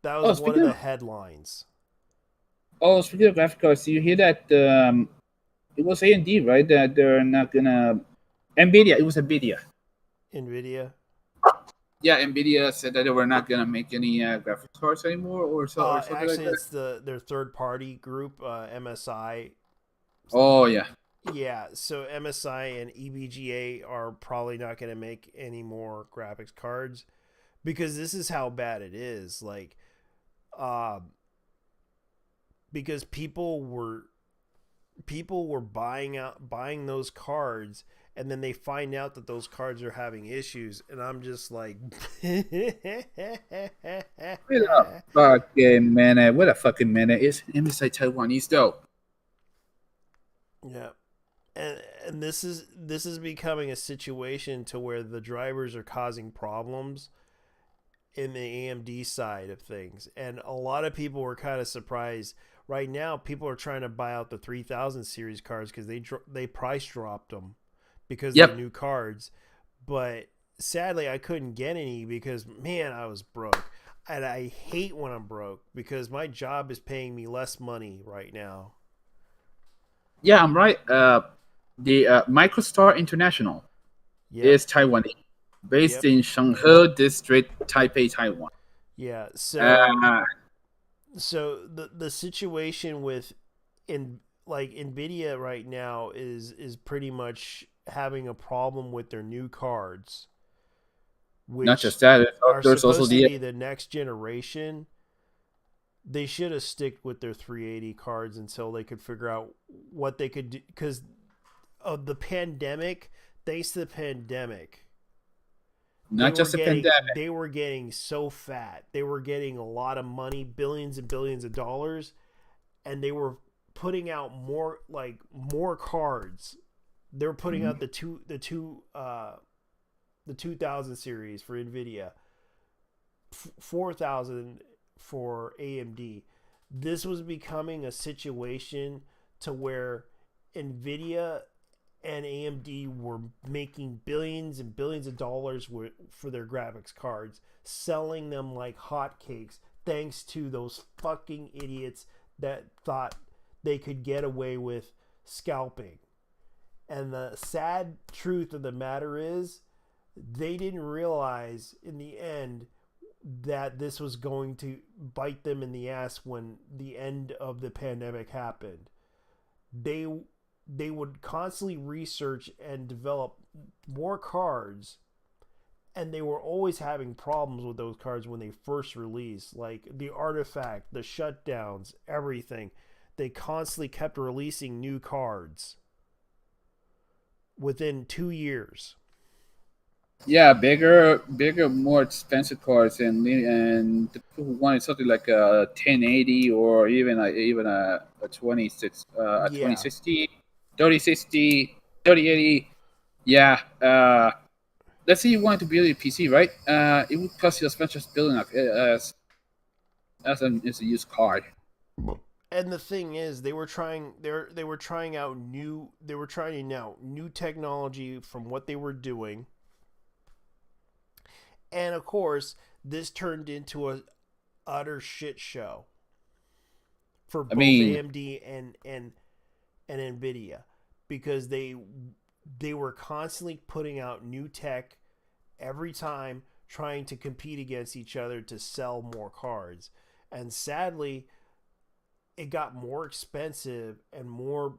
That was one of the headlines. Oh, speaking of graphic cards, you hear that it was AMD, right? That they're not gonna NVIDIA. It was NVIDIA. NVIDIA. Yeah, NVIDIA said that they were not gonna make any graphics cards anymore, or something Actually, like that. it's their third party group, MSI. Oh yeah. Yeah, so MSI and EVGA are probably not going to make any more graphics cards because this is how bad it is. Like, because people were buying those cards, and then they find out that those cards are having issues, and I'm just like, Wait a fucking minute. Wait a fucking minute. It's MSI Taiwanese though. yeah. And this is becoming a situation to where the drivers are causing problems in the AMD side of things, and a lot of people were kind of surprised. Right now, people are trying to buy out the 3000 series cards because they price dropped them because Yep. they're new cards. But sadly, I couldn't get any because, man, I was broke, and I hate when I'm broke because my job is paying me less money right now. Yeah, I'm right. The Microstar International Yeah, is Taiwanese, based Yep. in Shanghai District, Taipei, Taiwan. yeah. Uh, So the situation with Nvidia right now is pretty much having a problem with their new cards, not which just that, are there's also supposed to the be the next generation. They should have stick with their 380 cards until they could figure out what they could do because of the pandemic. Thanks to the pandemic, not just a pandemic. they were getting so fat. They were getting a lot of money, billions and billions of dollars, and they were putting out more cards. They were putting out the 2000 series for Nvidia, 4000 for AMD. This was becoming a situation to where Nvidia and AMD were making billions and billions of dollars for their graphics cards, selling them like hotcakes, thanks to those fucking idiots that thought they could get away with scalping. And the sad truth of the matter is, they didn't realize in the end that this was going to bite them in the ass when the end of the pandemic happened. They would constantly research and develop more cards, and they were always having problems with those cards when they first released, like the artifact, the shutdowns, everything. They constantly kept releasing new cards within 2 years. Yeah, bigger, more expensive cards, and the people who wanted something like a 1080 or even a 26 a Yeah. 2060, 3060, 3080. Yeah. Let's say you wanted to build a PC, right? It would cost you as much as building as a used card. And the thing is, they were trying out new technology from what they were doing. And of course, this turned into a utter shit show for both AMD and Nvidia, because they were constantly putting out new tech every time, trying to compete against each other to sell more cards. And sadly, it got more expensive and more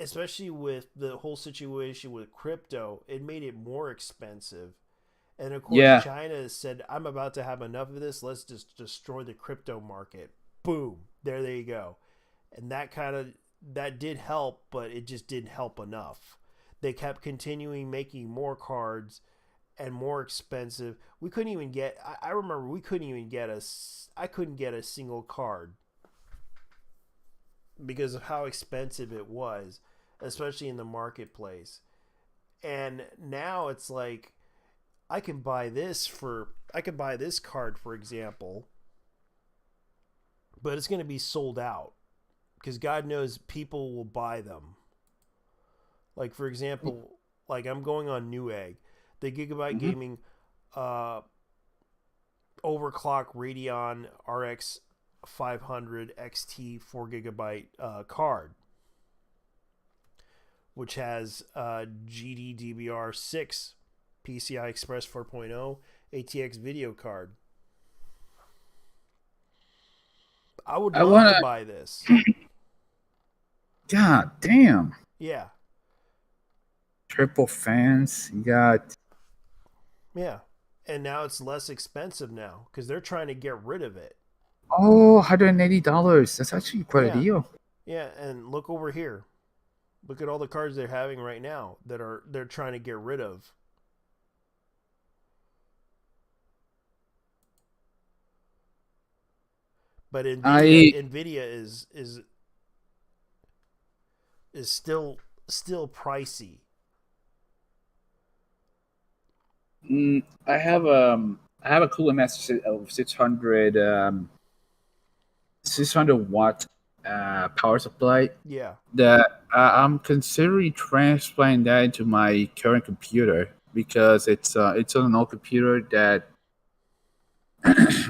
especially with the whole situation with crypto. It made it more expensive. And of course, China said, I'm about to have enough of this. Let's just destroy the crypto market. Boom. There you go. And that did help, but it just didn't help enough. They kept continuing making more cards and more expensive. We couldn't even get, I remember I couldn't get a single card because of how expensive it was, especially in the marketplace. And now it's like, I could buy this card, for example, but it's going to be sold out because God knows people will buy them. Like, for example, like I'm going on Newegg, the Gigabyte Gaming overclock Radeon RX 500 XT 4GB card, which has GDDR6 PCI Express 4.0 ATX video card. I would love to buy this. God damn. Yeah. Triple fans. You got. Yeah. And now it's less expensive now because they're trying to get rid of it. Oh, $180. That's actually quite a deal. Yeah, and look over here. Look at all the cards they're having right now that they're trying to get rid of. But Nvidia is still pricey. I have a Cooler Master of 600 watt power supply Yeah. that I'm considering transplanting that into my current computer because it's on an old computer that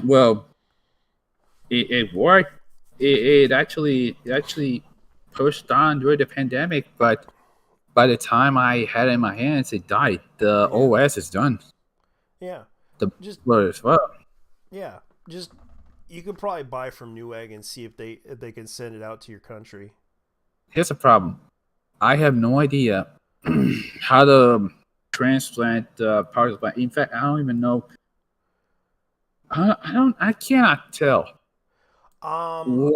well it worked. It actually pushed on during the pandemic, but by the time I had it in my hands, it died. The OS is done. Yeah. The Just board as well. yeah. Just you could probably buy from Newegg and see if they can send it out to your country. Here's the problem. I have no idea how to transplant power supply. In fact, I don't even know. I cannot tell Um.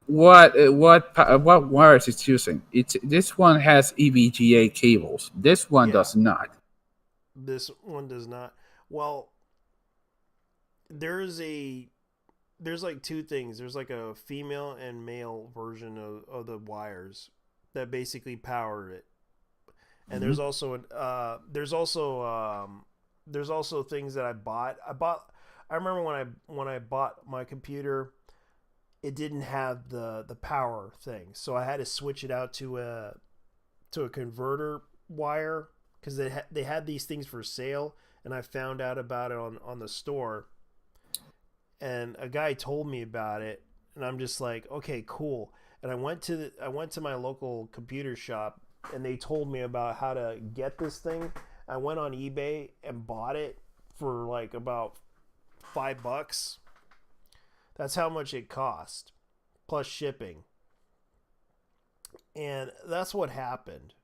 what wires it's using. This one has EVGA cables. This one Yeah. does not. This one does not. Well, there's like two things. There's like a female and male version of the wires that basically power it. And there's also there's also things that I bought. I remember when I bought my computer, it didn't have the power thing. So I had to switch it out to a converter wire because they had these things for sale, and I found out about it on the store. And a guy told me about it, and I'm just like, okay, cool. And I went to my local computer shop, and they told me about how to get this thing. I went on eBay and bought it for like about $5. That's how much it cost, plus shipping. And that's what happened.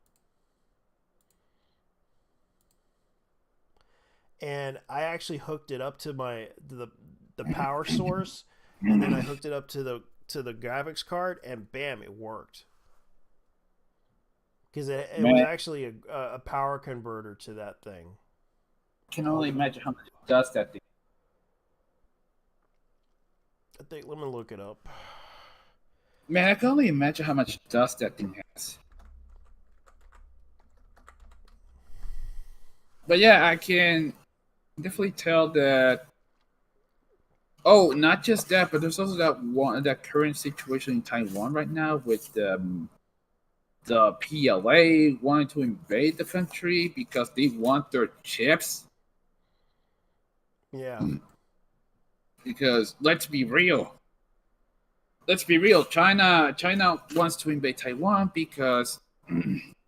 And I actually hooked it up to the power source, and then I hooked it up to the graphics card, and bam, it worked. Because it was actually a power converter to that thing. I can only imagine how much dust that thing. I think, let me look it up. Man, I can only imagine how much dust that thing has. But yeah, I can definitely tell that. Oh, not just that, but there's also that current situation in Taiwan right now with the PLA wanting to invade the country because they want their chips. Yeah. Because let's be real. China wants to invade Taiwan because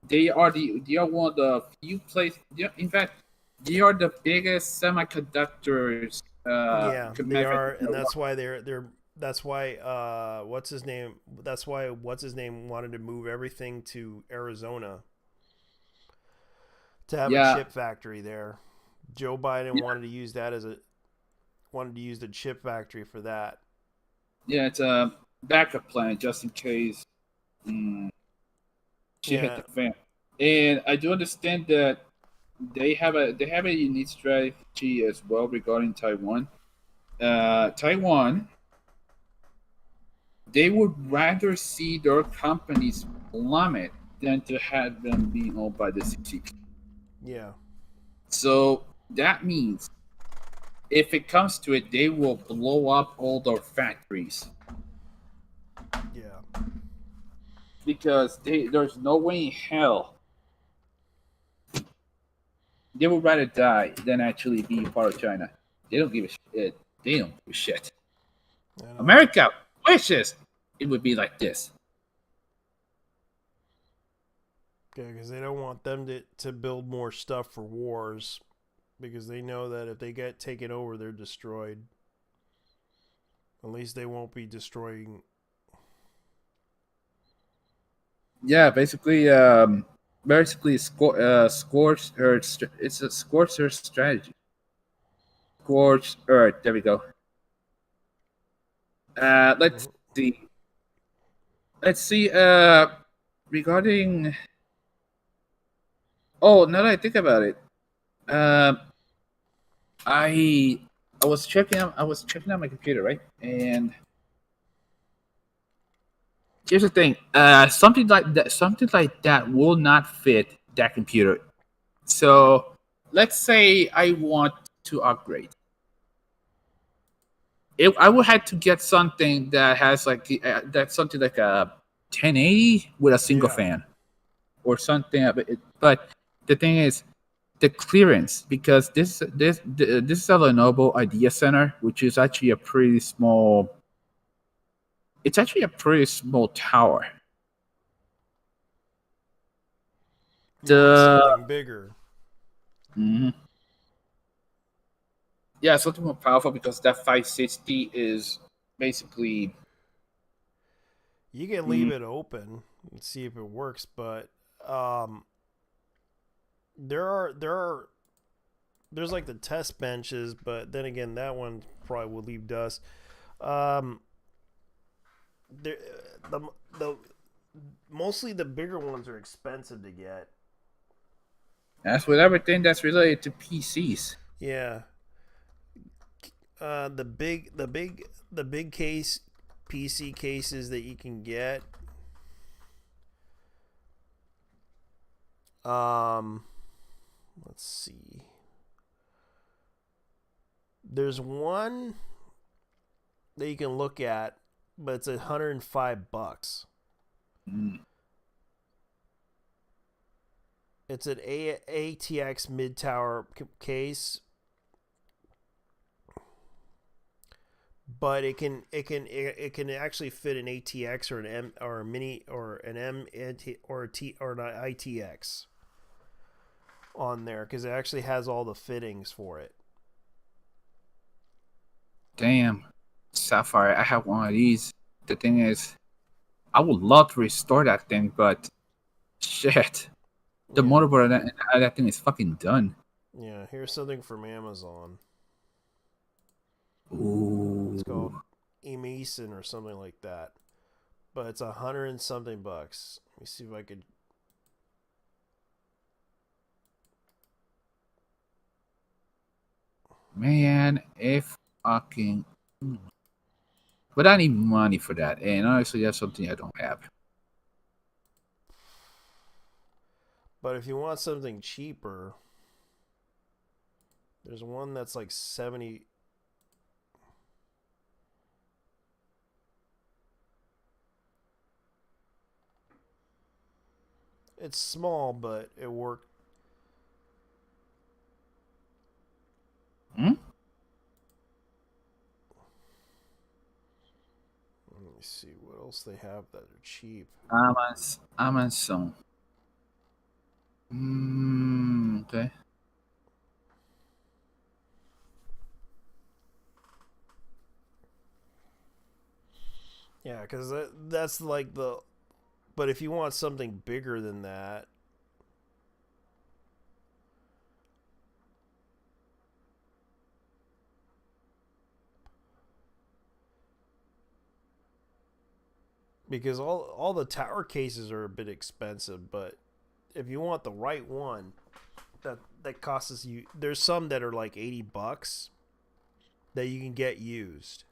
they are one of the few places. In fact, they are the biggest semiconductors. Yeah, they are, and that's why that's why what's his name wanted to move everything to Arizona to have a chip factory there. Joe Biden wanted to use the chip factory for that. Yeah, it's a backup plan just in case shit hit the fan. And I do understand that they have a unique strategy as well regarding Taiwan. Taiwan, they would rather see their companies plummet than to have them being owned by the CCP. Yeah. So that means if it comes to it, they will blow up all their factories. Yeah. Because there's no way in hell they would rather die than actually be part of China. They don't give a shit. They don't give a shit. America wishes it would be like this. Yeah, because they don't want them to build more stuff for wars, because they know that if they get taken over, they're destroyed. At least they won't be destroying. Yeah, basically, scorched earth. It's a scorched earth strategy. Scorched earth. There we go. Let's see. regarding, oh, now that I think about it, uh, I I was checking out my computer, right? And here's the thing, something like that will not fit that computer. So let's say I want to upgrade. I would have to get something that has like that's something like a 1080 with a single Yeah. fan or something. But the thing is, the clearance, because this is a Lenovo Idea Center, which is actually a pretty small. It's actually a pretty small tower. You want The something bigger. Mhm. Yeah, something more powerful because that 560 is basically. You can leave it open and see if it works, but um, there's like the test benches, but then again, that one probably will leave dust. Um, there, the mostly the bigger ones are expensive to get. That's with everything that's related to PCs. Yeah. The big case PC cases that you can get. Um, let's see. There's one that you can look at, but it's $105. Mm. It's an ATX mid tower case, but it can actually fit an ATX or an M or a mini or an M or a T or an ITX on there because it actually has all the fittings for it. Damn, Sapphire, I have one of these. The thing is, I would love to restore that thing, but shit, the Yeah. motherboard of that thing is fucking done. Yeah, here's something from Amazon. Ooh, It's called Emason or something like that. But it's $100 and something bucks. Let me see if I could. man, if fucking. But I need money for that, and honestly, that's something I don't have. But if you want something cheaper, there's one that's like 70. It's small, but it worked. Hmm? Let me see what else they have that are cheap. Amazon. Okay. Yeah, because that's like the. But if you want something bigger than that, because all the tower cases are a bit expensive, but if you want the right one, that costs you. There's some that are like $80 that you can get used.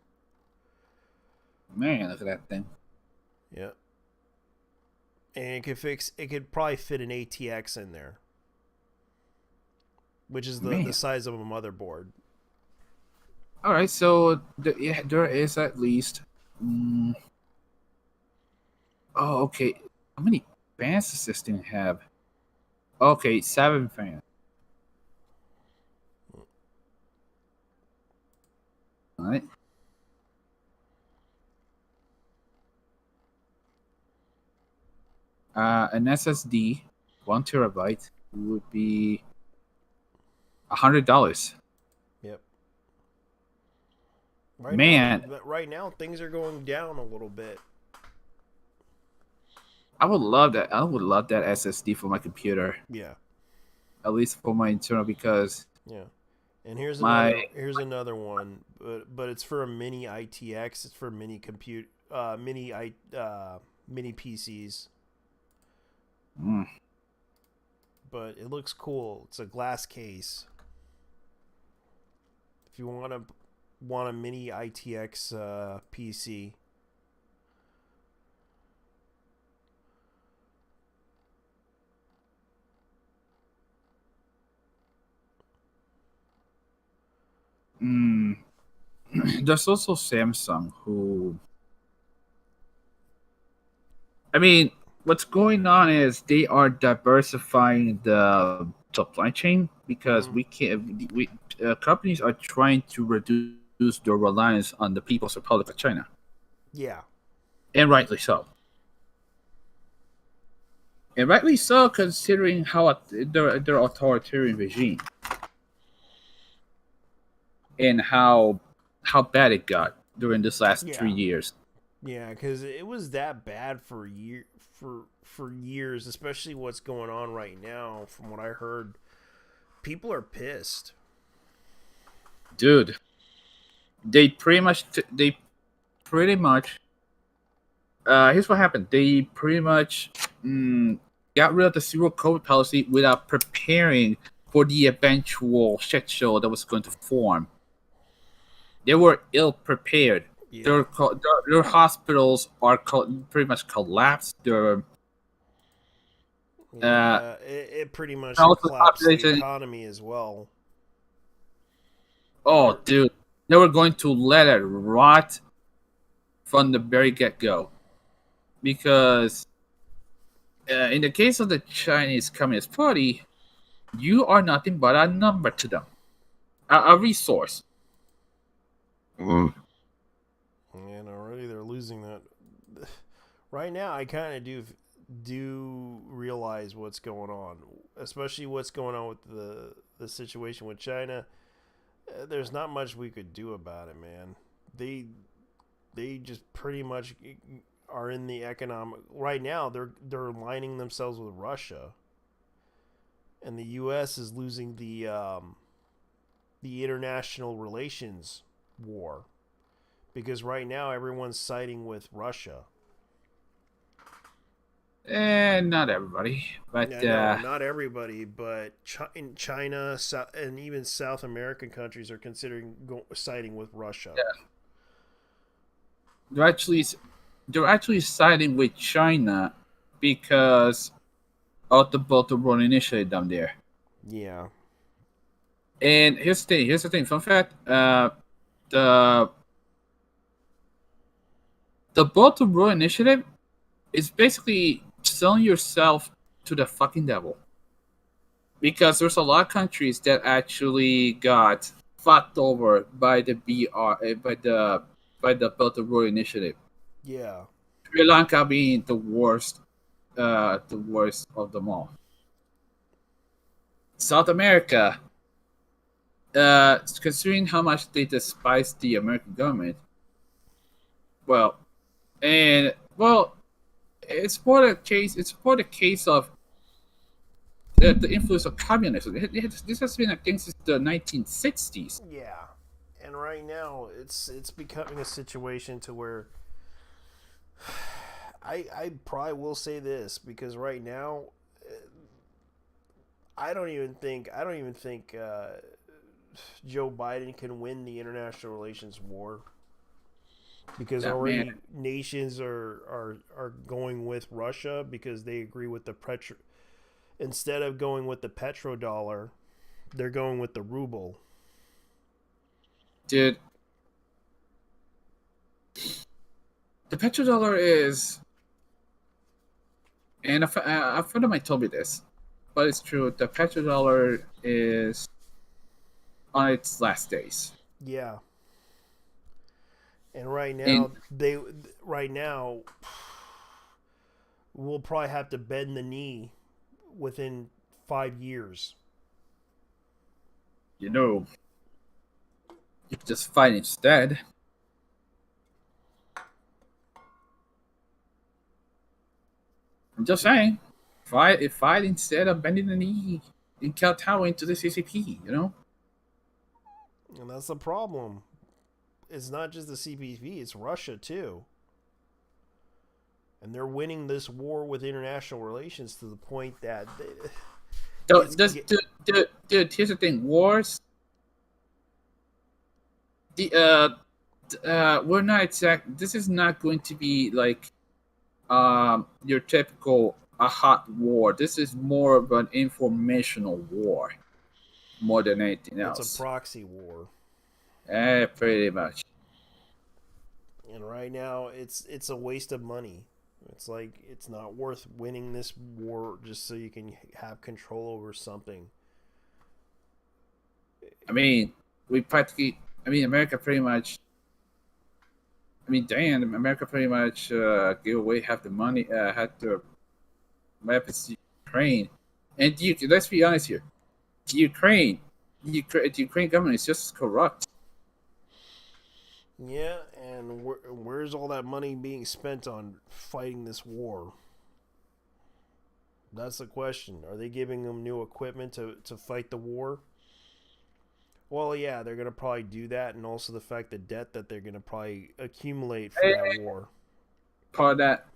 Man, look at that thing. Yeah, and it could probably fit an ATX in there, which is the Man. size of a motherboard. All right, so yeah, there is at least. Oh, okay. How many fans does this thing have? Okay, 7 fans. All right. An SSD, 1 TB would be $100. Yep. Man. Right now things are going down a little bit. I would love that. I would love that SSD for my computer, Yeah. at least for my internal, because Yeah. And here's my another one, but it's for a mini ITX. It's for mini compute mini PCs. Mm. but it looks cool. It's a glass case. If you want a mini ITX PC. Mm. There's also Samsung who, I mean, what's going on is they are diversifying the supply chain because Mhm. companies are trying to reduce their reliance on the People's Republic of China, Yeah. and rightly so. And rightly so, considering how their authoritarian regime and how bad it got during this last three Yeah. years. Yeah, because it was that bad for years, especially what's going on right now. From what I heard, people are pissed. Dude, they pretty much here's what happened. They pretty much got rid of the zero COVID policy without preparing for the eventual shit show that was going to form. They were ill prepared. Yeah. Their hospitals are pretty much collapsed. Their Yeah, it pretty much also collapsed the population. economy as well. Oh, dude, they were going to let it rot from the very get go because in the case of the Chinese Communist Party, you are nothing but a number to them, a resource. And already they're losing that. Right now, I kind of do realize what's going on, especially what's going on with the situation with China. There's not much we could do about it, man. They just pretty much are in the economic right now. They're aligning themselves with Russia, and the U.S. is losing the international relations war because right now everyone's siding with Russia. And not everybody, but I know not everybody, but in China and even South American countries are considering siding with Russia. yeah, they're actually they're actually siding with China because of the Belt and Road Initiative down there. Yeah. And here's the thing. Fun fact: the the Belt and Road Initiative is basically selling yourself to the fucking devil because there's a lot of countries that actually got fucked over by the by the Belt and Road Initiative. Yeah. Sri Lanka being the worst of them all. South America, considering how much they despise the American government, well, and well, it's more the case. It's more the case of the influence of communism. This has been a thing since the 1960s. Yeah. And right now it's becoming a situation to where I probably will say this because right now I don't even think Joe Biden can win the international relations war because Yeah, already man, nations are going with Russia because they agree with the instead of going with the petrodollar, they're going with the ruble. dude, the petrodollar is, and a friend of mine told me this, but it's true. The petrodollar is on its last days. Yeah. And And right now we'll probably have to bend the knee within 5 years. you know, you could just fight instead. I'm just saying, fight instead of bending the knee and kowtow into the CCP. You know, And that's the problem. It's not just the CPV, it's Russia too. and they're winning this war with international relations to the point that Dude, here's the thing: wars. We're not exact. This is not going to be like your typical a hot war. This is more of an informational war, more than anything else. it's a proxy war. Pretty much. And right now, it's a waste of money. It's like it's not worth winning this war just so you can have control over something. I mean, America pretty much. America pretty much gave away half the money, had the weapons to Ukraine, and let's be honest here, the Ukraine government is just corrupt. Yeah, and where's all that money being spent on fighting this war? That's the question. Are they giving them new equipment to fight the war? Well, yeah, they're going to probably do that, and also the fact the debt that they're going to probably accumulate for that war. Part of that,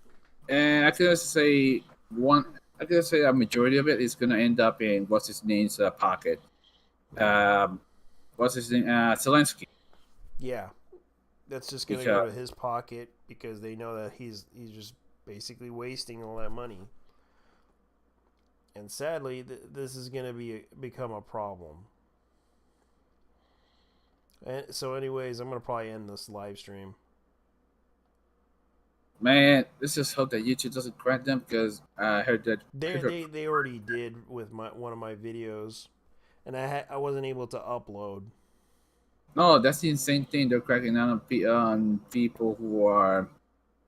and I could say a majority of it is going to end up in what's his name's pocket. What's his name? Zelensky. Yeah, that's just going to go to his pocket because they know that he's just basically wasting all that money. And sadly, this is going to become a problem. And so, anyways, I'm going to probably end this live stream. Man, let's just hope that YouTube doesn't grant them because I heard that they already did with one of my videos, and I wasn't able to upload. No, that's the insane thing. They're cracking down on people who are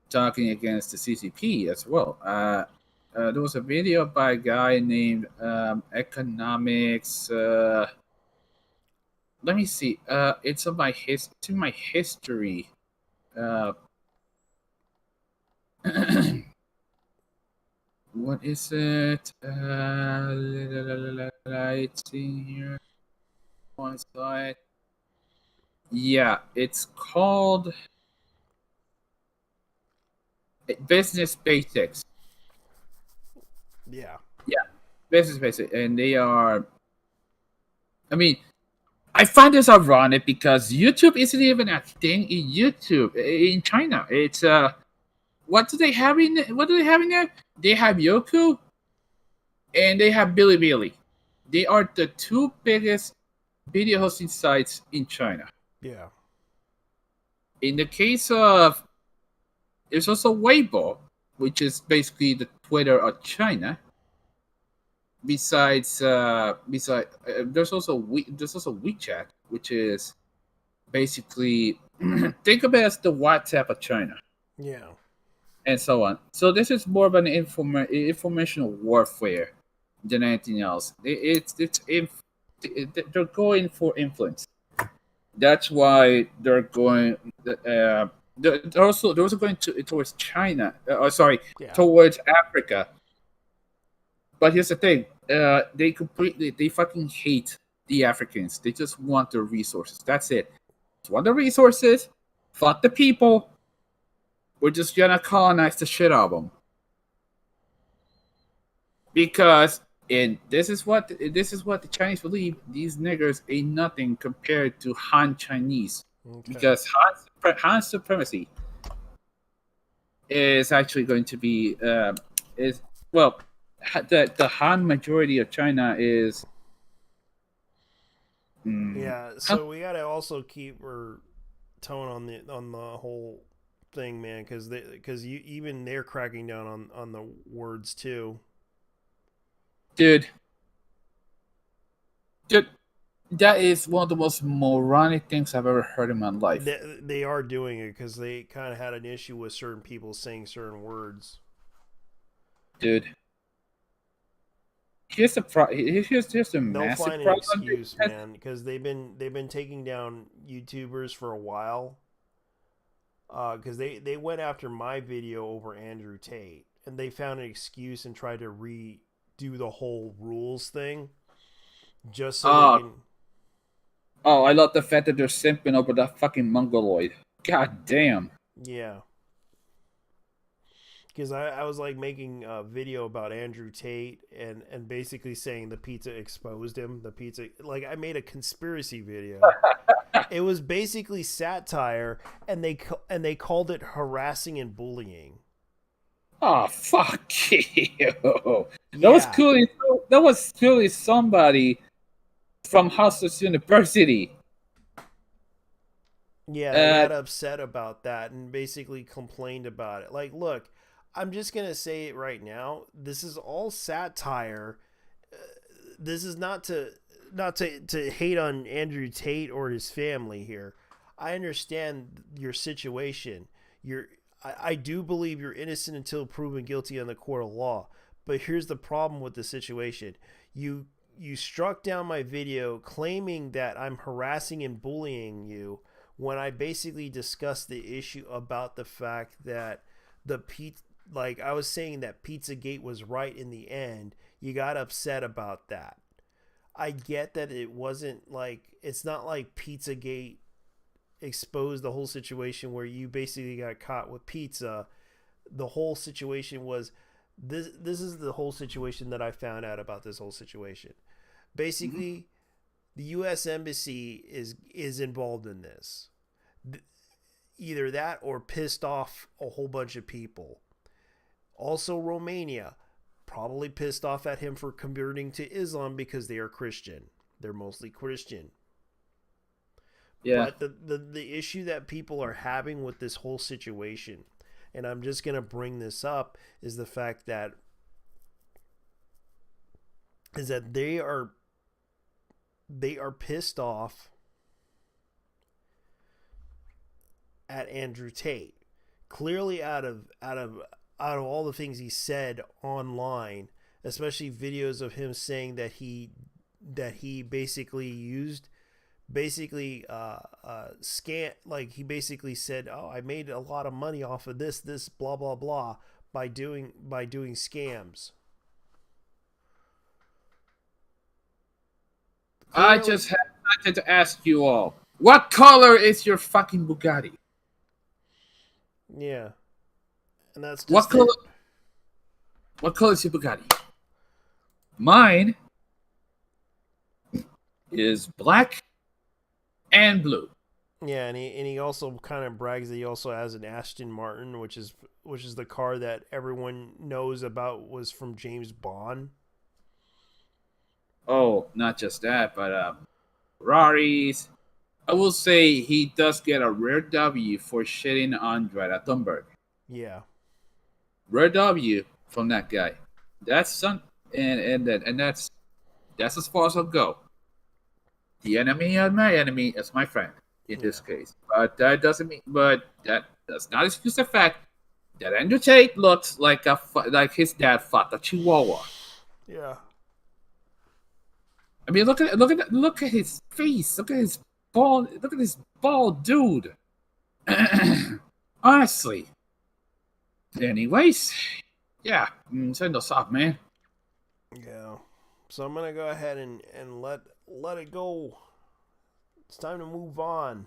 talking against the CCP as well. There was a video by a guy named Economics. Let me see. It's in my history. What is it? It's in here. One side. Yeah, it's called Business Basics. Yeah. Yeah, Business Basics. And they are... I find this ironic because YouTube isn't even a thing in YouTube in China. It's what do they have in there? They have Youku and they have Bilibili. They are the two biggest video hosting sites in China. Yeah. In the case of, there's also Weibo, which is basically the Twitter of China. Besides, there's also WeChat, which is basically think of it as the WhatsApp of China. Yeah. And so on. So this is more of an informational warfare than anything else. They're going for influence. That's why they're going. They're also going towards China. Towards Africa. But here's the thing: they fucking hate the Africans. They just want their resources. That's it. Just want the resources. Fuck the people. We're just gonna colonize the shit out of them. Because this is what the Chinese believe. These niggers ain't nothing compared to Han Chinese. Okay. Because Han supremacy is actually going to be the Han majority of China is. Yeah, so we gotta also keep our tone on the whole thing, man, because they're cracking down on the words too. Dude, that is one of the most moronic things I've ever heard in my life. They are doing it because they kind of had an issue with certain people saying certain words. Dude, here's a massive find an excuse, man, because they've been taking down YouTubers for a while. Because they went after my video over Andrew Tate, and they found an excuse and tried to redo the whole rules thing, just so they can. Oh, I love the fact that they're simping over that fucking mongoloid. God damn. Yeah. because I was like making a video about Andrew Tate and basically saying the pizza exposed him. The pizza, like I made a conspiracy video. It was basically satire, and they called it harassing and bullying. Oh, fuck you. That was Yeah. clearly somebody from Hustlers University. Yeah, they got upset about that and basically complained about it. Like, look, I'm just going to say it right now. This is all satire. This is not to hate on Andrew Tate or his family here. I understand your situation. I do believe you're innocent until proven guilty on the court of law. But here's the problem with the situation. You struck down my video claiming that I'm harassing and bullying you when I basically discussed the issue about the fact that I was saying that Pizzagate was right in the end. You got upset about that. I get that it wasn't like, it's not like Pizzagate exposed the whole situation where you basically got caught with pizza. The whole situation was this is the whole situation that I found out about this whole situation. Basically, the US Embassy is involved in this. Either that or pissed off a whole bunch of people. Also, Romania probably pissed off at him for converting to Islam because they are Christian. They're mostly Christian. Yeah. But the issue that people are having with this whole situation, and I'm just going to bring this up, is the fact that they are pissed off at Andrew Tate. Clearly out of all the things he said online, especially videos of him saying that he basically used scam, like he basically said, "Oh, I made a lot of money off of this blah blah blah by doing scams." I just had to ask you all, what color is your fucking Bugatti? Yeah, and that's just What color? What color is your Bugatti? Mine is black and blue. Yeah, and he also kind of brags that he also has an Aston Martin, which is the car that everyone knows about, was from James Bond. Oh, not just that, but Ferraris. I will say he does get a rare W for shitting on Greta Thunberg. Yeah. Rare W from that guy. That's that's as far as I'll go. The enemy of my enemy is my friend in this case. But that doesn't mean. But that does not excuse the fact that Andrew Tate looks like his dad fought a Chihuahua. Yeah. I mean, look at his face. Look at his bald. Look at this bald dude. Honestly. Anyways, yeah, send us off, man. Yeah. So I'm gonna go ahead and let it go. It's time to move on.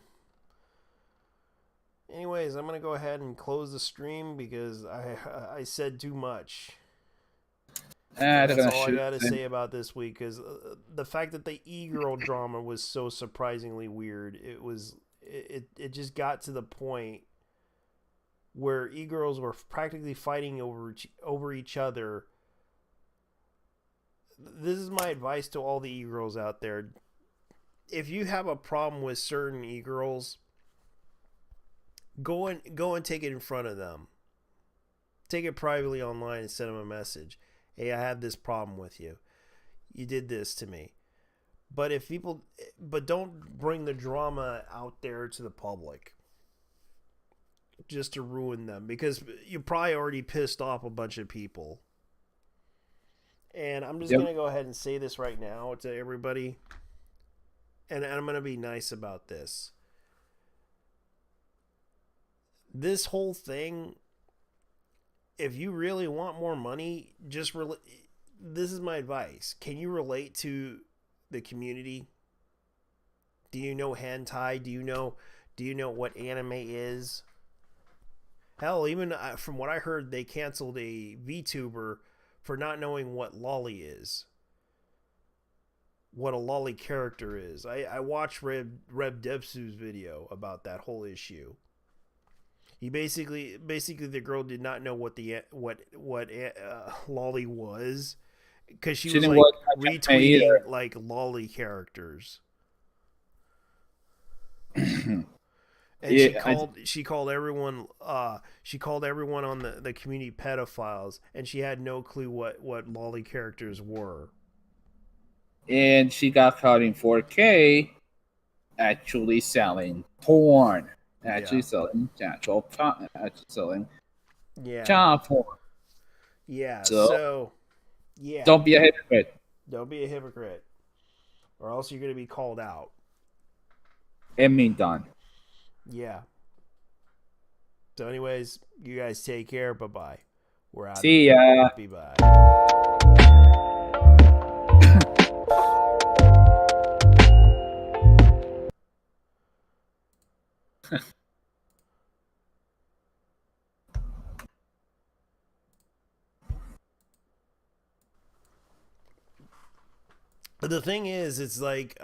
Anyways, I'm gonna go ahead and close the stream because I said too much. That's all I gotta say about this week. Because the fact that the e-girl drama was so surprisingly weird. It just got to the point where e-girls were practically fighting over each other. This is my advice to all the e-girls out there. If you have a problem with certain e-girls, go and take it in front of them. Take it privately online and send them a message. Hey, I have this problem with you. You did this to me. But don't bring the drama out there to the public just to ruin them, because you probably already pissed off a bunch of people. And I'm just going to go ahead and say this right now to everybody. And I'm going to be nice about this. This whole thing, if you really want more money, this is my advice. Can you relate to the community? Do you know hentai? Do you know what anime is? Hell, even from what I heard, they canceled a VTuber for not knowing what lolly is, what a lolly character is. I watched Reb Depsu's video about that whole issue. He basically the girl did not know what the lolly was, because she was didn't like watch anime either. retweeting like lolly characters. And Yeah, she called everyone on the community pedophiles, and she had no clue what lolly characters were. and she got caught in 4K actually selling porn. Actually Yeah. selling actual actually selling Yeah. child porn. Yeah. So, So yeah. don't be a hypocrite. Don't be a hypocrite, or else you're gonna be called out. And me done. Yeah. So anyways, you guys take care. Bye bye. We're out. See ya. Bye. The thing is, it's like